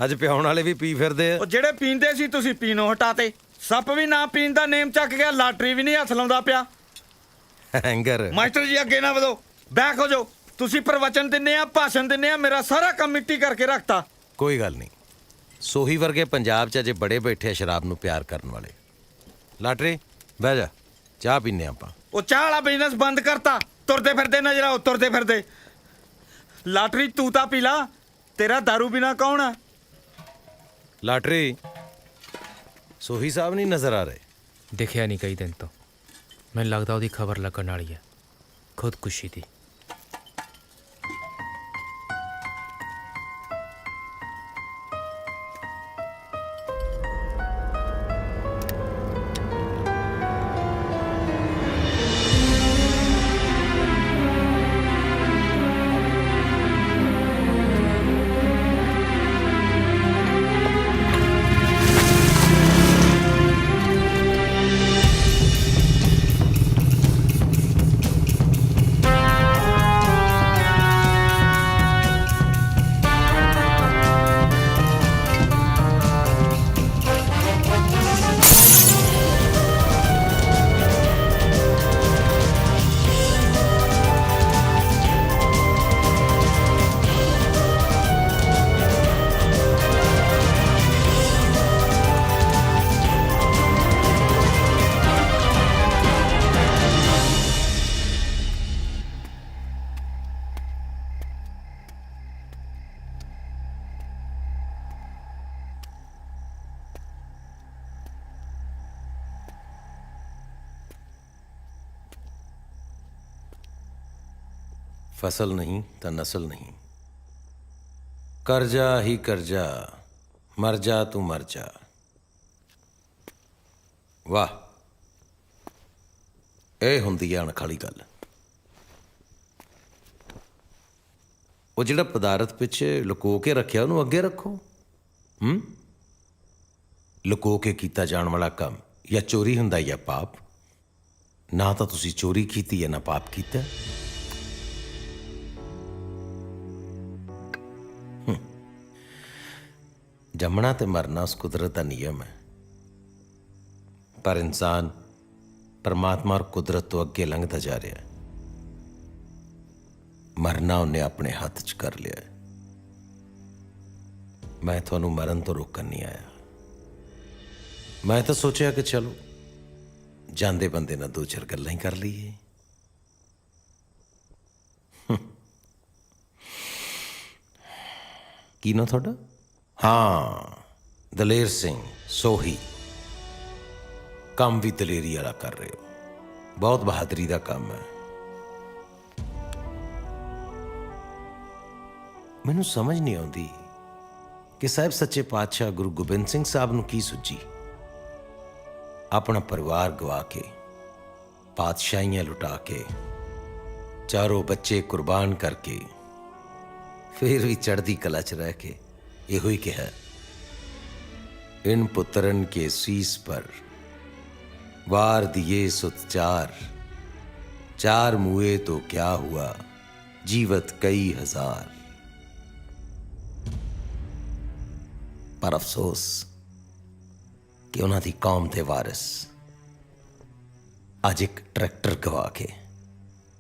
ਅੱਜ ਪਿਆਉਣ ਵਾਲੇ ਵੀ ਪੀ ਫਿਰਦੇ ਆ। ਉਹ ਜਿਹੜੇ ਪੀਂਦੇ ਸੀ ਤੁਸੀਂ ਪੀਣੋਂ ਹਟਾਤੇ। ਸੱਪ ਵੀ ਨਾ ਪੀਣ ਦਾ ਨੇਮ ਚੱਕ ਗਿਆ, ਲਾਟਰੀ ਵੀ ਨਹੀਂ ਹੱਥ ਲਾਉਂਦਾ ਪਿਆ। ਹੈਂਗਰ ਮਾਸਟਰ ਜੀ ਅੱਗੇ ਨਾ ਵਧੋ, ਬੈਕ ਹੋ ਜਾਓ। ਤੁਸੀਂ ਪ੍ਰਵਚਨ ਦਿੰਦੇ ਆ, ਭਾਸ਼ਣ ਦਿੰਦੇ ਆ, ਮੇਰਾ ਸਾਰਾ ਕੰਮ ਮਿੱਟੀ ਕਰਕੇ ਰੱਖਤਾ। ਕੋਈ ਗੱਲ ਨਹੀਂ, ਸੋਹੀ ਵਰਗੇ ਪੰਜਾਬ 'ਚ ਅਜੇ ਬੜੇ ਬੈਠੇ ਆ ਸ਼ਰਾਬ ਨੂੰ ਪਿਆਰ ਕਰਨ ਵਾਲੇ। ਲਾਟਰੀ ਬਹਿ ਜਾ, ਚਾਹ ਪੀਨੇ ਆਪਾਂ। ਉਹ ਚਾਹ ਵਾਲਾ ਬਿਜ਼ਨਸ ਬੰਦ ਕਰਤਾ। ਤੁਰਦੇ ਫਿਰਦੇ ਨਜ਼ਰ ਆਓ, ਤੁਰਦੇ ਫਿਰਦੇ। ਲਾਟਰੀ ਤੂੰ ਤਾਂ ਪੀ ਲਾ, ਤੇਰਾ ਦਾਰੂ ਬਿਨਾ ਕੌਣ ਆ? ਲਾਟਰੀ ਸੋਹੀ ਸਾਹਿਬ ਨਹੀਂ ਨਜ਼ਰ ਆ ਰਹੇ? ਦਿਖਿਆ ਨਹੀਂ ਕਈ ਦਿਨ ਤੋਂ। ਮੈਨੂੰ ਲੱਗਦਾ ਉਹਦੀ ਖਬਰ ਲੱਗਣ ਵਾਲੀ ਹੈ, ਖੁਦਕੁਸ਼ੀ ਦੀ। फसल नहीं तो नस्ल नहीं, कर्जा ही कर्जा, मर जा तू मर जा। वाह, ਇਹ ਹੁੰਦੀ ਹੈ ਅਣਖਾਲੀ ਗੱਲ। ਉਹ ਜਿਹੜਾ ਪਦਾਰਥ ਪਿੱਛੇ ਲੁਕੋ ਕੇ ਰੱਖਿਆ ਉਹਨੂੰ ਅੱਗੇ ਰੱਖੋ। ਲੁਕੋ ਕੇ ਕੀਤਾ ਜਾਣ ਵਾਲਾ ਕੰਮ ਜਾਂ ਚੋਰੀ ਹੁੰਦਾ ਜਾਂ ਪਾਪ। ਨਾ ਤਾਂ ਤੁਸੀਂ ਚੋਰੀ ਕੀਤੀ ਹੈ ਨਾ ਪਾਪ ਕੀਤਾ। ਜੰਮਣਾ ਤੇ ਮਰਨਾ ਉਸ ਕੁਦਰਤ ਦਾ ਨਿਯਮ ਹੈ, ਪਰ ਇਨਸਾਨ परमात्मा और कुदरत तो अगे लंघता जा रहा है। मरना उन्हें अपने हाथ च कर लिया है। मैं थोनू मरन तो रोकन नहीं आया। मैं तो सोचा कि चलो जांदे बंदे ना दो चार गल्लां ही कर लीए। की ना थोड़ा? हाँ, दलेर सिंह सोही। काम भी दलेरी वाला कर रहे हो, बहुत बहादुरी का काम है। मैनू समझ नहीं आती कि साहब सच्चे पातशाह गुरु गोबिंद सिंह साहब नू की सुझी अपना परिवार गवा के, पातशाहियां लुटा के, चारों बच्चे कुर्बान करके, फिर भी चढ़ती कला च रह के यो ही कहा, इन पुत्रन के शीस पर वार दिए सुतचार, 4 मुए तो क्या हुआ, जीवत कई हजार। पर अफसोस कि उन्हां दी कौम दे वारिस अज एक ट्रैक्टर गवा के,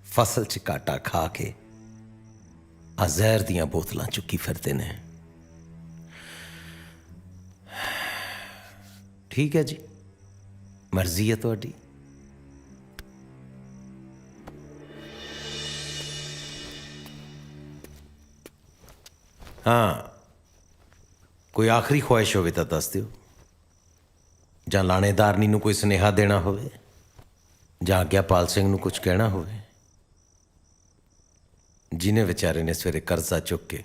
फसल च घाटा खा के आ जहर दियां बोतलां चुक्की फिरदे ने। ठीक है जी, मर्जी है तुहाडी। हाँ, कोई आखिरी ख्वाहिश होवे तो दस दिओ, जां लाणेदारनी नूं कोई सुनेहा देना होवे, जां आग्यापाल सिंह नूं कुछ कहना होवे, जिन्हें विचारे ने सवेरे कर्जा चुक के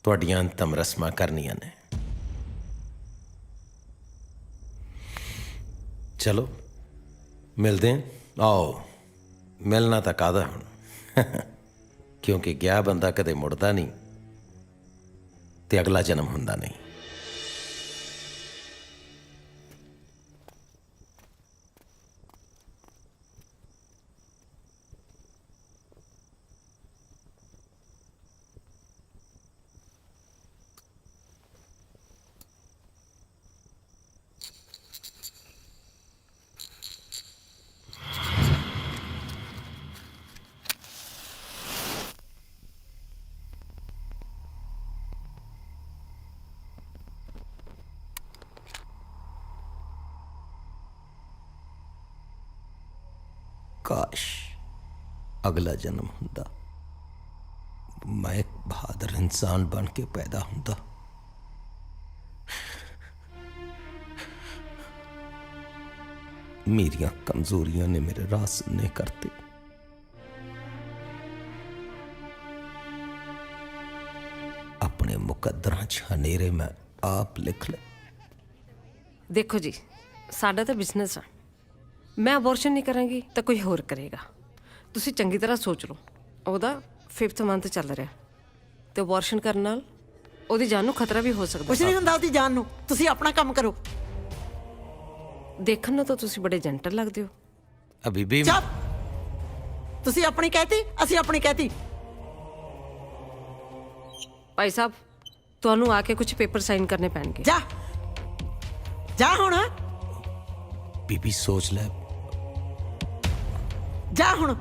तुहाडियां अंतम रस्मां करनियां ने। चलो मिलते हैं। आओ, मिलना तो कादा हुण क्योंकि गया बंदा कदे मुड़दा नहीं ते अगला जन्म हुंदा नहीं। काश अगला जन्म हुंदा, मैं एक बहादुर इंसान बन के पैदा हुंदा। मेरियां कमजोरियां ने मेरे राह सुनने करते। अपने मुकद्दरां च हनेरे मैं आप लिख ले। देखो जी, साडा तो बिजनेस है, मैं अबॉर्शन नहीं करांगी तो कोई होर करेगा। तुसी चंगी तरह सोच लो, ਉਹਦਾ 5th ਮੰਥ ਚੱਲ ਰਿਹਾ ਤੇ ਅਬॉर्शन ਕਰਨ ਨਾਲ ਉਹਦੀ ਜਾਨ ਨੂੰ ਖਤਰਾ ਵੀ ਹੋ ਸਕਦਾ। ਕੁਛ ਨਹੀਂ ਹੁੰਦਾ ਉਹਦੀ ਜਾਨ ਨੂੰ, ਤੁਸੀਂ ਆਪਣਾ ਕੰਮ ਕਰੋ। ਦੇਖਣ ਨੂੰ ਤਾਂ ਤੁਸੀਂ ਬੜੇ ਜੈਂਟਲ ਲੱਗਦੇ ਹੋ। अभी भी ਚੁੱਪ, ਤੁਸੀਂ ਆਪਣੀ ਕਹਿਤੀ, ਅਸੀਂ ਆਪਣੀ ਕਹਿਤੀ। ਭਾਈ ਸਾਹਿਬ, ਤੁਹਾਨੂੰ ਆ ਕੇ ਕੁਝ ਪੇਪਰ ਸਾਈਨ ਕਰਨੇ ਪੈਣਗੇ। ਜਾ ਜਾ ਹੁਣ, बीबी सोच ले। ਜਾ ਹੁਣ।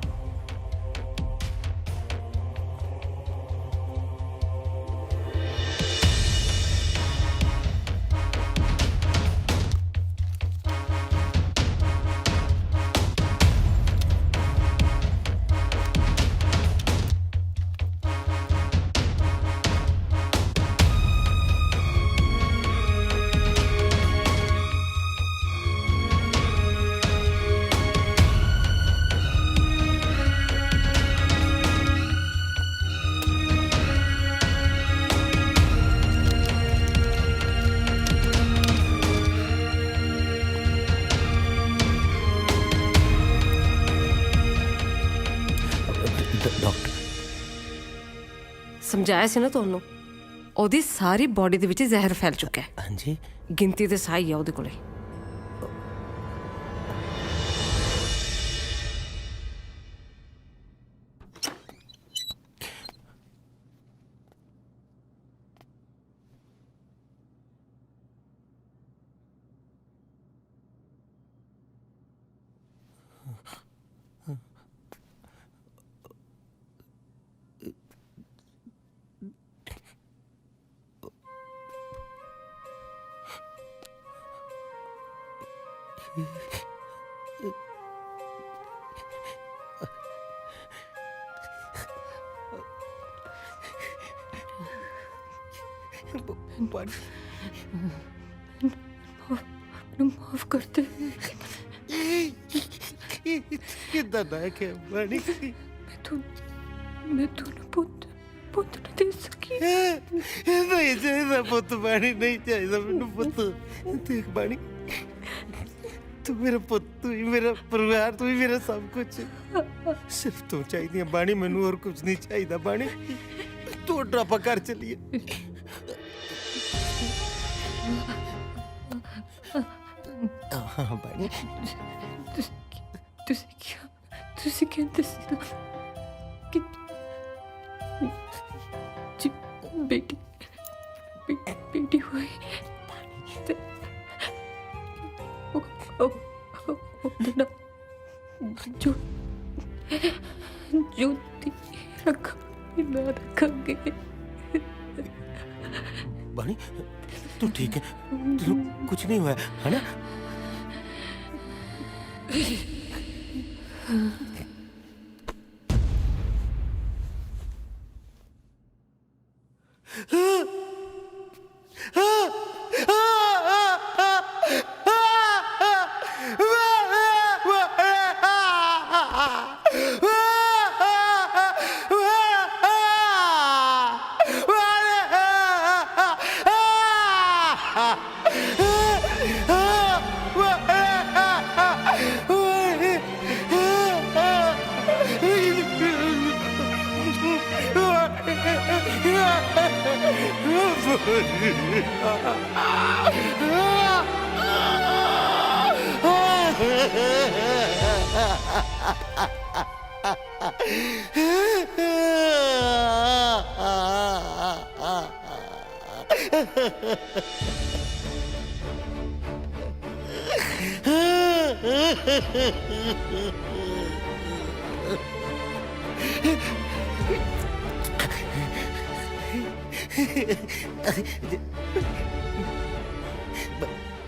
ਸਮਝਾਇਆ ਸੀ ਨਾ ਤੁਹਾਨੂੰ, ਉਹਦੀ ਸਾਰੀ ਬਾਡੀ ਦੇ ਵਿੱਚ ਜ਼ਹਿਰ ਫੈਲ ਚੁੱਕਾ ਹੈ। ਹਾਂਜੀ, ਗਿਣਤੀ ਦੇ ਸਾਈ ਆ ਉਹਦੇ ਕੋਲੇ। माफ कर दे। कितना ना के बनी मैं तूने पुत न दे सकी। नहीं चाहिए पुत बाणी, नहीं चाहिए मैनू पुत। देख बाणी, तू मेरा पुत, तू ही मेरा परिवार, तू ही मेरा सब कुछ। सिर्फ तू चाहिए बाणी, मैनू और कुछ नहीं चाहिए बाणी। तू ड्रापा कर चलिए। हाँ बाणी, तुझे क्या ਤੁਸੀਂ ਕਹਿੰਦੇ ਸੀ ਨਾ ਕਿ ਜੀ ਬੇਟੀ ਹੋਈ ਤੇ ਉਹਦੇ ਨਾਲ ਜੋਤੀ ਰੱਖਾਂਗੇ। बानी तू ठीक है? तेनू कुछ नहीं हुआ है ना?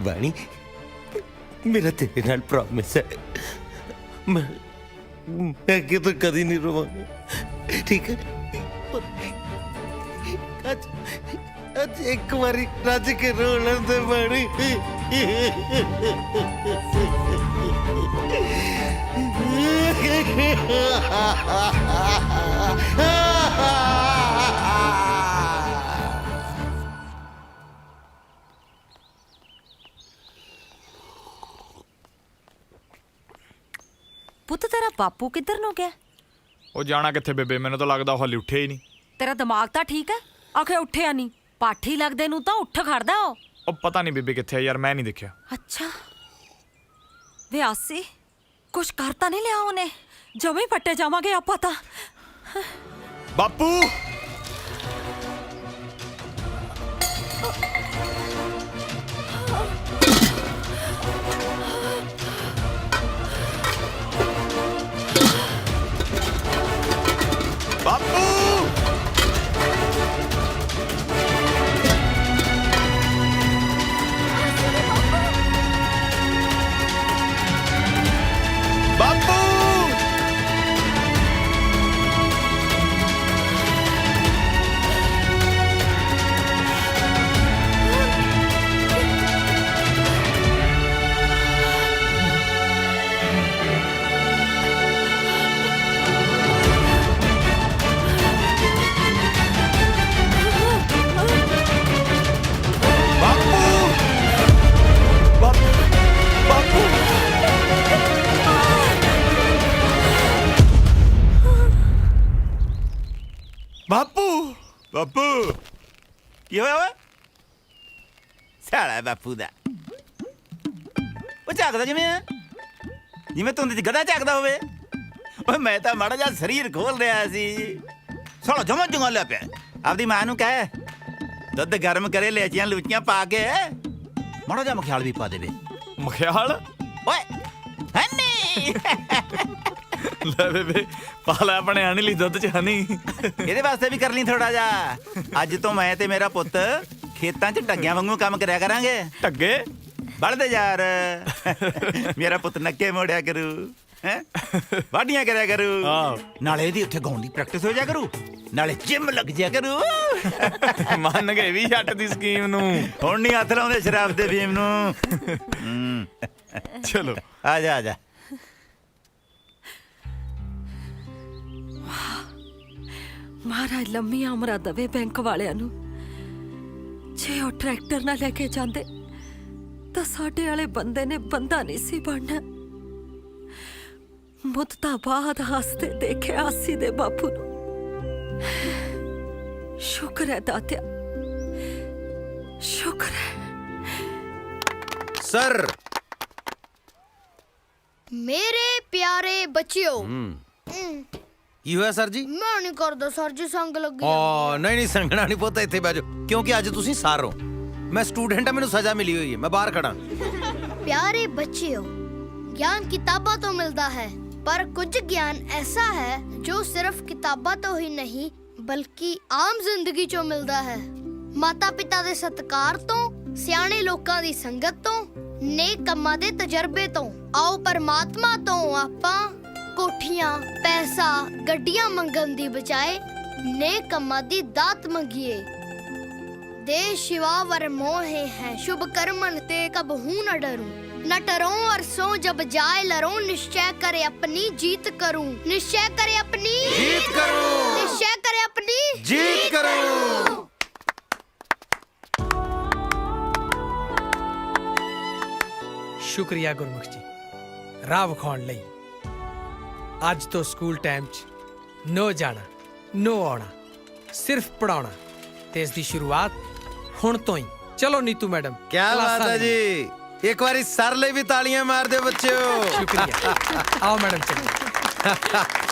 वाणी मेरा तेरे नाल प्रॉमिस है मैं आगे तो कभी नहीं रोवांगा ठीक है आज एक बारी रज के रो लेंदे वाणी ਪੁੱਤ ਤੇਰਾ ਬਾਪੂ ਕਿੱਧਰ ਨੂੰ ਗਿਆ? ਉਹ ਜਾਣਾ ਕਿੱਥੇ ਬੇਬੇ, ਮੈਨੂੰ ਤਾਂ ਲੱਗਦਾ ਉਹ ਹਾਲੇ ਉੱਠਿਆ ਹੀ ਨਹੀਂ। ਤੇਰਾ ਦਿਮਾਗ ਤਾਂ ਠੀਕ ਹੈ? ਆਖੇ ਉੱਠਿਆ ਨਹੀਂ, ਪਾਠੀ ਲੱਗਦੇ ਨੂੰ ਤਾਂ ਉੱਠ ਖੜਦਾ ਉਹ ਪਤਾ ਨਹੀਂ ਬੇਬੇ ਕਿੱਥੇ ਆ ਯਾਰ, ਮੈਂ ਨਹੀਂ ਦੇਖਿਆ। ਅੱਛਾ ਵੇ ਆਸੀ ਕੁਛ ਕਰਤਾ ਨਹੀਂ ਲਿਆ ਉਹਨੇ, ਜਮੇ ਪੱਟੇ ਜਾਵਾਂਗੇ ਆਪਾਂ ਤਾਂ। ਬਾਪੂ बापू की होया साला बापू दा ਉਹ ਝਾਕਦਾ ਜਿਵੇਂ ਤੁੰਦ ਚ ਗਧਾ ਝਾਕਦਾ ਹੋਵੇ। ਓਏ ਮੈਂ ਤਾਂ ਮਾੜਾ ਜਿਹਾ ਸਰੀਰ ਖੋਲ ਰਿਹਾ ਸੀ, ਸਾਲਾ ਜਮਾ ਜੰਗਾਲਿਆ ਪਿਆ। ਆਪਦੀ ਮਾਂ ਨੂੰ ਕਹਿ ਦੁੱਧ ਗਰਮ ਕਰੇ, ਲੈਚੀਆਂ ਲੂਚੀਆਂ ਪਾ ਕੇ ਮਾੜਾ ਜਿਹਾ ਮਖਿਆਲ ਵੀ ਪਾ ਦੇਵੇ। ਮਖਿਆਲ? ਓਏ ਹਨੀ ਲੈ ਬੇਬੇ ਪਾ ਲੈ ਆਪਣੇ ਹਣੀ ਲਈ ਦੁੱਧ ਚ ਹਨੀ। ਇਹਦੇ ਵਾਸਤੇ ਵੀ ਕਰ ਲਈ ਥੋੜਾ ਜਿਹਾ। ਅੱਜ ਤੋਂ ਮੈਂ ਤੇ ਮੇਰਾ ਪੁੱਤ ਖੇਤਾਂ 'ਚ ਢੱਗਿਆਂ ਵਾਂਗੂ ਕੰਮ ਕਰਿਆ ਕਰਾਂਗੇ। ਢੱਗੇ ਬਲਦੇ ਯਾਰ, ਮੇਰਾ ਪੁੱਤ ਨੱਕੇ ਮੋੜਿਆ ਕਰੂ, ਹੈ ਵਾਢੀਆਂ ਕਰਿਆ ਕਰੂ, ਨਾਲੇ ਇਹਦੀ ਉੱਥੇ ਗਾਉਣ ਦੀ ਪ੍ਰੈਕਟਿਸ ਹੋ ਜਾ ਕਰੂ, ਨਾਲੇ ਜਿਮ ਲੱਗ ਜਾ ਕਰੂ। ਮੰਨ ਗਏ ਵੀ ਛੱਟ ਦੀ ਸਕੀਮ ਨੂੰ। ਹੁਣ ਨਹੀਂ ਹੱਥ ਲਾਉਂਦੇ ਸ਼ਰਾਬ ਦੇ ਫੀਮ ਨੂੰ। ਚਲੋ ਆ ਜਾ ਆ ਜਾ। ਮਹਾਰਾਜ ਲੰਮੀ ਉਮਰਾਂ ਦਵੇ ਬੈਂਕ ਵਾਲਿਆਂ ਨੂੰ। ਜੇ ਉਹ ਟਰੈਕਟਰ ਨਾ ਲੈ ਕੇ ਜਾਂਦੇ ਤਾਂ ਸਾਡੇ ਵਾਲੇ ਬੰਦੇ ਨੇ ਬੰਦਾ ਨਹੀਂ ਸੀ ਬਣਨਾ। ਮੁੱਦਤਾਂ ਬਾਅਦ ਹੱਸਦੇ ਦੇਖਿਆ ਆਸੀ ਦੇ ਬਾਪੂ ਨੂੰ। ਸ਼ੁਕਰ ਹੈ ਦਾਤਿਆ, ਸ਼ੁਕਰ ਹੈ। सर मेरे प्यारे बच्चियों ਕੀ ਹੋਇਆ ਸਰ ਜੀ? मैं नहीं करदा सर जी, संग लग गई। ਓ ਨਹੀਂ ਸੰਗਣਾ ਨਹੀਂ ਪੁੱਤ, ਇੱਥੇ ਬਹਿ ਜਾਓ ਕਿਉਂਕਿ ਅੱਜ ਤੁਸੀਂ ਸਰ ਹੋ, ਮੈਂ ਸਟੂਡੈਂਟ ਆ, ਮੈਨੂੰ ਸਜ਼ਾ ਮਿਲੀ ਹੋਈ ਹੈ, ਮੈਂ ਬਾਹਰ ਖੜਾ। प्यारे बच्चियों, ज्ञान किताबों तो मिलता है, पर कुछ ज्ञान ऐसा है जो सिर्फ किताबों तो ही नहीं बल्कि आम जिंदगी चों मिलता है। माता पिता दे सत्कार तो, सियाणे लोकां दी संगत तो, नेक कम्मां दे तजर्बे तो। आओ परमात्मा तो आपां कोठियां, पैसा, गड्डियां मंगन दी बजाए नेक कम्मां दी दात मंगिए। देश शिवा वर मोहे हैं, शुभ कर्मन ते कब हूं न डरूं। न डरो और सो जब जाए लरो, निश्चय करे अपनी जीत करूं। निश्चय करे अपनी जीत करूं। निश्चय करे अपनी जीत करूं। ਸ਼ੁਕਰੀਆ ਗੁਰਮੁਖ ਜੀ, ਰਾਹ ਵਿਖਾਉਣ ਲਈ। ਅੱਜ ਤੋਂ ਸਕੂਲ ਟਾਈਮ 'ਚ ਨੋ ਜਾਣਾ, ਨੋ ਆਉਣਾ, ਸਿਰਫ ਪੜਾਉਣਾ, ਤੇ ਇਸ ਦੀ ਸ਼ੁਰੂਆਤ ਹੁਣ ਤੋਂ ਹੀ। ਚਲੋ ਨੀਤੂ ਮੈਡਮ, ਕੀ ਬਾਤ ਹੈ ਜੀ, ਇੱਕ ਵਾਰੀ ਸਰ ਲਈ ਵੀ ਤਾਲੀਆਂ ਮਾਰ ਦਿਓ ਬੱਚਿਓ। ਸ਼ੁਕਰੀਆ। ਆਓ ਮੈਡਮ ਚਲੋ।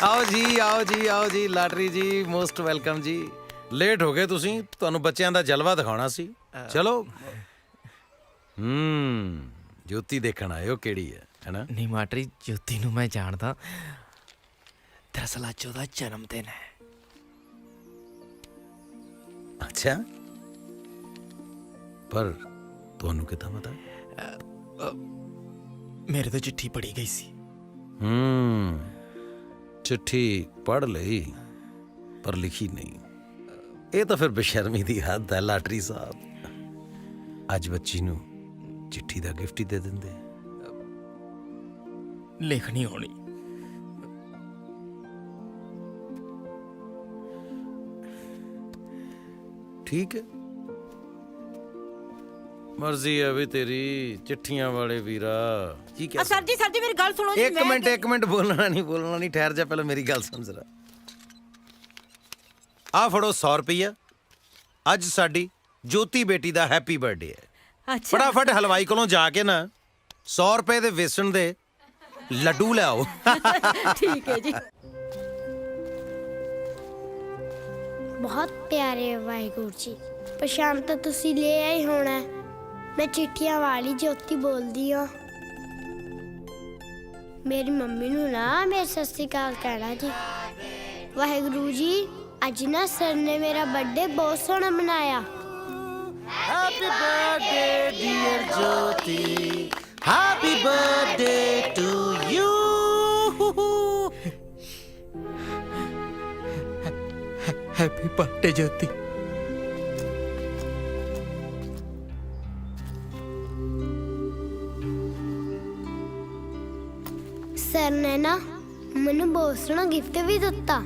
ਆਓ ਜੀ, ਆਓ ਜੀ, ਆਓ ਜੀ, ਲਾਟਰੀ ਜੀ ਮੋਸਟ ਵੈਲਕਮ ਜੀ। ਲੇਟ ਹੋ ਗਏ ਤੁਸੀਂ, ਤੁਹਾਨੂੰ ਬੱਚਿਆਂ ਦਾ ਜਲਵਾ ਦਿਖਾਉਣਾ ਸੀ। ਚਲੋ ਜੋਤੀ ਦੇਖਣ ਆਇਓ ਕਿਹੜੀ ਹੈ, ਹੈਨਾ? ਨਹੀਂ ਮਾਟਰੀ, ਜੋਤੀ ਨੂੰ ਮੈਂ ਜਾਣਦਾ, ਦਰਅਸਲ ਅੱਜ ਉਹਦਾ ਜਨਮ ਦਿਨ ਹੈ। ਅੱਛਾ, ਪਰ ਤੁਹਾਨੂੰ ਕਿੱਦਾਂ ਪਤਾ? ਮੇਰੇ ਤੋਂ ਚਿੱਠੀ ਪੜੀ ਗਈ ਸੀ। ਚਿੱਠੀ ਪੜ੍ਹ ਲਈ ਪਰ ਲਿਖੀ ਨਹੀਂ। ਇਹ ਤਾਂ ਫਿਰ ਬੇਸ਼ਰਮੀ ਦੀ ਹੱਦ ਹੈ ਲਾਟਰੀ ਸਾਹਿਬ। ਅੱਜ ਬੱਚੀ ਨੂੰ ਚਿੱਠੀ ਦਾ ਗਿਫਟ ਹੀ ਦੇ ਦਿੰਦੇ। ਲਿਖਣੀ ਹੋਣੀ। ਠੀਕ ਹੈ, ਮਰਜ਼ੀ ਹੈ ਵੀ ਤੇਰੀ। ਚਿੱਠੀਆਂ ਵਾਲੇ ਵੀਰਾ ਕੀ ਕਹਿ ਸਰ ਜੀ ਮੇਰੀ ਗੱਲ ਸੁਣੋ ਜੀ। ਇੱਕ ਮਿੰਟ ਬੋਲਣਾ ਨਹੀਂ, ਠਹਿਰ ਜਾ, ਪਹਿਲਾਂ ਮੇਰੀ ਗੱਲ ਸਮਝ ਲੈ। ਆ ਫੜੋ 100 ਰੁਪਈਆ, ਅੱਜ ਸਾਡੀ ਜੋਤੀ ਬੇਟੀ ਦਾ ਹੈਪੀ ਬਰਥਡੇ ਹੈ। ਫਟਾਫਟ ਹਲਵਾਈ ਕੋਲੋਂ ਜਾ ਕੇ ਨਾ 100 ਰੁਪਏ ਦੇ ਵੇਸਣ ਦੇ ਲੱਡੂ ਲੈ ਆਓ। ਠੀਕ ਹੈ ਜੀ। बहुत प्यारे वाहिगुरु जी, पछाण तो तुसी ले आए होना। मैं चिट्ठियां वाली ज्योति बोलदी हाँ। मेरी मम्मी नू ना मेरे सत श्री अकाल कहना जी। वाहिगुरु जी, अज ना सर ने मेरा बर्थडे बहुत सोहना मनाया। Happy birthday dear Jyoti, happy birthday to you. Happy birthday Jyoti. Sir ने ना मैनू बहुत सोहना गिफ्ट भी दिता।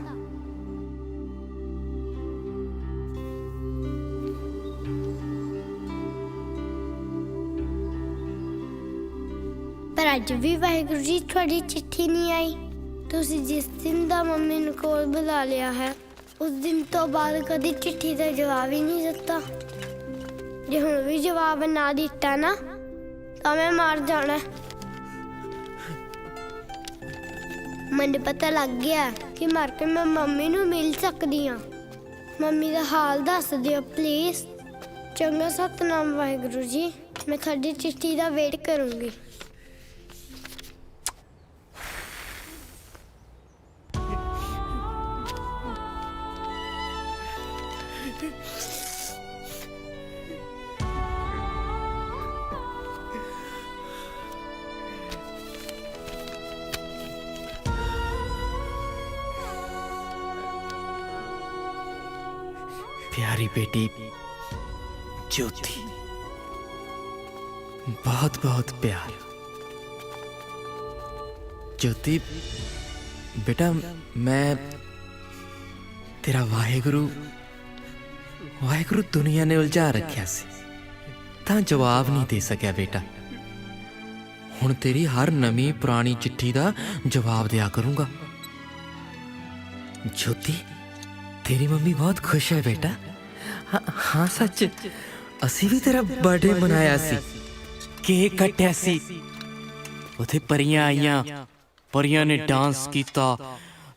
पर अज भी वाहिगुरु जी थोड़ी चिट्ठी नहीं आई। तुसी जिस दिन दा मम्मी नू कोल बुला लिया है, उस दिन तो बाद कदी चिट्ठी का जवाब ही नहीं दिता। जे हुण भी जवाब ना दिता ना तो मैं मार जाना। मैंने पता लग गया कि मर के मैं मम्मी नू मिल सकदी हाँ। मम्मी का हाल दस दियो प्लीज। चंगा सतनाम वाहिगुरु जी, मैं थोड़ी चिट्ठी का वेट करूंगी। प्यारी बेटी ज्योति, बहुत बहुत प्यार। ज्योति बेटा, मैं तेरा वाहेगुरु दुनिया ने उलझा रखा सी, तां जवाब नहीं दे सकिया बेटा। हुण तेरी हर नवी पुरानी चिट्ठी दा जवाब दिया करूंगा। ज्योति, तेरी मम्मी बहुत खुश है बेटा। हाँ सच, असी भी तेरा बर्थडे मनाया सी, केक कट्या सी, उथे परियां आईयां, ਪਰੀਆਂ ਨੇ ਡਾਂਸ ਕੀਤਾ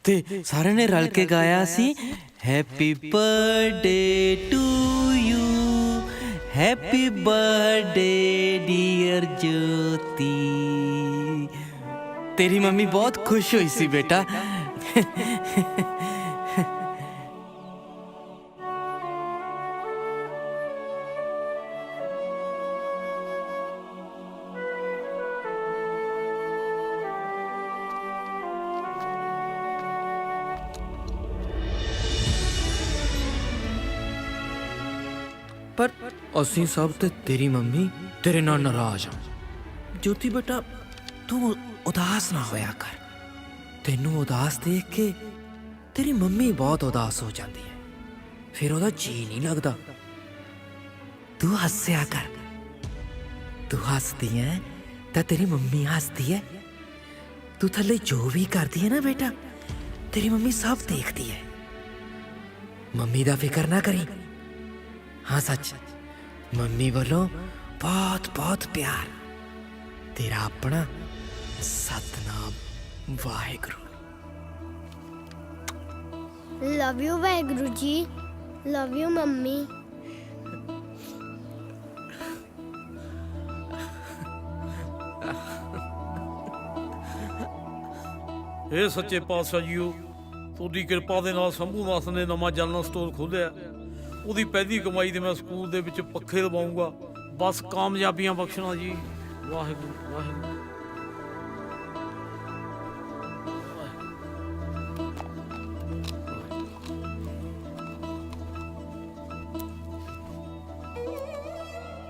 ਤੇ ਸਾਰਿਆਂ ਨੇ ਰਲ ਕੇ ਗਾਇਆ ਸੀ happy birthday to you, happy birthday dear Jyoti. ਤੇਰੀ ਮੰਮੀ ਬਹੁਤ ਖੁਸ਼ ਹੋਈ ਸੀ ਬੇਟਾ। ਪਰ ਅਸੀਂ ਸਭ ਤੇ ਤੇਰੀ ਮੰਮੀ ਤੇਰੇ ਨਾਲ ਨਾਰਾਜ਼ ਆ। ਜੋਤੀ ਬੇਟਾ ਤੂੰ ਉਦਾਸ ਨਾ ਹੋਇਆ ਕਰ। ਤੈਨੂੰ ਉਦਾਸ ਦੇਖ ਕੇ ਤੇਰੀ ਮੰਮੀ ਬਹੁਤ ਉਦਾਸ ਹੋ ਜਾਂਦੀ ਹੈ, ਫਿਰ ਉਹਦਾ ਜੀ ਨਹੀਂ ਲੱਗਦਾ। ਤੂੰ ਹੱਸਿਆ ਕਰ। ਤੂੰ ਹੱਸਦੀ ਹੈ ਤਾਂ ਤੇਰੀ ਮੰਮੀ ਹੱਸਦੀ ਹੈ। ਤੂੰ ਥੱਲੇ ਜੋ ਵੀ ਕਰਦੀ ਹੈ ਨਾ ਬੇਟਾ, ਤੇਰੀ ਮੰਮੀ ਸਭ ਦੇਖਦੀ ਹੈ। ਮੰਮੀ ਦਾ ਫਿਕਰ ਨਾ ਕਰੀ। हाँ सच, मम्मी बोलो बहुत बहुत प्यार। तेरा अपना Satnam Waheguru. Love you Waheguru ji, love you mummy. ਇਹ ਸੱਚੇ ਪਾਤਸ਼ਾਹ ਜੀਓ, ਤੁਹਾਡੀ ਕਿਰਪਾ ਦੇ ਨਾਲ ਸੰਭੂ ਦਾਸ ਨੇ ਨਵਾਂ ਜਨਰਲ ਸਟੋਰ ਖੋਲ੍ਹਿਆ। ਉਹਦੀ ਪਹਿਲੀ ਕਮਾਈ ਤੇ ਮੈਂ ਸਕੂਲ ਦੇ ਵਿੱਚ ਪੱਖੇ ਲਵਾਉਂਗਾ। ਬਸ ਕਾਮਯਾਬੀਆਂ ਬਖਸ਼ਣਾ ਜੀ। ਵਾਹਿਗੁਰੂ ਵਾਹਿਗੁਰੂ।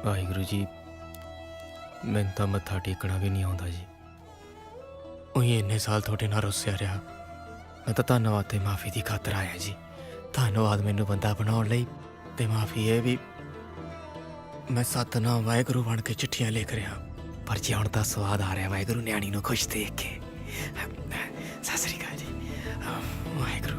ਵਾਹਿਗੁਰੂ ਜੀ, ਮੈਨੂੰ ਤਾਂ ਮੱਥਾ ਟੇਕਣਾ ਵੀ ਨਹੀਂ ਆਉਂਦਾ ਜੀ। ਉਹੀ ਇੰਨੇ ਸਾਲ ਤੁਹਾਡੇ ਨਾਲ ਰੁੱਸਿਆ ਰਿਹਾ। ਮੈਂ ਤਾਂ ਧੰਨਵਾਦ ਤੇ ਮਾਫੀ ਦੀ ਖਾਤਰ ਆਇਆ ਜੀ। ਧੰਨਵਾਦ ਮੈਨੂੰ ਬੰਦਾ ਬਣਾਉਣ ਲਈ, ਤੇ ਮਾਫੀ ਇਹ ਵੀ ਮੈਂ ਸਤਨਾਮ ਵਾਹਿਗੁਰੂ ਬਣ ਕੇ ਚਿੱਠੀਆਂ ਲਿਖ ਰਿਹਾ। ਪਰ ਜੇ ਹੁਣ ਤਾਂ ਸਵਾਦ ਆ ਰਿਹਾ ਵਾਹਿਗੁਰੂ ਨਿਆਣੀ ਨੂੰ ਖੁਸ਼ ਦੇਖ ਕੇ। ਸਤਿ ਸ੍ਰੀ ਅਕਾਲ ਜੀ। ਵਾਹਿਗੁਰੂ।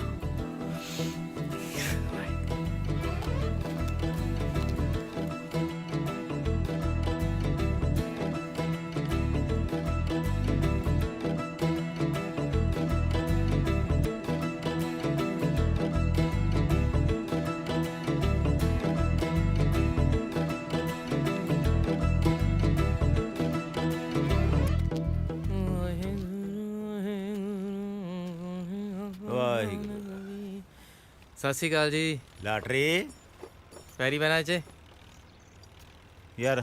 ਸਤਿ ਸ਼੍ਰੀ ਅਕਾਲ ਜੀ। ਲਾਟਰੀ ਪੈਰੀ ਬਣਾ ਚ ਯਾਰ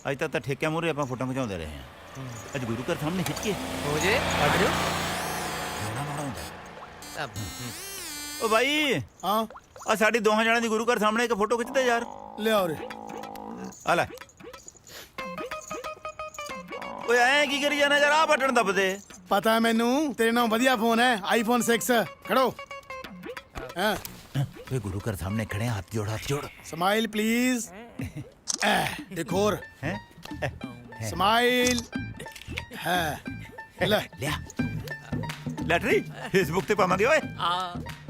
ਅੱਜ ਤੱਕ ਤਾਂ ਠੇਕਿਆਂ ਮੂਹਰੇ ਆਪਾਂ ਫੋਟੋ ਖਿਚਾਉਂਦੇ ਰਹੇ ਹਾਂ। ਅੱਜ ਗੁਰੂ ਘਰ ਸਾਹਮਣੇ ਖਿੱਚੀਏ ਹੋ ਜੇ ਕੱਢ ਜੋ। ਓ ਭਾਈ, ਹਾਂ ਆ ਸਾਡੀ ਦੋਹਾਂ ਜਣਾਂ ਦੀ ਗੁਰੂ ਘਰ ਸਾਹਮਣੇ ਇੱਕ ਫੋਟੋ ਖਿੱਚਦੇ ਯਾਰ। ਲਿਆਓ ਰੇ। ਆ ਲੈ। ਓਏ ਐਂ ਕੀ ਕਰੀ ਜਾਣਾ ਯਾਰ, ਆ ਬਟਨ ਦੱਬ ਦੇ। ਪਤਾ ਮੈਨੂੰ ਤੇਰੇ ਨਾਲ ਵਧੀਆ ਫੋਨ ਹੈ, ਆਈਫੋਨ 6। ਖੜੋ। ਹਾਂ ਓਏ ਗੁਰੂ ਘਰ ਸਾਹਮਣੇ ਖੜੇ ਹੱਥ ਜੋੜ, ਹੱਥ ਜੋੜ। Smile please. एक और है स्माइल है। ले लिया लैटरी फेसबुक पे पावांगे ओए।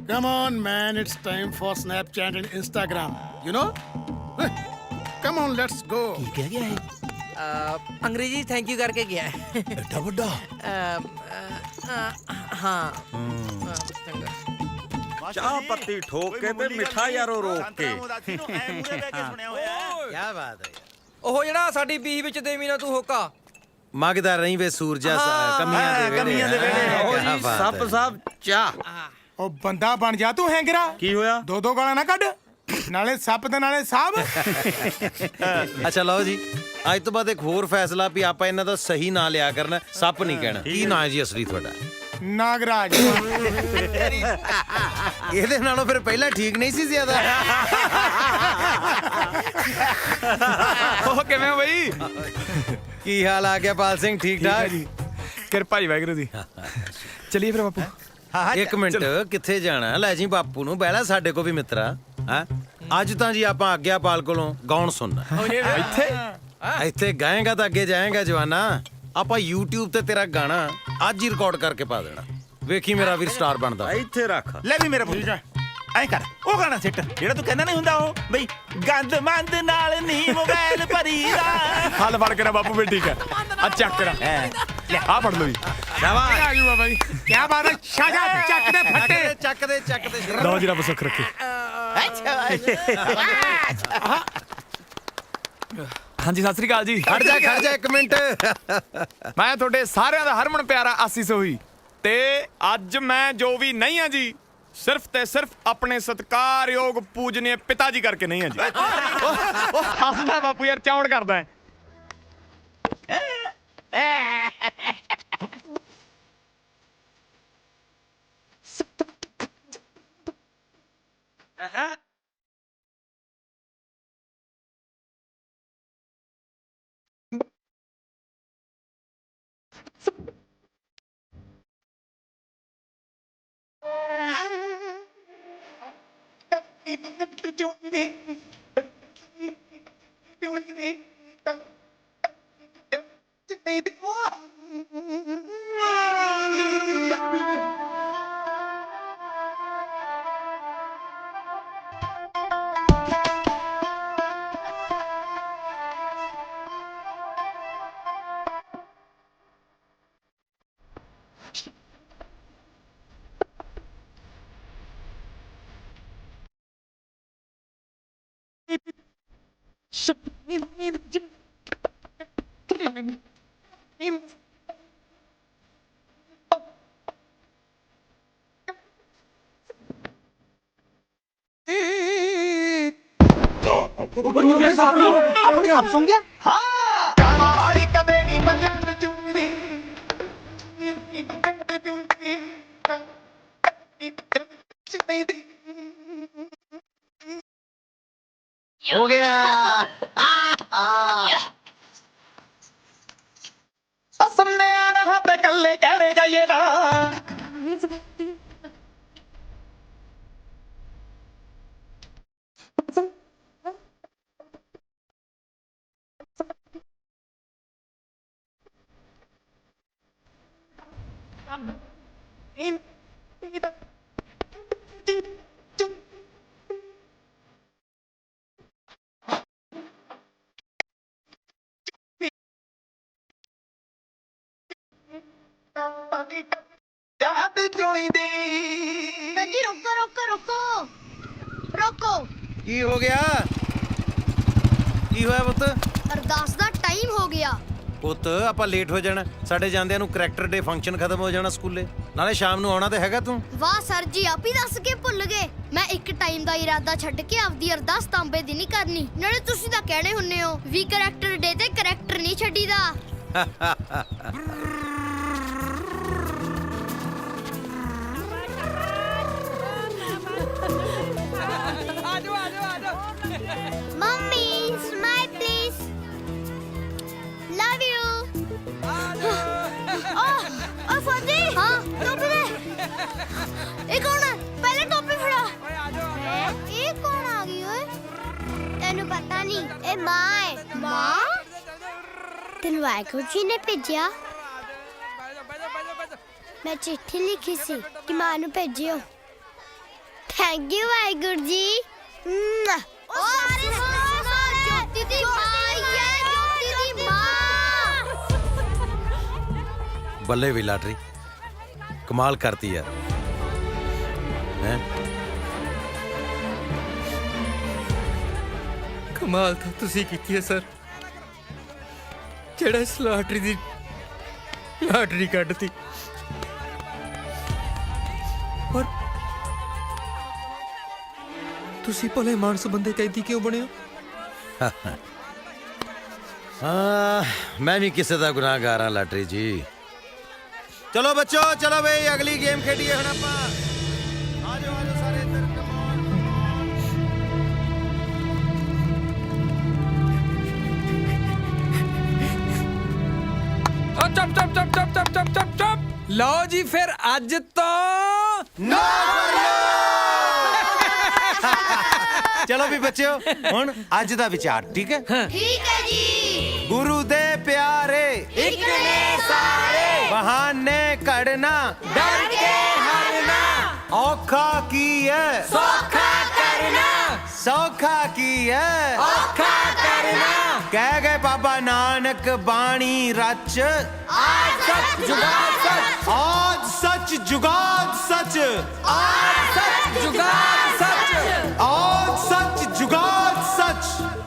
Come on man, it's time for Snapchat and Instagram, you know. Come on let's go. क्या गया है? अंग्रेजी थैंक यू करके गया है। एडा बड़ा। हाँ ਚਾਹ ਪੱਤੀ ਠੋਕ ਕੇ ਤੇ ਮਿੱਠਾ ਯਾਰੋ ਰੋਕ ਕੇ। ਕੀ ਬਾਤ ਹੈ। ਉਹ ਜਿਹੜਾ ਸਾਡੀ ਬੀਹ ਵਿੱਚ ਦੇਵੀ ਨਾ ਤੂੰ ਹੋਕਾ ਮੰਗਦਾ ਰਹੀ ਵੇ ਸੂਰਜਾ ਕਮੀਆਂ ਦੇ ਵੇਲੇ। ਸੱਪ ਸਾਹਿਬ ਚਾਹ। ਉਹ ਬੰਦਾ ਬਣ ਜਾ ਤੂੰ ਹੈਂਗਰਾ। ਕੀ ਹੋਇਆ? ਦੋ ਗਾਲਾਂ ਨਾ ਕੱਢ, ਨਾਲੇ ਸੱਪ ਤੇ ਨਾਲੇ ਸਾਹਿਬ। ਅੱਛਾ ਲਓ ਜੀ, ਅੱਜ ਤੋਂ ਬਾਅਦ ਇੱਕ ਹੋਰ ਫੈਸਲਾ ਵੀ ਆਪਾਂ ਇਹਨਾਂ ਦਾ ਸਹੀ ਨਾਂ ਲਿਆ ਕਰਨਾ, ਸੱਪ ਨਹੀਂ ਕਹਿਣਾ। ਕੀ ਨਾਂ ਹੈ ਜੀ ਅਸਲੀ ਤੁਹਾਡਾ? ਨਾਗਰਾਜ। ਇਹਦੇ ਨਾਲੋਂ ਫਿਰ ਪਹਿਲਾਂ ਠੀਕ ਨਹੀਂ ਸੀ ਜ਼ਿਆਦਾ। ਉਹ ਕਿਵੇਂ ਬਈ? ਕੀ ਹਾਲ ਆ ਗਿਆ ਪਾਲ ਸਿੰਘ? ਠੀਕ ਠਾਕ ਜੀ, ਕਿਰਪਾ ਜੀ ਵਾਹਿਗੁਰੂ ਦੀ। ਚਲਿਏ ਫਿਰ ਬਾਪੂ। ਇੱਕ ਮਿੰਟ, ਕਿੱਥੇ ਜਾਣਾ? ਲੈ ਜੀ ਬਾਪੂ ਨੂੰ ਬਹਿਲਾ, ਸਾਡੇ ਕੋ ਵੀ ਮਿੱਤਰਾ। ਹਾਂ ਅੱਜ ਤਾਂ ਜੀ ਆਪਾਂ ਆਗਿਆਪਾਲ ਕੋਲੋਂ ਗਾਉਣ ਸੁਣਨਾ। ਇੱਥੇ ਗਾਏਗਾ ਤਾਂ ਅੱਗੇ ਜਾਏਗਾ ਜਵਾਨਾ। ਆਪਾਂ YouTube ਤੇ ਤੇਰਾ ਗਾਣਾ ਅੱਜ ਹੀ ਰਿਕਾਰਡ ਕਰਕੇ ਪਾ ਦੇਣਾ। ਵੇਖੀ ਮੇਰਾ ਵੀਰ ਸਟਾਰ ਬਣਦਾ। ਇੱਥੇ ਰੱਖ ਲੈ ਵੀ ਮੇਰਾ ਪੁੱਤ। ਐ ਕਰ ਉਹ ਗਾਣਾ ਸਿੱਟ ਜਿਹੜਾ ਤੂੰ ਕਹਿੰਦਾ ਨਹੀਂ ਹੁੰਦਾ ਉਹ ਬਈ ਗੰਦ ਮੰਦ ਨਾਲ ਨਹੀਂ ਮੋਬਾਈਲ ਭਰੀਦਾ। ਹੱਲ ਫੜ ਕੇ ਨਾ ਬਾਪੂ ਵੀ ਠੀਕ ਹੈ ਆ ਚੱਕ ਕਰਾ ਆ ਫੜ ਲਓ ਜੀ ਸ਼ਾਬਾਸ਼ ਆ ਜੂਆ ਬਾਈ ਕੀ ਬਾਤ ਹੈ ਸ਼ਾਜਾ ਚੱਕ ਦੇ ਫੱਟੇ ਚੱਕ ਦੇ ਲਓ ਜੀ ਰੱਬ ਸੁੱਖ ਰੱਖੇ ਹਾਂਜੀ ਸਤਿ ਸ੍ਰੀ ਅਕਾਲ ਜੀ ਖੜ ਜਾ 1 ਮਿੰਟ। ਮੈਂ ਤੁਹਾਡੇ ਸਾਰਿਆਂ ਦਾ ਹਰਮਨ ਪਿਆਰਾ ਆਸੀ ਸੋਹੀ ਤੇ ਅੱਜ ਮੈਂ ਜੋ ਵੀ ਨਹੀਂ ਆ ਜੀ ਸਿਰਫ ਤੇ ਸਿਰਫ ਆਪਣੇ ਸਤਿਕਾਰਯੋਗ ਪੂਜਨੀय ਪਿਤਾ ਜੀ ਕਰਕੇ ਨਹੀਂ ਆ ਜੀ। ਹੱਸਦਾ ਬਾਪੂ ਯਾਰ ਚੌੜ ਕਰਦਾ ਹੈ। अपने आप सुन गया हो गया सुनने आना हाथ कल्ले कहने जाइएगा ਕੀ ਹੋ ਗਿਆ ਕੀ ਹੋਇਆ ਪੁੱਤ? ਅਰਦਾਸ ਦਾ ਟਾਈਮ ਹੋ ਗਿਆ ਪੁੱਤ ਆਪਾਂ ਲੇਟ ਹੋ ਜਾਣਾ ਸਾਡੇ ਜਾਂਦਿਆਂ ਨੂੰ ਕਰੈਕਟਰ ਡੇ ਫੰਕਸ਼ਨ ਖਤਮ ਹੋ ਜਾਣਾ ਸਕੂਲੇ ਨਾਲੇ ਸ਼ਾਮ ਨੂੰ ਆਉਣਾ ਤੇ ਹੈਗਾ ਤੂੰ। ਵਾਹ ਸਰ ਜੀ ਆਪ ਹੀ ਦੱਸ ਕੇ ਭੁੱਲ ਗਏ। ਮੈਂ ਇੱਕ ਟਾਈਮ ਦਾ ਇਰਾਦਾ ਛੱਡ ਕੇ ਆਪਦੀ ਅਰਦਾਸ ਤਾਂਬੇ ਦੀ ਨਹੀਂ ਕਰਨੀ। ਨਾਲੇ ਤੁਸੀਂ ਤਾਂ ਕਹਿਣੇ ਹੁੰਨੇ ਹੋ ਵੀ ਕਰੈਕਟਰ ਡੇ ਤੇ ਕਰੈਕਟਰ ਨਹੀਂ ਛੱਡੀਦਾ। Mummy smile please love you ओ फौजी हाँ टोपी दे ये कौन है पहले टोपी फड़ा ये कौन आ गई ओए तेनू पता नहीं ये माँ है माँ तेनू वाहिगुरु जी ने भेजिया मैं चिट्ठी लिखी सी कि माँ नू भेजियो थैंक यू वाहिगुरु जी। ज्योति दी माँ ਬੱਲੇ ਵੀ ਲਾਟਰੀ ਕਮਾਲ ਕਰਤੀ ਯਾਰ ਹੈ। ਕਮਾਲ ਤਾਂ ਤੁਸੀਂ ਕੀਤੀ ਹੈ ਸਰ ਜਿਹੜਾ ਇਸ ਲਾਟਰੀ ਦੀ ਲਾਟਰੀ ਕੱਢਤੀ ਔਰ ਤੁਸੀਂ ਭਲੇ ਮਾਨਸ ਬੰਦੇ ਕੈਦੀ ਕਿਉਂ ਬਣੇ ਹੋ? ਮੈਂ ਵੀ ਕਿਸੇ ਦਾ ਗੁਨਾਹਗਾਰ ਹਾਂ ਲਾਟਰੀ ਜੀ। ਚਲੋ ਬੱਚੋ ਚਲੋ ਬਈ ਅਗਲੀ ਗੇਮ ਖੇਡੀਏ ਹੁਣ ਆਪਾਂ। ਆ ਜਾਓ ਸਾਰੇ ਇੱਧਰ ਚੁੱਪ ਲਓ ਜੀ ਫਿਰ ਅੱਜ ਤੋਂ ਚਲੋ ਵੀ ਬੱਚਿਓ ਹੁਣ ਅੱਜ ਦਾ ਵਿਚਾਰ ਠੀਕ ਹੈ। ठीक है जी ਗੁਰੂ ਦੇ ਪਿਆਰੇ एक ने सारे ਬਹਾਨੇ ਕੱਢਣਾ डर के हरना ਔਖਾ ਕੀ ਹੈ ਸੌਖਾ ਕਰਨਾ ਸੌਖਾ ਕੀ ਹੈ ਔਖਾ ਕਰਨਾ ਕਹਿ ਗਏ ਬਾਬਾ ਨਾਨਕ ਬਾਣੀ ਰਚ ਆਜ ਸੱਚ ਜੁਗਾਦ ਸੱਚ ਆਜ ਸੱਚ ਜੁਗਾਦ ਸੱਚ ਆਜ ਸੱਚ ਜੁਗਾਦ ਸੱਚ ਆਜ ਸੱਚ ਜੁਗਾਦ ਸੱਚ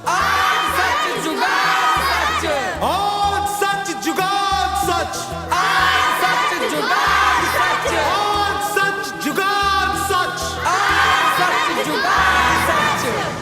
ਆਜ ਸੱਚ ਜੁਗਾਦ ਸੱਚ ਆਜ ਸੱਚ ਜੁਗਾਦ ਸੱਚ ਆਜ ਸੱਚ ਜੁਗਾਦ ਸੱਚ ਆਜ ਸੱਚ ਜੁਗਾਦ ਸੱਚ ਆਜ ਸੱਚ ਜੁਗਾਦ ਸੱਚ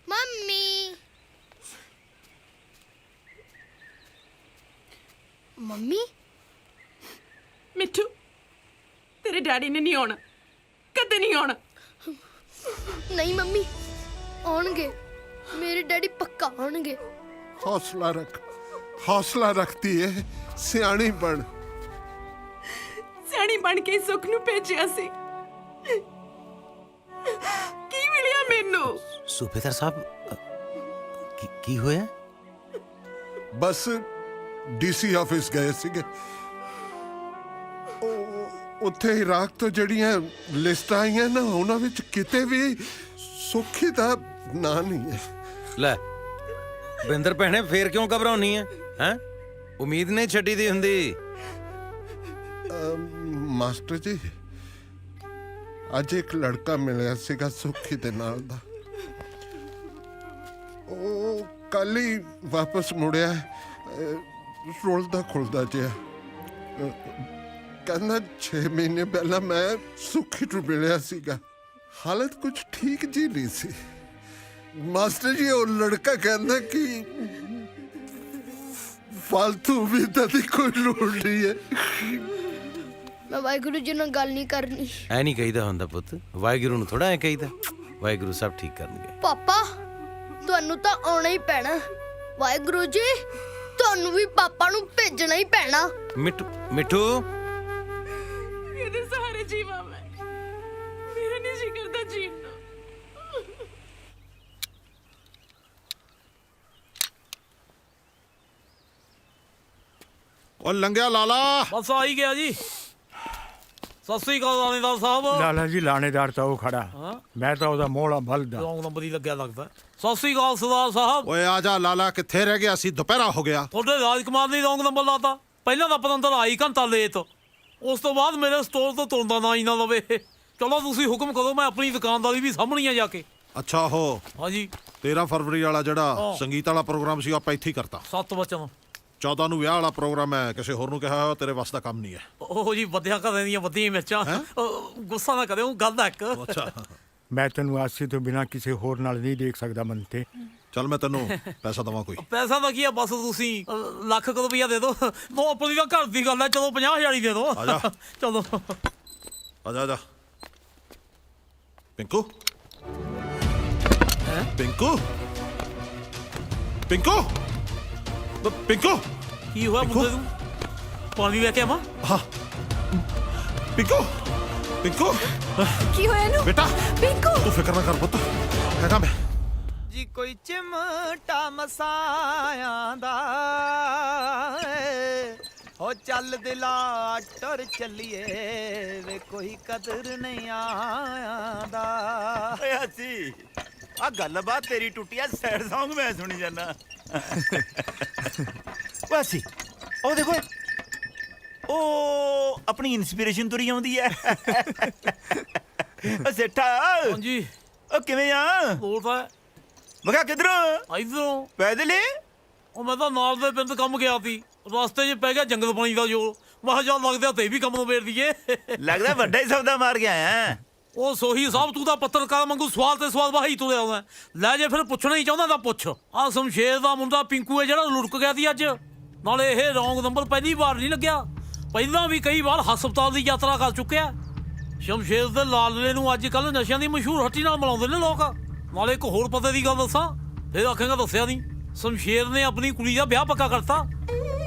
ਮੰਮੀ ਮੰਮੀ ਮਿੱਠੂ ਤੇਰੇ ਡੈਡੀ ਨੇ ਨਹੀਂ ਆਉਣਾ ਕਦੇ ਨਹੀਂ ਆਉਣਾ ਨਹੀਂ ਮੰਮੀ ਆਉਣਗੇ ਮੇਰੇ ਡੈਡੀ ਪੱਕਾ ਆਉਣਗੇ ਹੌਸਲਾ ਰੱਖਦੀ ਏ ਸਿਆਣੀ ਬਣ ਸਿਆਣੀ ਬਣ ਕੇ ਸੁੱਖ ਨੂੰ ਭੇਜਿਆ ਸੀ ਕੀ ਮਿਲਿਆ ਮੈਨੂੰ ਸੂਬੇਦਾਰ ਸਾਹਿਬ ਕੀ ਹੋਇਆ ਬਸ ਡੀਸੀ ਆਫਿਸ ਗਏ ਸੀਗੇ ਉੱਥੇ ਇਰਾਕ ਤੋਂ ਜਿਹੜੀਆਂ ਲਿਸਟਾਂ ਆਈਆਂ ਨਾ ਉਹਨਾਂ ਵਿੱਚ ਕਿਤੇ ਵੀ ਸੁੱਖੀ ਦਾ ਨਾਂ ਨਹੀਂ ਹੈ ਲੈ ਬਿੰਦਰ ਭੈਣੇ ਫੇਰ ਕਿਉਂ ਘਬਰਾਉਣੀ ਹੈ ਹੈ ਉਮੀਦ ਨਹੀਂ ਛੱਡੀ ਦੀ ਹੁੰਦੀ ਮਾਸਟਰ ਜੀ ਅੱਜ ਇੱਕ ਲੜਕਾ ਮਿਲਿਆ ਸੀਗਾ ਸੁੱਖੀ ਦੇ ਨਾਲ ਦਾ ਉਹ ਕੱਲ ਹੀ ਵਾਪਸ ਮੁੜਿਆ ਰੁਲਦਾ ਖੁਲਦਾ ਜਿਹਾ ਕਹਿੰਦਾ 6 ਮਹੀਨੇ ਪਹਿਲਾਂ ਮੈਂ ਸੁੱਖੀ ਨੂੰ ਮਿਲਿਆ ਸੀਗਾ ਹਾਲਤ ਕੁਝ ਠੀਕ ਜੀ ਨਹੀਂ ਸੀ ਮਾਸਟਰ ਜੀ ਉਹ ਲੜਕਾ ਕਹਿੰਦਾ ਕਿ ਫालतू ਵੀ ਤਾਂ ਦੀ ਕੋਈ ਲੋੜ ਨਹੀਂ ਹੈ ਮੈਂ ਵਾਹਿਗੁਰੂ ਜੀ ਨਾਲ ਗੱਲ ਨਹੀਂ ਕਰਨੀ ਐ ਨਹੀਂ ਕਹੀਦਾ ਹੁੰਦਾ ਪੁੱਤ ਵਾਹਿਗੁਰੂ ਨੂੰ ਥੋੜਾ ਐ ਕਹੀਦਾ ਵਾਹਿਗੁਰੂ ਸਭ ਠੀਕ ਕਰਨਗੇ ਪਾਪਾ ਤੁਹਾਨੂੰ ਤਾਂ ਆਉਣਾ ਹੀ ਪੈਣਾ ਵਾਹਿਗੁਰੂ ਜੀ ਤੁਹਾਨੂੰ ਵੀ ਪਾਪਾ ਨੂੰ ਭੇਜਣਾ ਹੀ ਪੈਣਾ ਮਿੱਠੂ ਇਹਦੇ ਸਹਾਰੇ ਜੀਵਾਂ ਮੈਂ ਮੇਰਾ ਨਹੀਂ ਜੀ ਕਰਦਾ ਜੀਣ ਨੂੰ ਉਹ ਲੰਘਿਆ ਲਾਲਾ ਬਸ ਆ ਹੀ ਗਿਆ ਜੀ ਸਤਿ ਸ੍ਰੀ ਅਕਾਲ ਲਾਣੇਦਾਰ ਸਾਹਿਬ ਲਾਲਾ ਜੀ ਲਾਣੇਦਾਰ ਤਾਂ ਉਹ ਖੜਾ ਮੈਂ ਤਾਂ ਉਹਦਾ ਮੋਹਲਾ ਭਲਦਾ ਰੌਂਗ ਨੰਬਰ ਹੀ ਲੱਗਿਆ ਲੱਗਦਾ ਸਤਿ ਸ੍ਰੀ ਅਕਾਲ ਸਰਦਾਰ ਸਾਹਿਬ ਓਏ ਆ ਜਾ ਲਾਲਾ ਕਿੱਥੇ ਰਹਿ ਗਿਆ ਸੀ ਦੁਪਹਿਰਾ ਹੋ ਗਿਆ ਤੁਹਾਡੇ ਰਾਜਕੁਮਾਰ ਨੇ ਰੌਂਗ ਨੰਬਰ ਲਾਤਾ ਪਹਿਲਾਂ ਤਾਂ ਪਤੰਦਰ ਆਈ ਘੰਟਾ ਲੇਟ ਉਸ ਤੋਂ ਬਾਅਦ ਮੇਰੇ ਸਟੋਰ ਤੋਂ ਤੁਰਦਾ ਨਾ ਹੀ ਨਾ ਲਵੇ ਚਲੋ ਤੁਸੀਂ ਹੁਕਮ ਕਰੋ ਮੈਂ ਆਪਣੀ ਦੁਕਾਨਦਾਰੀ ਵੀ ਸਾਹਮਣੀ ਆ ਜਾ ਕੇ ਅੱਛਾ ਹੋ ਹਾਂਜੀ 13 ਫਰਵਰੀ ਵਾਲਾ ਜਿਹੜਾ ਸੰਗੀਤ ਵਾਲਾ ਪ੍ਰੋਗਰਾਮ ਸੀ ਆਪਾਂ ਇੱਥੇ ਹੀ ਕਰਤਾ 7 ਵਚਨ 14 ਨੂੰ ਵਿਆਹ ਵਾਲਾ ਪ੍ਰੋਗਰਾਮ ਹੈ ਕਿਸੇ ਹੋਰ ਨੂੰ ਕਿਹਾ ਤੇਰੇ ਵੱਸ ਦਾ ਕੰਮ ਨਹੀਂ ਹੈ ਉਹ ਜੀ ਵਧੀਆ ਘਰਾਂ ਦੀਆਂ ਵਧੀਆਂ ਮਿਰਚਾਂ ਗੁੱਸਾ ਨਾ ਕਰਿਓ ਗੱਲ ਹੈ ਇੱਕ ਅੱਛਾ ਮੈਂ ਤੈਨੂੰ ਆਸੀ ਤੋਂ ਬਿਨਾ ਕਿਸੇ ਹੋਰ ਨਾਲ ਨਹੀਂ ਦੇਖ ਸਕਦਾ ਮੰਤੇ ਚੱਲ ਮੈਂ ਤੈਨੂੰ ਪੈਸਾ ਦਵਾਂ ਕੋਈ ਪੈਸਾ ਦਾ ਕੀ ਆ ਬਸ ਤੁਸੀਂ ਲੱਖ ਰੁਪਈਆ ਦੇ ਦਿਓ ਉਹ ਆਪਣੀ ਤਾਂ ਘਰ ਦੀ ਗੱਲ ਹੈ ਚਲੋ 50,000 ਹੀ ਦੇ ਦਿਓ ਆ ਜਾ ਚਲੋ ਆ ਜਾ ਪਿੰਕੂ ਪਿੰਕੂ ਪਿੰਕੂ ਪਿੰਕੂ ਕੀ ਹੋਇਆ ਮੁੰਡੇ ਨੂੰ ਪਾਣੀ ਲੈ ਕੇ ਆਵਾਂ ਹਾਂ ਪਿੰਕੂ ਪਿੰਕੂ ਕੀ ਹੋਇਆ ਇਹਨੂੰ ਬੇਟਾ ਪਿੰਕੂ ਤੂੰ ਫਿਕਰ ਨਾ ਕਰ ਪੁੱਤ ਹੈਗਾ ਮੈਂ ਜੀ ਕੋਈ ਚਿਮਟਾ ਮਸਾਇਆ ਦਾ ਹੋ ਚੱਲ ਦਿਲਾ ਟਰ ਚੱਲੀਏ ਵੇ ਕੋਈ ਕਦਰ ਨਹੀਂ ਆਇਆ ਦਾ ਓਏ ਹੱਸੀ ਆ ਗੱਲਬਾਤ ਤੇਰੀ ਟੁੱਟੀ ਆ ਸੈਡ Song ਮੈਂ ਸੁਣੀ ਜਾਂਦਾ ਓਏ ਹੱਸੀ ਉਹ ਦੇਖੋ ਉਹ ਆਪਣੀ ਇਨਸਪੀਰੇਸ਼ਨ ਤੁਰੀ ਆਉਂਦੀ ਐ ਓ ਸੇਠਾ ਹਾਂਜੀ ਉਹ ਕਿਵੇਂ ਆ ਬੋਲਦਾ ਮਗਾ ਕਿਧਰੋਂ ਇਧਰੋਂ ਪੈਦਲ ਉਹ ਮੈਂ ਤਾਂ ਨਾਲ ਦੇ ਪਿੰਡ ਕੰਮ ਗਿਆ ਸੀ ਰਸਤੇ 'ਚ ਪੈ ਗਿਆ ਜੰਗਲ ਪਾਣੀ ਦਾ ਜੋਰ ਮੈਂ ਜਾਂ ਲੱਗਦਾ ਤੇ ਵੀ ਕੰਮ ਨੂੰ ਵੇੜ ਦਈਏ ਲੱਗਦਾ ਵੱਡਾ ਹੀ ਸੌਦਾ ਮਾਰ ਗਿਆ ਆ ਉਹ ਸੋਹੀ ਸਾਹਿਬ ਤੂੰ ਤਾਂ ਪੱਤਰਕਾਰ ਵਾਂਗੂ ਸਵਾਲ ਤੇ ਸਵਾਲ ਵਾਹੀ ਤੁਰਿਆ ਆਉਂਦਾ ਲੈ ਜੇ ਫਿਰ ਪੁੱਛਣਾ ਹੀ ਚਾਹੁੰਦਾ ਤਾਂ ਪੁੱਛ ਆ ਸ਼ਮਸ਼ੇਰ ਦਾ ਮੁੰਡਾ ਪਿੰਕੂ ਹੈ ਜਿਹੜਾ ਲੁੜਕ ਗਿਆ ਸੀ ਅੱਜ ਨਾਲੇ ਇਹ ਰੌਂਗ ਨੰਬਰ ਪਹਿਲੀ ਵਾਰ ਨਹੀਂ ਲੱਗਿਆ ਪਹਿਲਾਂ ਵੀ ਕਈ ਵਾਰ ਹਸਪਤਾਲ ਦੀ ਯਾਤਰਾ ਕਰ ਚੁੱਕਿਆ ਸ਼ਮਸ਼ੇਰ ਦੇ ਲਾਲਲੇ ਨੂੰ ਅੱਜ ਕੱਲ ਨਸ਼ਿਆਂ ਦੀ ਮਸ਼ਹੂਰ ਹੱਟੀ ਨਾਲ ਮਿਲਾਉਂਦੇ ਨੇ ਲੋਕ। ਨਾਲੇ ਇੱਕ ਹੋਰ ਪਤੇ ਦੀ ਗੱਲ ਦੱਸਾਂ, ਫਿਰ ਆਖੇਗਾ ਦੱਸਿਆ ਨਹੀਂ। ਸ਼ਮਸ਼ੇਰ ਨੇ ਆਪਣੀ ਕੁੜੀ ਦਾ ਵਿਆਹ ਪੱਕਾ ਕਰਤਾ।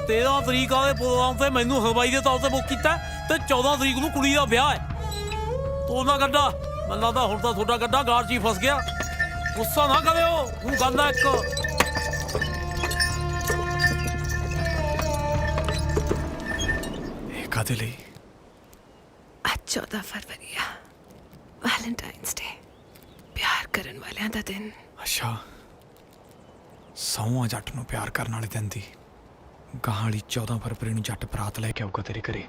13 ਤਰੀਕ ਵਾਲੇ ਪ੍ਰੋਗਰਾਮ ਤੇ ਮੈਨੂੰ ਹਲਵਾਈ ਦੇ ਤੌਰ ਤੇ ਬੁੱਕ ਕੀਤਾ ਤੇ 14 ਤਰੀਕ ਨੂੰ ਕੁੜੀ ਦਾ ਵਿਆਹ ਹੈ। ਤੋਰਨਾ ਗੱਡਾ, ਮੈਨੂੰ ਲੱਗਦਾ ਹੁਣ ਤਾਂ ਤੁਹਾਡਾ ਗੱਡਾ ਗਾੜ 'ਚ ਹੀ ਫਸ ਗਿਆ। ਗੁੱਸਾ ਨਾ ਕਰਿਓ, ਹੁਣ ਗੱਲ ਹੈ ਇੱਕ। ਕਾਹਦੇ ਲਈ? ਅੱਜ 14 ਫਰਵਰੀ ਆ, ਵੈਲੈਂਟਾਈਨਸ ਡੇ, ਪਿਆਰ ਕਰਨ ਵਾਲਿਆਂ ਦਾ ਦਿਨ। ਅੱਛਾ, ਸੌਂ ਜੱਟ ਨੂੰ ਪਿਆਰ ਕਰਨ ਵਾਲੇ ਦਿਨ ਦੀ। ਗਾਹਾਂ ਵਾਲੀ 14 ਫਰਵਰੀ ਨੂੰ ਜੱਟ ਬਰਾਤ ਲੈ ਕੇ ਆਊਗਾ ਤੇਰੇ ਘਰੇ।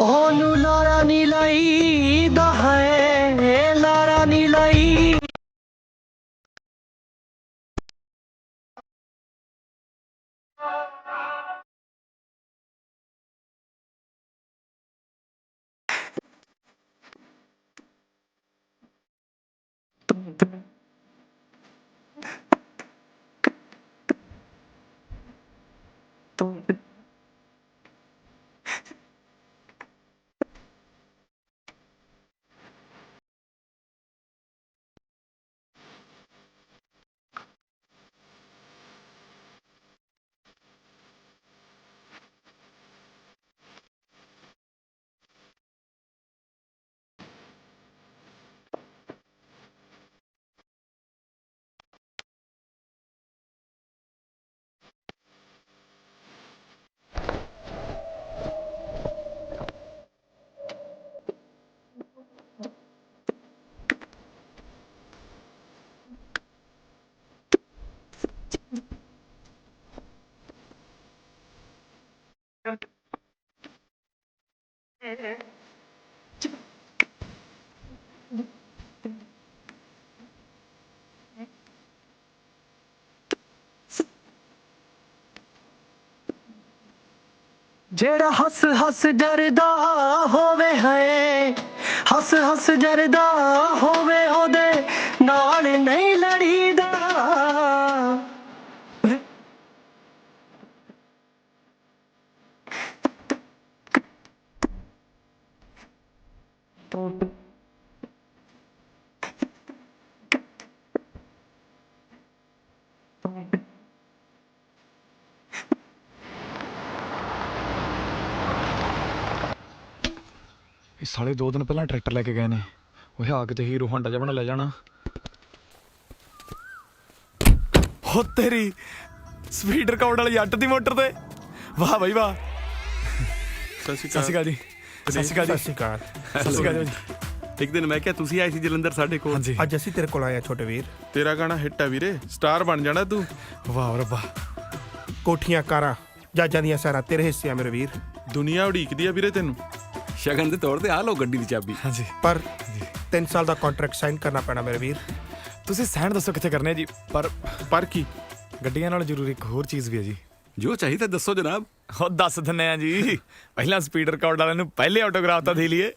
ਉਹਨੂੰ ਲਾਰਾ ਨੀ ਲਾਈ ਦਾ ਹੈ, ਲਾਰਾ ਨੀ ਲਾਈ। ਜਿਹੜਾ ਹੱਸ ਹੱਸ ਡਰਦਾ ਹੋਵੇ ਹੈ, ਹੱਸ ਹੱਸ ਡਰਦਾ ਹੋਵੇ ਉਹਦੇ ਨਾਲ ਨਹੀਂ ਲੜੀਦਾ। ਇਹ ਸਾਲੇ 2 ਦਿਨ ਪਹਿਲਾਂ ਟਰੈਕਟਰ ਲੈ ਕੇ ਗਏ ਨੇ। ਉਹ ਆ ਕੇ ਤੇ ਹੀਰੋ ਹਾਂਡਾ ਜਿਹਾ ਬਣਾ ਲੈ ਜਾਣਾ। ਹੋ ਤੇਰੀ ਸਪੀਡ ਰਿਕਾਰਡ ਵਾਲੀ ਜੱਟ ਦੀ ਮੋਟਰ ਤੇ। ਵਾਹ ਬਾਈ ਵਾਹ। ਸਤਿ ਸ਼੍ਰੀ ਅਕਾਲ ਜੀ। ਸਤਿ ਸ਼੍ਰੀ ਅਕਾਲ ਜੀ। ਸਤਿ ਸ਼੍ਰੀ ਅਕਾਲ। ਸਤਿ ਸ਼੍ਰੀ ਅਕਾਲ ਜੀ। ਇੱਕ ਦਿਨ ਮੈਂ ਕਿਹਾ ਤੁਸੀਂ ਆਏ ਸੀ ਜਲੰਧਰ ਸਾਡੇ ਕੋਲ। ਹਾਂਜੀ। ਅੱਜ ਅਸੀਂ ਤੇਰੇ ਕੋਲ ਆਏ ਆ ਛੋਟੇ ਵੀਰ। ਤੇਰਾ ਗਾਣਾ ਹਿੱਟ ਆ ਵੀਰੇ, ਸਟਾਰ ਬਣ ਜਾਣਾ ਤੂੰ। ਵਾਹ ਰੱਬਾ। ਕੋਠੀਆਂ ਕਾਰਾਂ ਜੱਜਾਂ ਦੀਆਂ ਸਾਰਾ ਤੇਰੇ ਹਿੱਸੇ ਆ ਮੇਰੇ ਵੀਰ। ਦੁਨੀਆ ਉਡੀਕਦੀ ਆ ਵੀਰੇ ਤੈਨੂੰ। ਸ਼ਗਨ ਦੇ ਤੌਰ ਤੇ ਆ ਲੋ ਗੱਡੀ ਦੀ ਚਾਬੀ। ਹਾਂਜੀ। ਪਰ 3 ਸਾਲ ਦਾ ਕੰਟਰੈਕਟ ਸਾਈਨ ਕਰਨਾ ਪੈਣਾ ਮੇਰੇ ਵੀਰ। ਤੁਸੀਂ ਸਾਈਨ ਦੱਸੋ ਕਿੱਥੇ ਕਰਨੇ ਜੀ? ਪਰ ਕੀ? ਗੱਡੀਆਂ ਨਾਲ ਜ਼ਰੂਰੀ ਇੱਕ ਹੋਰ ਚੀਜ਼ ਵੀ ਹੈ ਜੀ। ਜੋ ਚਾਹੀਦਾ ਦੱਸੋ ਜਨਾਬ। ਉਹ ਦੱਸ ਦਿੰਨੇ ਆ ਜੀ। ਪਹਿਲਾਂ ਸਪੀਡ ਰਿਕਾਰਡ ਵਾਲਿਆਂ ਨੂੰ ਪਹਿਲੇ ਆਟੋਗ੍ਰਾਫ ਤਾਂ ਦੇ ਲਈਏ।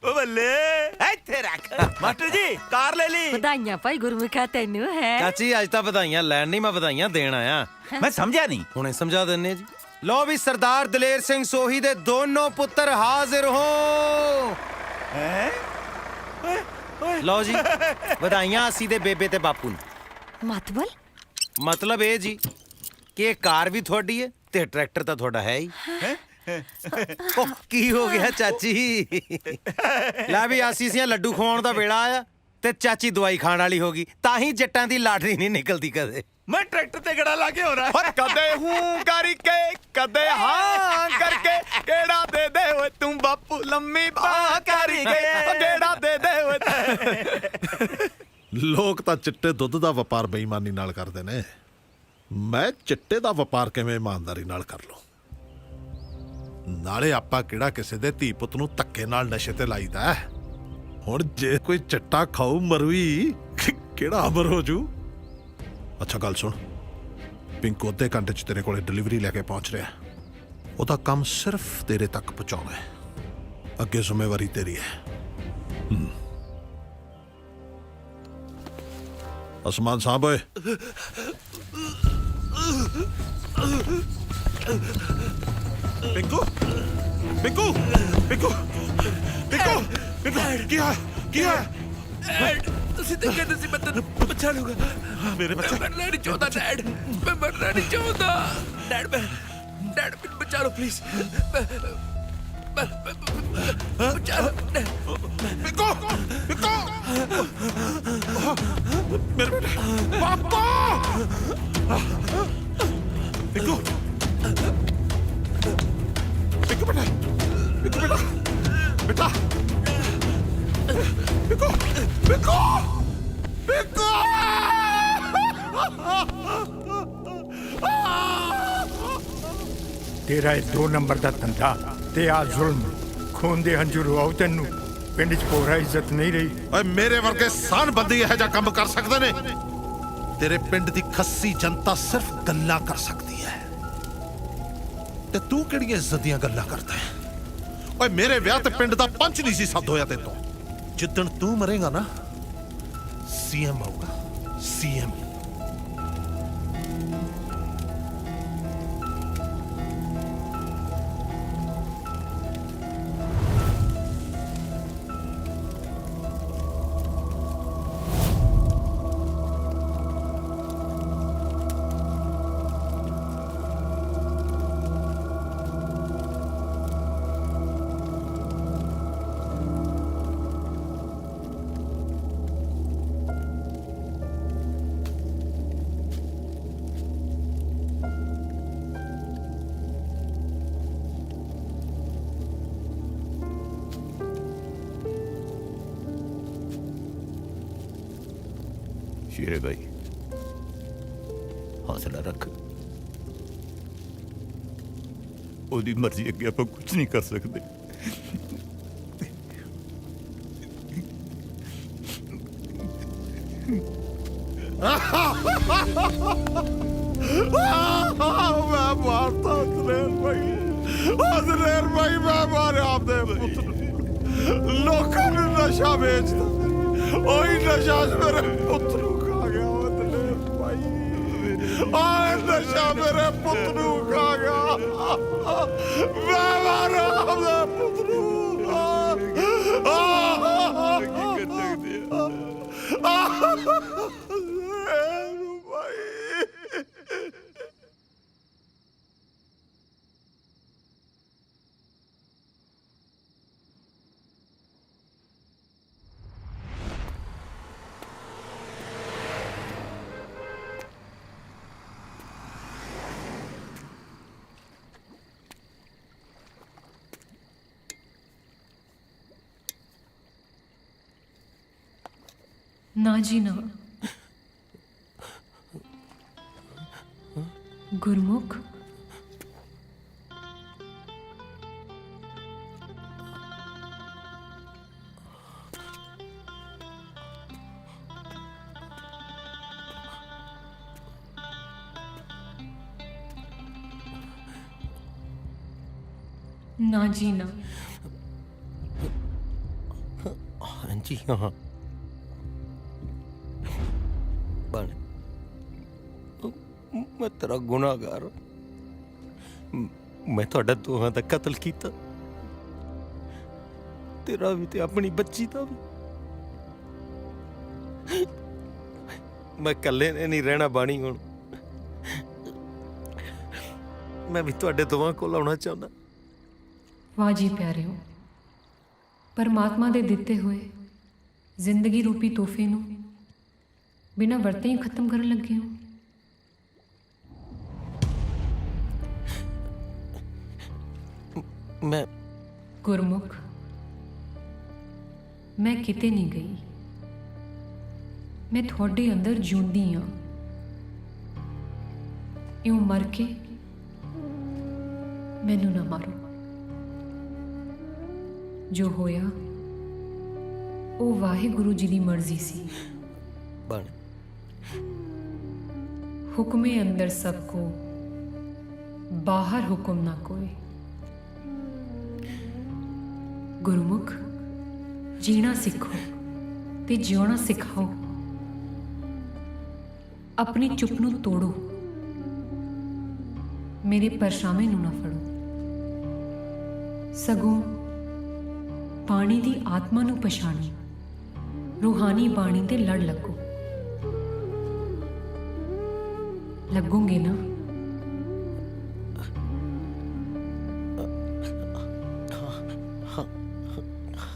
ਓ ਬੱਲੇ ਇੱਥੇ ਰੱਖ ਮਾਸਟਰ ਜੀ ਕਾਰ ਲੈ ਲਈ। ਵਧਾਈਆਂ ਭਾਈ ਗੁਰਮੁਖਾ ਤੈਨੂੰ ਹੈ। ਚਾਚੀ ਅੱਜ ਤਾਂ ਵਧਾਈਆਂ ਲੈਣ ਨਹੀਂ, ਮੈਂ ਵਧਾਈਆਂ ਦੇਣ ਆਇਆ। ਮੈਂ ਸਮਝਿਆ ਨਹੀਂ। ਹੁਣੇ ਸਮਝਾ ਦਿੰਨੇ ਜੀ। ਲੋ ਵੀ ਸਰਦਾਰ ਦਲੇਰ ਸਿੰਘ ਸੋਹੀ ਦੇ ਦੋਨੋਂ ਪੁੱਤਰ ਹਾਜ਼ਰ ਹੋ। ਲਓ ਜੀ ਵਧਾਈਆਂ ਅਸੀਂ ਦੇ ਬੇਬੇ ਤੇ ਬਾਪੂ ਨੂੰ। ਮਤਲਬ ਇਹ ਜੀ ਕਿ ਇਹ ਕਾਰ ਵੀ ਤੁਹਾਡੀ ਹੈ ਤੇ ਟਰੈਕਟਰ ਤਾਂ ਤੁਹਾਡਾ ਹੈ ਹੀ। ਉਹ ਕੀ ਹੋ ਗਿਆ ਚਾਚੀ? ਲੈ ਵੀ ਆਸੀਸੀਆਂ ਲੱਡੂ ਖਵਾਉਣ ਦਾ ਵੇਲਾ ਆਇਆ ਤੇ ਚਾਚੀ ਦਵਾਈ ਖਾਣ ਵਾਲੀ ਹੋ ਗਈ। ਤਾਂ ਹੀ ਜੱਟਾਂ ਦੀ ਲਾਟਰੀ ਨਹੀਂ ਨਿਕਲਦੀ ਕਦੇ। ਮੈਂ ਟਰੈਕਟਰ ਤੇ ਗੜਾ ਲਾ ਕੇ ਹੋ ਰਹਾ ਓਏ ਕਦੇ ਹੂੰ ਕਰਕੇ ਕਦੇ ਹਾਂ ਕਰਕੇ ਕਿਹੜਾ ਦੇ ਦੇ ਓਏ ਤੂੰ ਬਾਪੂ ਲੰਮੀ ਬਾਹ ਕਰਕੇ ਕਿਹੜਾ ਦੇ ਦੇ ਓਏ। ਲੋਕ ਤਾਂ ਚਿੱਟੇ ਦੁੱਧ ਦਾ ਵਪਾਰ ਬੇਈਮਾਨੀ ਨਾਲ ਕਰਦੇ ਨੇ, ਮੈਂ ਚਿੱਟੇ ਦਾ ਵਪਾਰ ਕਿਵੇਂ ਇਮਾਨਦਾਰੀ ਨਾਲ ਕਰ ਲਵਾਂ? ਨਾਲੇ ਆਪਾਂ ਕਿਹੜਾ ਕਿਸੇ ਦੇ ਧੀ ਪੁੱਤ ਨੂੰ ਧੱਕੇ ਨਾਲ ਨਸ਼ੇ ਤੇ ਲਾਈਦਾ? ਹੁਣ ਜੇ ਕੋਈ ਚਿੱਟਾ ਖਾਊ ਮਰੂਈ ਕਿਹੜਾ ਅਮਰ ਹੋ ਜੂ? ਅੱਛਾ ਗੱਲ ਸੁਣ, ਪਿੰਕੂ ਅੱਧੇ ਘੰਟੇ 'ਚ ਤੇਰੇ ਕੋਲੇ ਡਿਲੀਵਰੀ ਲੈ ਕੇ ਪਹੁੰਚ ਰਿਹਾ। ਉਹਦਾ ਕੰਮ ਸਿਰਫ ਤੇਰੇ ਤੱਕ ਪਹੁੰਚਾਉਣਾ ਹੈ, ਅੱਗੇ ਜ਼ਿੰਮੇਵਾਰੀ ਤੇਰੀ ਹੈ। ਅਸਮਾਨ ਸਾਹਿਬ ਓਏ ਪਿੰਕੂ ਪਿੰਕੂ ਪਿੰਕੂ ਪਿੰਕੂ ਪਿੰਕੂ ਕੀ ਹੈ? ਤੁਸੀਂ ਤਾਂ ਕਹਿੰਦੇ ਸੀ ਮੈਂ ਤੈਨੂੰ ਬਚਾ ਲੂੰਗਾ। ਮੇਰੇ ਬੱਚੇ ਮੈਂ ਮਰਨਾ ਨਹੀਂ ਚਾਹੁੰਦਾ ਡੈਡ, ਮੈਂ ਮਰਨਾ ਨਹੀਂ ਚਾਹੁੰਦਾ ਡੈਡ। ਮੈਨੂੰ ਬਚਾ ਲਓ ਪਲੀਜ਼। ਬਚਾ ਲਓ ਪਿੰਕੂ ਪਿੰਕੂ ਮੇਰੇ ਬੇਟੇ ਪਾਪਾ ਪਿੰਕੂ ਪਿੰਕੂ ਬੇਟਾ ਪਿੰਕੂ ਬੇਟਾ ਬੇਟਾ ਪਿੰਕੂ ਪਿੰਕੂ ਪਿੰਕੂ ਤੇਰਾ ਇਹ 2 ਨੰਬਰ ਦਾ ਧੰਦਾ ਤੇ ਆ ਜ਼ੁਲਮ, ਖੂਨ ਦੇ ਹੰਝੂ ਰੁਆਉ ਤੈਨੂੰ। ਪਿੰਡ 'ਚ ਕੋਰਾ ਇੱਜ਼ਤ ਨਹੀਂ ਰਹੀ। ਓਏ ਮੇਰੇ ਵਰਗੇ ਸਾਨ ਬੰਦੇ ਇਹੋ ਜਿਹਾ ਕੰਮ ਕਰ ਸਕਦੇ ਨੇ? ਤੇਰੇ ਪਿੰਡ ਦੀ ਖੱਸੀ ਜਨਤਾ ਸਿਰਫ ਗੱਲਾਂ ਕਰ ਸਕਦੀ ਹੈ, ਤੇ ਤੂੰ ਕਿਹੜੀਆਂ ਇੱਜ਼ਤ ਦੀਆਂ ਗੱਲਾਂ ਕਰਦਾ ਹੈ? ਓਏ ਮੇਰੇ ਵਿਆਹ ਤੇ ਪਿੰਡ ਦਾ ਪੰਚ ਨਹੀਂ ਸੀ ਸੱਦ ਹੋਇਆ ਤੇ ਤੋਂ। ਜਿੱਦਣ ਤੂੰ ਮਰੇਗਾ ਨਾ ਸੀਐਮ ਆਊਗਾ, ਸੀਐਮ। शेरे भाई हौसला रख, ओदी मर्जी अगे आप कुछ नहीं कर सकते। मैं मारता दलेर भाई मैं मारे आपदे पुत्र लोगों ने नशा बेचता, ओही नशा मेरे पुत्र खा गया। दलेर भाई आए नशा मेरे पुत्र खा गया, मैं मारा आपदे पुत्र। ना जी ना। गुरमुख ਨਾ ਜੀ ਨਾ। ਹਾਂਜੀ ਹਾਂ ਬਾਣੀ, ਮੈਂ ਤੇਰਾ ਗੁਨਾਹਗਾਰ ਹਾਂ। ਮੈਂ ਤੁਹਾਡਾ ਦੋਹਾਂ ਦਾ ਕਤਲ ਕੀਤਾ, ਤੇਰਾ ਵੀ ਤੇ ਆਪਣੀ ਬੱਚੀ ਦਾ ਵੀ। ਮੈਂ ਇਕੱਲੇ ਨੇ ਨਹੀਂ ਰਹਿਣਾ ਬਾਣੀ, ਹੁਣ ਮੈਂ ਵੀ ਤੁਹਾਡੇ ਦੋਵਾਂ ਕੋਲ ਆਉਣਾ ਚਾਹੁੰਦਾ। ਵਾਹ ਜੀ ਪਿਆਰਿਓ, ਪਰਮਾਤਮਾ ਦੇ ਦਿੱਤੇ ਹੋਏ ਜ਼ਿੰਦਗੀ ਰੂਪੀ ਤੋਹਫੇ ਨੂੰ ਬਿਨਾਂ ਵਰਤੇ ਹੀ ਖਤਮ ਕਰਨ ਲੱਗੇ ਹੋ। ਮੈਂ ਗੁਰਮੁਖ, ਮੈਂ ਕਿਤੇ ਨਹੀਂ ਗਈ, ਮੈਂ ਤੁਹਾਡੇ ਅੰਦਰ ਜਿਉਂਦੀ ਹਾਂ। ਇਉਂ ਮਰ ਕੇ ਮੈਨੂੰ ਨਾ ਮਾਰੋ। ਜੋ ਹੋਇਆ ਉਹ ਵਾਹਿਗੁਰੂ ਜੀ ਦੀ ਮਰਜ਼ੀ ਸੀ। ਬਾਣੀ, ਹੁਕਮੇ ਅੰਦਰ ਸਭ ਕੋ, ਬਾਹਰ ਹੁਕਮ ਨਾ ਕੋਏ। ਗੁਰਮੁਖ, ਜੀਣਾ ਸਿੱਖੋ ਤੇ ਜਿਉਣਾ ਸਿਖਾਓ। ਆਪਣੀ ਚੁੱਪ ਨੂੰ ਤੋੜੋ, ਮੇਰੇ ਪਰਛਾਵੇਂ ਨੂੰ ਨਾ ਫੜੋ। ਸਗੋਂ ਬਾਣੀ ਦੀ ਆਤਮਾ ਨੂੰ ਪਛਾਣੋ, ਰੂਹਾਨੀ ਬਾਣੀ ਤੇ ਲੜ ਲੱਗੋ। ਲੱਗੋਗੇ ਨਾ?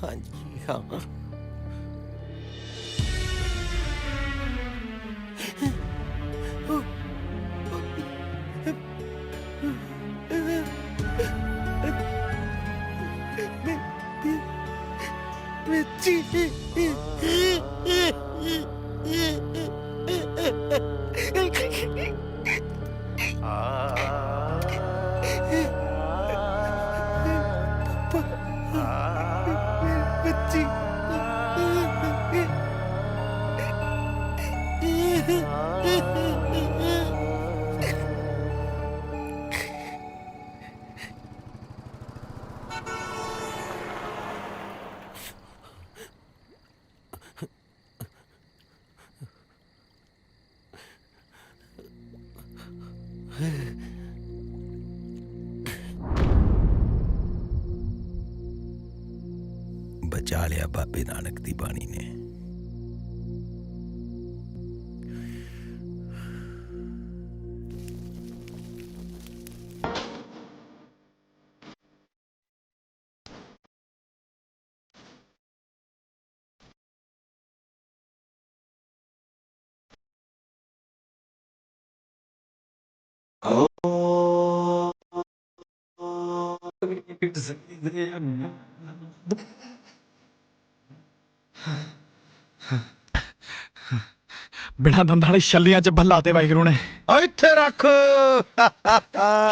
ਹਾਂਜੀ ਹਾਂ। ਬਚਾ ਲਿਆ ਬਾਬੇ ਨਾਨਕ ਦੀ ਬਾਣੀ ਨੇ। ਬਿਨਾਂ ਦੰਦਾਂ ਵਾਲੀ ਛੱਲੀਆਂ 'ਚ ਬੱਲਾ ਤੇ ਵਾਹਿਗੁਰੂ ਨੇ। ਇੱਥੇ ਰੱਖ।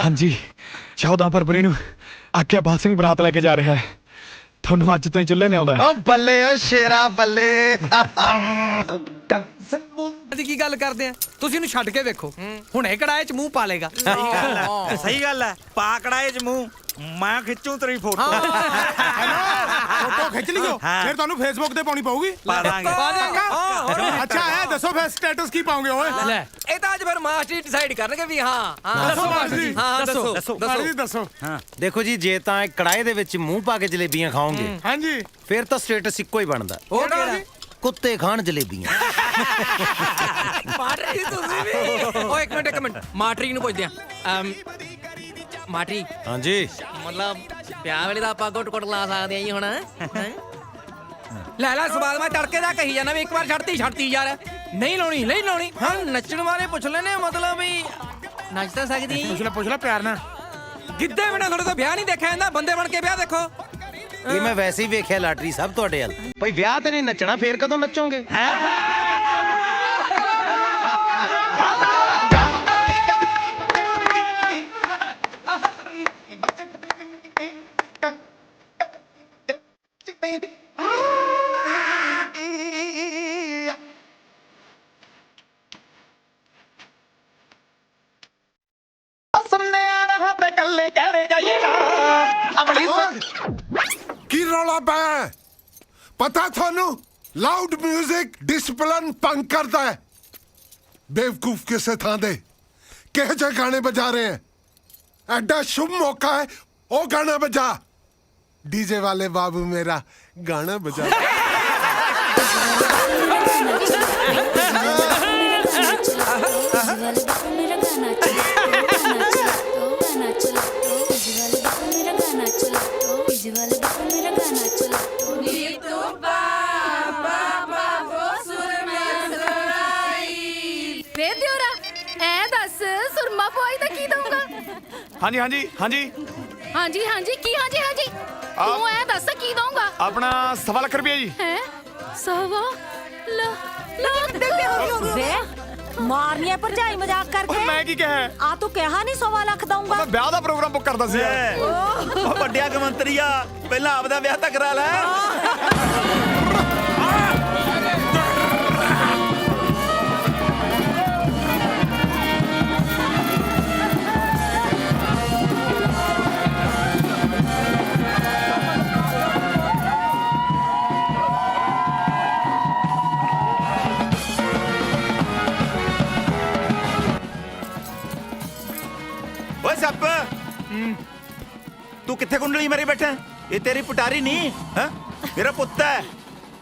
ਹਾਂਜੀ, 14 ਫਰਵਰੀ ਨੂੰ ਆਖਿਆ ਬਾਦ ਸਿੰਘ ਬਰਾਤ ਲੈ ਕੇ ਜਾ ਰਿਹਾ ਹੈ। ਤੁਹਾਨੂੰ ਅੱਜ ਤੋਂ ਹੀ ਚੁੱਲ੍ਹੇ ਨੇ ਆਉਂਦਾ। ਓ ਬੱਲੇ ਓ ਸ਼ੇਰਾ ਬੱਲੇ। ਦੀ ਕੀ ਗੱਲ ਕਰਦੇ ਆ? ਤੁਸੀਂ ਇਹਨੂੰ ਛੱਡ ਕੇ ਵੇਖੋ, ਹੁਣੇ ਕੜਾਏ 'ਚ ਮੂੰਹ ਪਾ ਲੇਗਾ। ਸਹੀ ਗੱਲ ਹੈ, ਪਾ ਕੜਾਏ 'ਚ ਮੂੰਹ, ਮੈਂ ਖਿੱਚੂ ਤੇਰੀ ਫੋਟੋ। ਫੋਟੋ ਖਿੱਚ ਲਿਓ, ਫਿਰ ਤੁਹਾਨੂੰ ਫੇਸਬੁੱਕ ਤੇ ਪਾਉਣੀ ਪਊਗੀ। ਪਾ ਦਾਂਗੇ। ਅੱਛਾ ਹੈ, ਦੱਸੋ ਫਿਰ ਸਟੇਟਸ ਕੀ ਪਾਉਂਗੇ ਓਏ? ਲੈ, ਇਹ ਤਾਂ ਅੱਜ ਫਿਰ ਮਾਸਟਰ ਡਿਸਾਈਡ ਕਰਨਗੇ ਵੀ ਹਾਂ। ਦੱਸੋ ਮਾਸਟਰ ਜੀ। ਹਾਂ ਦੱਸੋ ਮਾਸਟਰ ਜੀ ਦੱਸੋ। ਦੇਖੋ ਜੀ, ਜੇ ਤਾਂ ਕੜਾਏ ਦੇ ਵਿੱਚ ਮੂੰਹ ਪਾ ਕੇ ਜਲੇਬੀਆਂ ਖਾਓਗੇ, ਹਾਂਜੀ, ਫਿਰ ਤਾਂ ਸਟੇਟਸ ਇੱਕੋ ਹੀ ਬਣਦਾ। ਉਹ ਕਿਹੜਾ? ਕੁੱਤੇ ਖਾਣ ਜਲੇਬੀਆਂ। ਮਾਟਰੀ ਤੁਸੀਂ ਵੀ। ਓ ਇੱਕ ਮਿੰਟ ਮਾਟਰੀ ਨੂੰ ਪੁੱਛਦੇ ਆ। ਮਾਟਰੀ, ਹਾਂਜੀ, ਮਤਲਬ ਵਿਆਹ ਵੇਲੇ ਦਾ ਆਪਾਂ ਗੁੱਟ ਲਾ ਸਕਦੇ ਆ ਜੀ ਹੁਣ? ਲੈ ਸਵਾਲ ਮੈਂ ਤੜਕੇ ਦਾ ਕਹੀ ਜਾਣਾ ਵੀ ਇੱਕ ਵਾਰ ਛੱਡਤੀ ਯਾਰ। ਨਹੀਂ ਲਾਉਣੀ। ਹਾਂ, ਨੱਚਣ ਬਾਰੇ ਪੁੱਛ ਲੈਨੇ, ਮਤਲਬ ਵੀ ਨੱਚ ਤਾਂ ਸਕਦੀ। ਪੁੱਛ ਲੈ ਪਿਆਰ ਨਾਲ। ਗਿੱਧੇ ਬਿਨਾਂ ਤੁਹਾਡੇ ਤੋਂ ਵਿਆਹ ਨਹੀਂ ਦੇਖਿਆ ਜਾਂਦਾ। ਬੰਦੇ ਬਣ ਕੇ ਵਿਆਹ ਦੇਖੋ। ਇਹ ਮੈਂ ਵੈਸੇ ਹੀ ਵੇਖਿਆ ਲਾਟਰੀ ਸਭ ਤੁਹਾਡੇ ਵੱਲ। ਭਾਈ ਵਿਆਹ ਤੇ ਨਹੀਂ ਨੱਚਣਾ, ਫੇਰ ਕਦੋਂ ਨੱਚੋਗੇ? ਕੀ ਰੌਲਾ ਪਿਆ? ਪਤਾ ਤੁਹਾਨੂੰ ਲਾਊਡ ਮਿਊਜ਼ਿਕ ਡਿਸਪਲਿਨ ਭੰਗ ਕਰਦਾ ਹੈ। बेवकूफ किसे थां दे कहे जे गाने बजा रहे हैं, एडा शुभ मौका है, ओ गाना बजा। डीजे वाले बाबू मेरा गाना बजा। ਸੁਰਮਾ ਪਵਾਈ ਤਾਂ ਕੀ ਦਊਂਗਾ? ਹਾਂਜੀ ਹਾਂਜੀ ਹਾਂਜੀ ਹਾਂਜੀ ਹਾਂਜੀ ਕੀ ਹਾਂਜੀ ਹਾਂਜੀ ਤੂੰ ਐ ਦੱਸ ਕੀ ਦਊਂਗਾ? ਆਪਣਾ 1.25 ਲੱਖ ਰੁਪਏ ਜੀ। ਹੈ ਸਵਾ ਲੱਖ ਵੇ ਮਾਰਨੀਆ ਭਰਜਾਈ ਮਜ਼ਾਕ ਕਰਕੇ। ਮੈਂ ਕੀ ਕਿਹਾ? ਆ ਤੂੰ ਕਿਹਾ ਨਹੀਂ 1.25 ਲੱਖ ਦਊਂਗਾ। ਮੈਂ ਵਿਆਹ ਦਾ ਪ੍ਰੋਗਰਾਮ ਬੁੱਕ ਕਰਦਾ ਸੀ ਯਾਰ। ਉਹ ਵੱਡਿਆ ਕਮੰਤਰੀ ਆ, ਪਹਿਲਾਂ ਆਪਦਾ ਵਿਆਹ ਤਾਂ ਕਰਾ ਲੈ। ਓਏ ਸੱਪ, ਤੂੰ ਕਿੱਥੇ ਕੁੰਡਲੀ ਮਾਰੀ ਬੈਠਾ? ਇਹ ਤੇਰੀ ਪਟਾਰੀ ਨਹੀਂ ਹੈ, ਮੇਰਾ ਪੁੱਤ ਹੈ।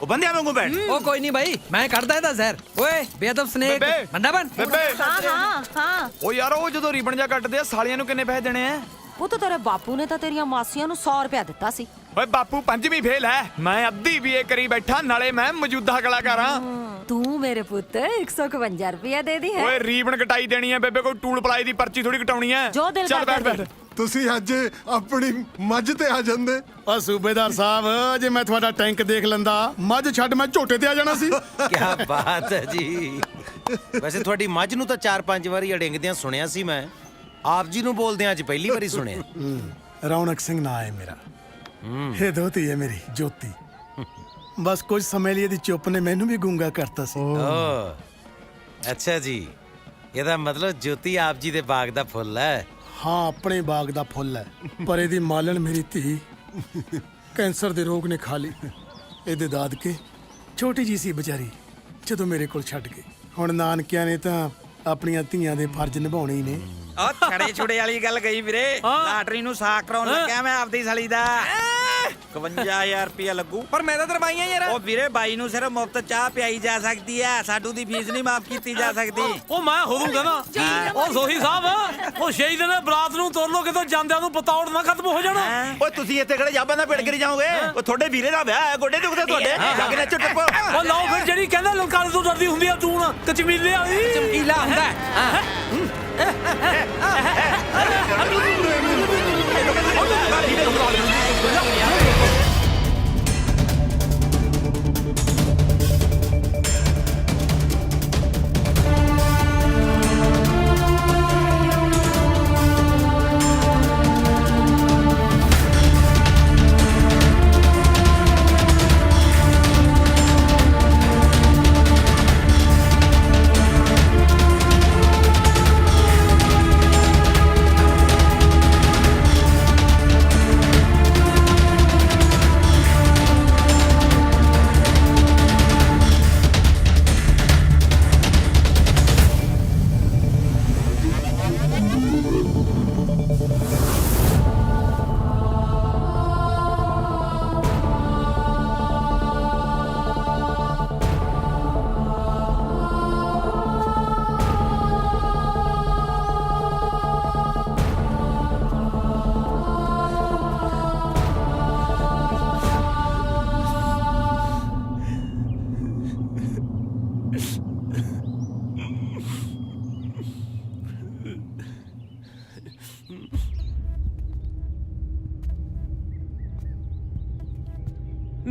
ਉਹ ਬੰਦਿਆਂ ਵਾਂਗੂ ਬੈਠ। ਉਹ ਕੋਈ ਨਹੀਂ ਭਾਈ, ਮੈਂ ਕੱਢਦਾ ਇਹਦਾ ਜ਼ਹਿਰ। ਓਏ ਬੇਅਦਬ ਸਨੇਕ, ਬੰਦਾ ਬਣ। ਹਾਂ ਉਹ ਯਾਰ ਉਹ ਜਦੋਂ ਰੀਬਨ ਜਾ ਕੱਟਦੇ ਆ ਸਾਲੀਆਂ ਨੂੰ ਕਿੰਨੇ ਪੈਸੇ ਦੇਣੇ ਆ? ਉਹ ਤਾਂ ਤੇਰੇ ਬਾਪੂ ਨੇ ਤਾਂ ਤੇਰੀਆਂ ਮਾਸੀਆਂ ਨੂੰ 100 ਰੁਪਇਆ ਦਿੱਤਾ ਸੀ। ਓਏ ਬਾਪੂ 5ਵੀਂ ਫੇਲ ਹੈ, ਮੈਂ ਅੱਧੀ BA ਕਰੀ ਬੈਠਾ, ਨਾਲੇ ਮੈਂ ਮੌਜੂਦਾ ਕਲਾਕਾਰ ਹਾਂ। ਤੂੰ ਮੇਰੇ ਪੁੱਤ 151 ਰੁਪਇਆ ਦੇ ਦੀ ਹੈ। ਓਏ ਰੀਬਨ ਕਟਾਈ ਦੇਣੀ ਹੈ ਬੇਬੇ, ਕੋਈ ਟੂਲ ਪਲਾਈ ਦੀ ਪਰਚੀ ਥੋੜੀ ਕਟਾਉਣੀ ਹੈ। ਜੋ ਦਿਲ ਚੱਲ ਬੈਠ ਬੈਠ। ਤੁਸੀਂ ਅੱਜ ਆਪਣੀ ਮੱਝ ਤੇ ਆ ਜਾਂਦੇ। ਓ ਸੂਬੇਦਾਰ ਸਾਹਿਬ, ਜੇ ਮੈਂ ਤੁਹਾਡਾ ਟੈਂਕ ਦੇਖ ਲੈਂਦਾ, ਮੱਝ ਛੱਡ ਮੈਂ ਝੋਟੇ ਤੇ ਆ ਜਾਣਾ ਸੀ। ਕੀ ਬਾਤ ਹੈ ਜੀ। ਵੈਸੇ ਤੁਹਾਡੀ ਮੱਝ ਨੂੰ ਤਾਂ 4-5 ਵਾਰੀ ਅੜਿੰਗਦਿਆਂ ਸੁਣਿਆ ਸੀ ਮੈਂ, ਆਪ ਜੀ ਨੂੰ ਬੋਲਦਿਆਂ ਅੱਜ ਪਹਿਲੀ ਵਾਰੀ ਸੁਣਿਆ। ਰੌਣਕ ਸਿੰਘ ਨਾਂ ਹੈ ਮੇਰਾ। ਇਹ ਦੋਤੀ ਹੈ ਮੇਰੀ ਜੋਤੀ। ਬਸ ਕੁਝ ਸਮੇਂ ਲਈ ਇਹਦੀ ਚੁੱਪ ਨੇ ਮੈਨੂੰ ਵੀ ਗੂੰਗਾ ਕਰਤਾ ਸੀ। ਓ ਅੱਛਾ ਜੀ, ਇਹਦਾ ਮਤਲਬ ਜੋਤੀ ਆਪ ਜੀ ਦੇ ਬਾਗ ਦਾ ਫੁੱਲ ਹੈ। ਹਾਂ, ਆਪਣੇ ਬਾਗ ਦਾ ਫੁੱਲ ਹੈ, ਪਰ ਇਹਦੀ ਮਾਲਣ ਮੇਰੀ ਧੀ ਕੈਂਸਰ ਦੇ ਰੋਗ ਨੇ ਖਾ ਲਈ। ਇਹਦੇ ਦਾਦਕੇ ਛੋਟੀ ਜੀ ਸੀ ਵਿਚਾਰੀ, ਜਦੋਂ ਮੇਰੇ ਕੋਲ ਛੱਡ ਗਏ। ਹੁਣ ਨਾਨਕਿਆਂ ਨੇ ਤਾਂ ਆਪਣੀਆਂ ਧੀਆਂ ਦੇ ਫਰਜ਼ ਨਿਭਾਉਣੇ ਹੀ ਨੇ। ਉਹ ਛੜੇ ਛੁੜੇ ਵਾਲੀ ਗੱਲ ਗਈ ਵੀਰੇ। ਲਾਟਰੀ ਨੂੰ ਸਾਕ ਕਰਾਉਣ ਲੱਗਿਆ ਮੈਂ ਆਪਦੀ ਸਾਲੀ ਦਾ। 51000 ਰੁਪਇਆ ਲੱਗੂ। ਪਰ ਮੈਂ ਤਾਂ ਦਰਵਾਈਆਂ ਯਾਰ। ਉਹ ਵੀਰੇ ਬਾਈ ਨੂੰ ਸਿਰਫ ਮੁਫਤ ਚਾਹ ਪਿਆਈ ਜਾ ਸਕਦੀ ਹੈ, ਸਾਡੂ ਦੀ ਫੀਸ ਨਹੀਂ ਮਾਫ ਕੀਤੀ ਜਾ ਸਕਦੀ। ਉਹ ਮੈਂ ਹੋ ਦੂੰਗਾ ਨਾ। ਉਹ ਸੋਹੀ ਸਾਹਿਬ, ਉਹ ਸ਼ਹੀਦ ਨੇ ਬਰਾਤ ਨੂੰ ਤੋਰ ਲੋ, ਕਿਤੋਂ ਜਾਂਦਿਆਂ ਨੂੰ ਪਤੌੜ ਨਾ ਖਤਮ ਹੋ ਜਾਣਾ। ਓਏ ਤੁਸੀਂ ਇੱਥੇ ਖੜੇ ਜਾਬਾਂ ਦਾ ਪੇੜ ਕਰੀ ਜਾਓਗੇ? ਉਹ ਤੁਹਾਡੇ ਵੀਰੇ ਦਾ ਵਿਆਹ ਹੈ, ਗੋਡੇ ਦੁਖਦੇ ਤੁਹਾਡੇ, ਜਾ ਕੇ ਨੱਚੋ ਟੱਪੋ। ਉਹ ਲਾਓ ਫਿਰ ਜਿਹੜੀ ਕਹਿੰਦਾ ਲੰਕਾਰੇ ਤੋਂ ਡਰਦੀ ਹੁੰਦੀ ਆ ਤੂੰ ਨਾ ਕਚਮੀਲੇ ਵਾਲੀ। ਚਮਕੀਲਾ ਹੁੰਦਾ ਹੈ।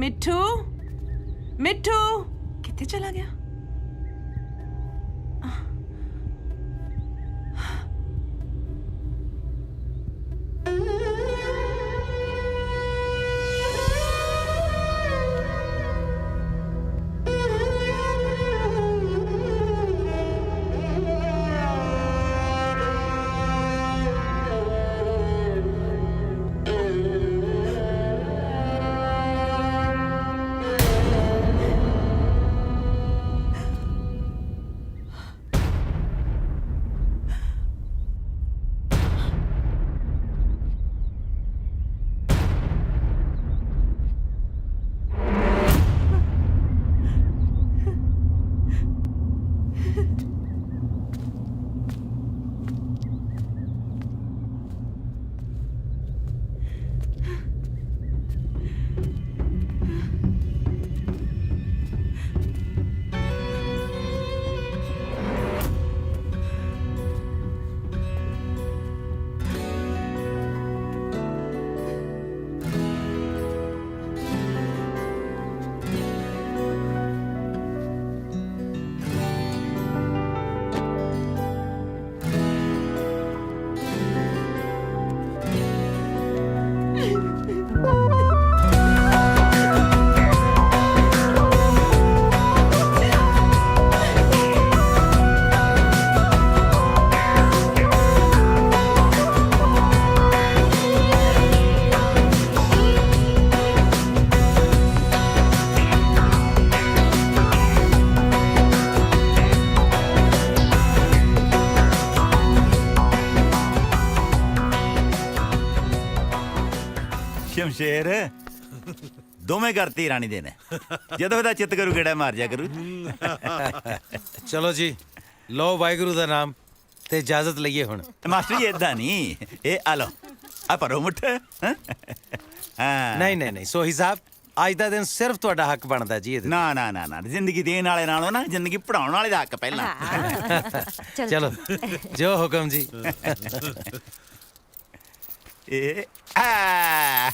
ਮਿੱਠੂ, ਮਿੱਠੂ ਕਿੱਥੇ ਚਲਾ ਗਿਆ? ਸ਼ਮਸ਼ੇਰ ਦੋਵੇਂ ਕਰਤੀ ਰਾਣੀ ਦੇ ਨੇ ਜਦੋਂ ਇਹਦਾ ਚਿੱਤ ਕਰੂ ਕਿਹੜਾ ਮਾਰ ਜਾ ਕਰੂ ਚਲੋ ਜੀ ਲਓ ਵਾਹਿਗੁਰੂ ਦਾ ਨਾਮ ਤੇ ਇਜਾਜ਼ਤ ਲਈਏ ਹੁਣ ਮਾਸਟਰ ਜੀ ਏਦਾਂ ਨਹੀਂ ਇਹ ਆ ਲਓ ਆ ਪਰੋ ਮੁੱਠ ਹਾਂ ਨਹੀਂ ਸੋਹੀ ਸਾਹਿਬ ਅੱਜ ਦਾ ਦਿਨ ਸਿਰਫ ਤੁਹਾਡਾ ਹੱਕ ਬਣਦਾ ਜੀ ਇਹਦੇ ਨਾ ਨਾ ਨਾ ਨਾ ਜ਼ਿੰਦਗੀ ਦੇਣ ਵਾਲੇ ਨਾਲੋਂ ਨਾ ਜ਼ਿੰਦਗੀ ਪੜਾਉਣ ਵਾਲੇ ਦਾ ਹੱਕ ਪਹਿਲਾਂ ਚਲੋ ਜੋ ਹੁਕਮ ਜੀ ਇਹ ਆ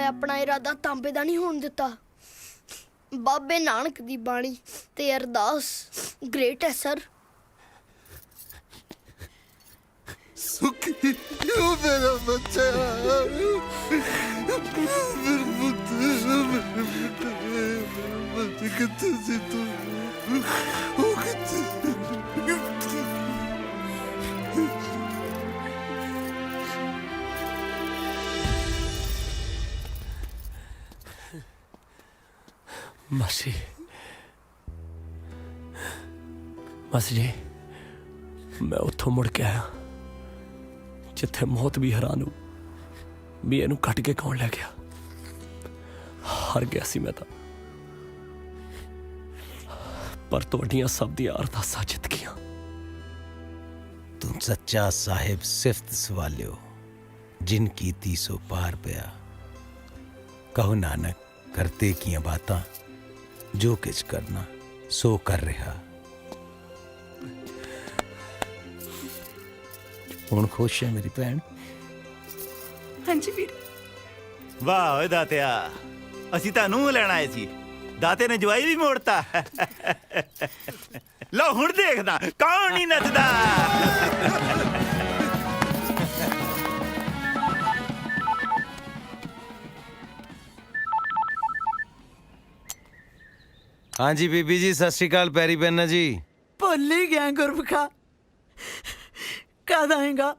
ਆਪਣਾ ਇਰਾਦਾ ਤਾਂਬੇ ਦਾ ਨਹੀਂ ਹੋਣ ਦਿੱਤਾ। ਬਾਬੇ ਨਾਨਕ ਦੀ ਬਾਣੀ ਤੇ ਅਰਦਾਸ ਗ੍ਰੇਟ ਹੈ ਸਰ। ਸੁਖੀ ਕਿਉਂ ਮੇਰਾ ਬੱਚਾ ਕਿੱਥੇ ਸੀ ਤੂੰ ਉਹ ਕਿੱਥੇ ਮਾਸੀ ਜੀ ਮੈਂ ਉੱਥੋਂ ਮੁੜ ਕੇ ਆਇਆ ਜਿੱਥੇ ਮੌਤ ਵੀ ਹੈਰਾਨ ਹੋ ਵੀ ਇਹਨੂੰ ਕੱਟ ਕੇ ਕੌਣ ਲੈ ਗਿਆ। ਹਾਰ ਗਿਆ ਸੀ ਮੈਂ ਤਾਂ, ਪਰ ਤੁਹਾਡੀਆਂ ਸਭ ਦੀਆਂ ਅਰਦਾਸਾਂ ਜਿੱਤ ਗਈਆਂ। ਤੂੰ ਸੱਚਾ ਸਾਹਿਬ ਸਿਫਤ ਸਵਾਲਿਓ ਜਿਨ ਕੀਤੀ ਸੋ ਪਾਰ ਪਿਆ। ਕਹੋ ਨਾਨਕ ਕਰਤੇ ਕੀਆਂ ਬਾਤਾਂ ਜੋ ਕਿਛ ਕਰਨਾ ਸੋ ਕਰ ਰਿਹਾ। ਹੁਣ ਖੁਸ਼ ਹੈ ਮੇਰੀ ਭੈਣ? ਹਾਂਜੀ ਵੀਰ। ਵਾਹ ਓਏ ਦਾਤਿਆ, ਅਸੀਂ ਤੁਹਾਨੂੰ ਲੈਣ ਆਏ ਸੀ। ਦਾਤੇ ਨੇ ਜਵਾਈ ਵੀ ਮੋੜਤਾ। ਲਓ ਹੁਣ ਦੇਖਦਾ ਕੌਣ ਨਹੀਂ ਨੱਚਦਾ। ਹਾਂਜੀ ਬੀਬੀ ਜੀ ਸਤਿ ਸ਼੍ਰੀ ਅਕਾਲ। ਪੈਰੀ ਪੈਨਾ ਜੀ। ਭੁੱਲ ਹੀ ਗਿਆ ਗੁਰਮੁਖਾ, ਕਦ ਆਏਗਾ?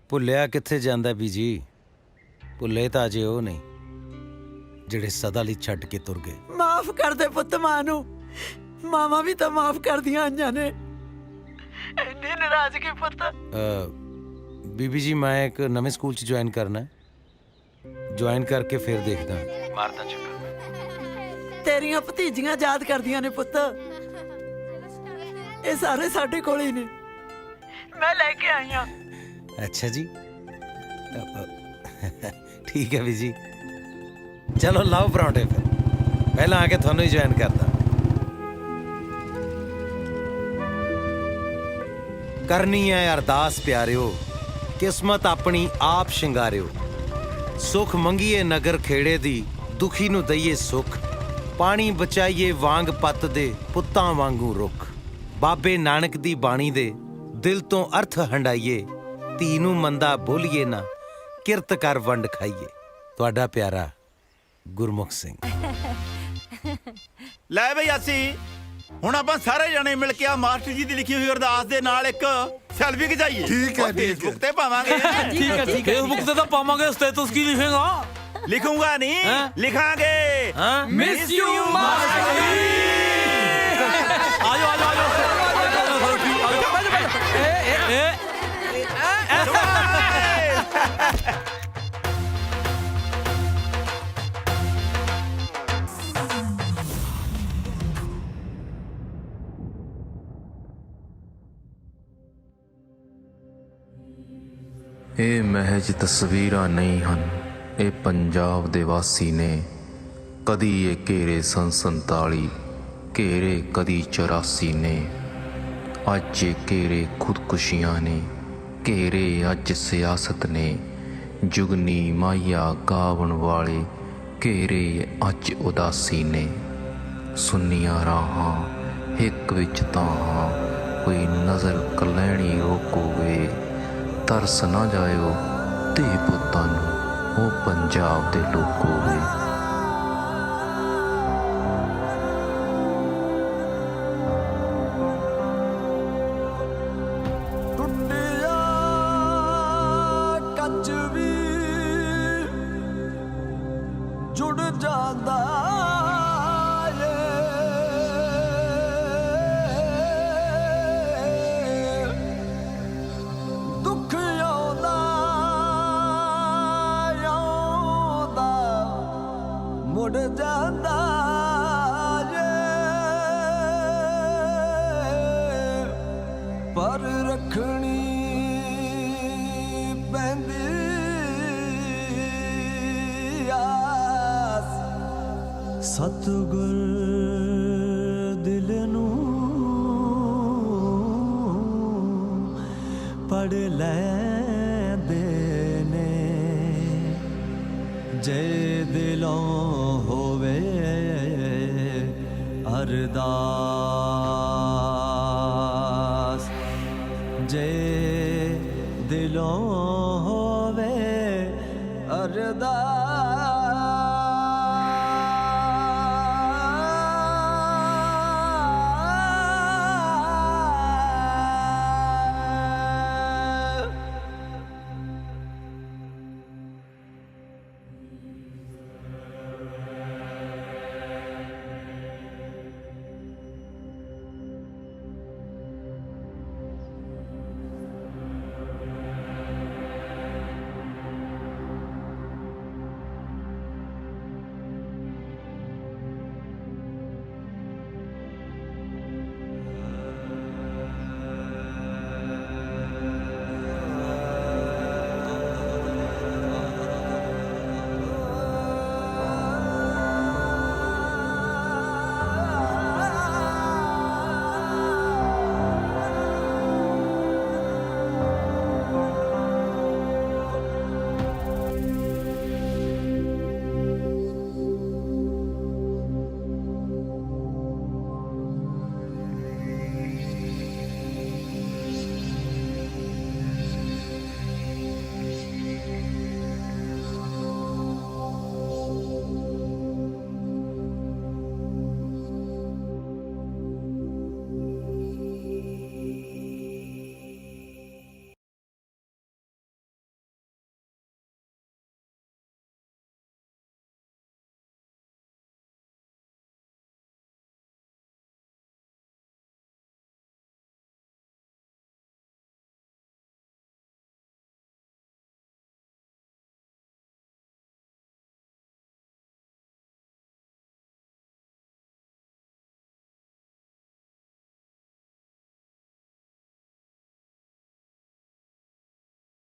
ਭੁੱਲਿਆ ਕਿੱਥੇ ਜਾਂਦਾ ਬੀਜੀ, ਭੁੱਲੇ ਤਾਂ ਅਜੇ ਉਹ ਨਹੀਂ ਜਿਹੜੇ ਸਦਾ ਲਈ ਛੱਡ ਕੇ ਤੁਰ ਗਏ। ਮਾਫ ਕਰ ਦੇ ਪੁੱਤ ਮਾਂ ਨੂੰ, ਮਾਵਾਂ ਵੀ ਤਾਂ ਮਾਫ ਕਰਦੀਆਂ ਆਈਆਂ ਨੇ। ਇੰਨੀ ਨਾਰਾਜ਼ਗੀ ਪੁੱਤ। ਬੀਬੀ ਜੀ ਮੈਂ ਇੱਕ ਨਵੇਂ ਸਕੂਲ 'ਚ ਜੁਆਇਨ ਕਰਨਾ ਹੈ, ਜੁਆਇਨ ਕਰਕੇ ਫਿਰ ਦੇਖਦਾ ਮਾਰਦਾ ਚੱਕਰ। ਤੇਰੀਆਂ ਭਤੀਜੀਆਂ ਯਾਦ ਕਰਦੀਆਂ ਨੇ ਪੁੱਤ। ਇਹ ਸਾਰੇ ਸਾਡੇ ਕੋਲ ਹੀ ਨੇ, ਮੈਂ ਲੈ ਕੇ ਆਈ ਹਾਂ। ਅੱਛਾ ਜੀ, ਠੀਕ ਹੈ ਬੀਜੀ, ਚਲੋ ਲਾਓ ਪਰੌਂਠੇ ਫਿਰ। ਪਹਿਲਾਂ ਆ ਕੇ ਤੁਹਾਨੂੰ ਹੀ ਜੁਆਇਨ ਕਰਦਾ। ਕਰਨੀ ਹੈ ਅਰਦਾਸ ਪਿਆਰਿਓ, ਕਿਸਮਤ ਆਪਣੀ ਆਪ ਸ਼ਿੰਗਾਰਿਓ। ਸੁਖ ਮੰਗੀਏ ਨਗਰ ਖੇੜੇ ਦੀ, ਦੁਖੀ ਨੂੰ ਦਈਏ ਸੁਖ। ਪਾਣੀ ਬਚਾਈਏ ਵਾਂਗ ਪੱਤ ਦੇ, ਪੁੱਤਾਂ ਵਾਂਗੂ ਰੁੱਖ। ਬਾਬੇ ਨਾਨਕ ਦੀ ਬਾਣੀ ਦੇ ਦਿਲ ਤੋਂ ਅਰਥ ਹੰਡਾਈਏ, ਧੀ ਨੂੰ ਮੰਦਾ ਬੋਲੀਏ ਨਾ, ਕਿਰਤ ਕਰ ਵੰਡ ਖਾਈਏ। ਤੁਹਾਡਾ ਪਿਆਰਾ ਗੁਰਮੁਖ ਸਿੰਘ। ਲੈ ਬਈ ਅਸੀਂ ਹੁਣ ਆਪਾਂ ਸਾਰੇ ਜਣੇ ਮਿਲ ਕੇ ਆ ਮਾਸਟਰ ਜੀ ਦੀ ਲਿਖੀ ਹੋਈ ਅਰਦਾਸ ਦੇ ਨਾਲ ਇੱਕ ਸੈਲਫੀ ਖਿਚਾਈਏ। ਠੀਕ ਹੈ, ਠੀਕ ਹੈ। ਫੇਸਬੁੱਕ ਤੇ ਪਾਵਾਂਗੇ। ਠੀਕ ਹੈ ਠੀਕ ਹੈ। ਫੇਸਬੁੱਕ ਤੇ ਤਾਂ ਪਾਵਾਂਗੇ, ਸਟੇਟਸ ਕੀ ਲਿਖੇਗਾ? ਲਿਖੂੰਗਾ ਨਹੀਂ, ਲਿਖਾਂਗੇ ਮਿਸ ਯੂ ਮਾਸਟਰ ਜੀ। ਆਜੋ ਆਜੋ ਆਜੋ ਇਹ ਮਹਿਜ ਤਸਵੀਰਾਂ ਨਹੀਂ ਹਨ, ਇਹ ਪੰਜਾਬ ਦੇ ਵਾਸੀ ਨੇ। ਕਦੀ ਇਹ ਘੇਰੇ ਸਨ 47, ਘੇਰੇ ਕਦੀ 84 ਨੇ। ਅੱਜ ਇਹ ਘੇਰੇ ਖੁਦਕੁਸ਼ੀਆਂ ਨੇ, ਘੇਰੇ ਅੱਜ ਸਿਆਸਤ ਨੇ। ਜੁਗਨੀ ਮਾਇਆ ਗਾਵਣ ਵਾਲੇ ਘੇਰੇ ਅੱਜ ਉਦਾਸੀ ਨੇ। ਸੁੰਨੀਆਂ ਰਾਹਾਂ ਇੱਕ ਵਿੱਚ ਤਾਂ ਕੋਈ ਨਜ਼ਰ ਕਲੈਣੀ ਰੋਕੋਵੇ। ਤਰਸ ਨਾ ਜਾਇਓ ਧੀ ਪੁੱਤਾਂ ਨੂੰ, ਉਹ ਪੰਜਾਬ ਦੇ ਲੋਕੋ ਵੇ। ਟੁੱਟਿਆ ਕੱਚ ਵੀ ਜੁੜ ਜਾਂਦਾ ਮੁੜ ਜਾਂਦਾ ਪਰ ਰੱਖਣੀ ਪੈਂਦੀ ਆਸ। ਸਤਿਗੁਰ ਦਿਲ ਨੂੰ ਪੜ ਲੈਂਦੇ ਨੇ, ਜੇ ਦਿਲੋਂ ਹੋਵੇ ਅਰਦਾਸ, ਜੇ ਦਿਲੋਂ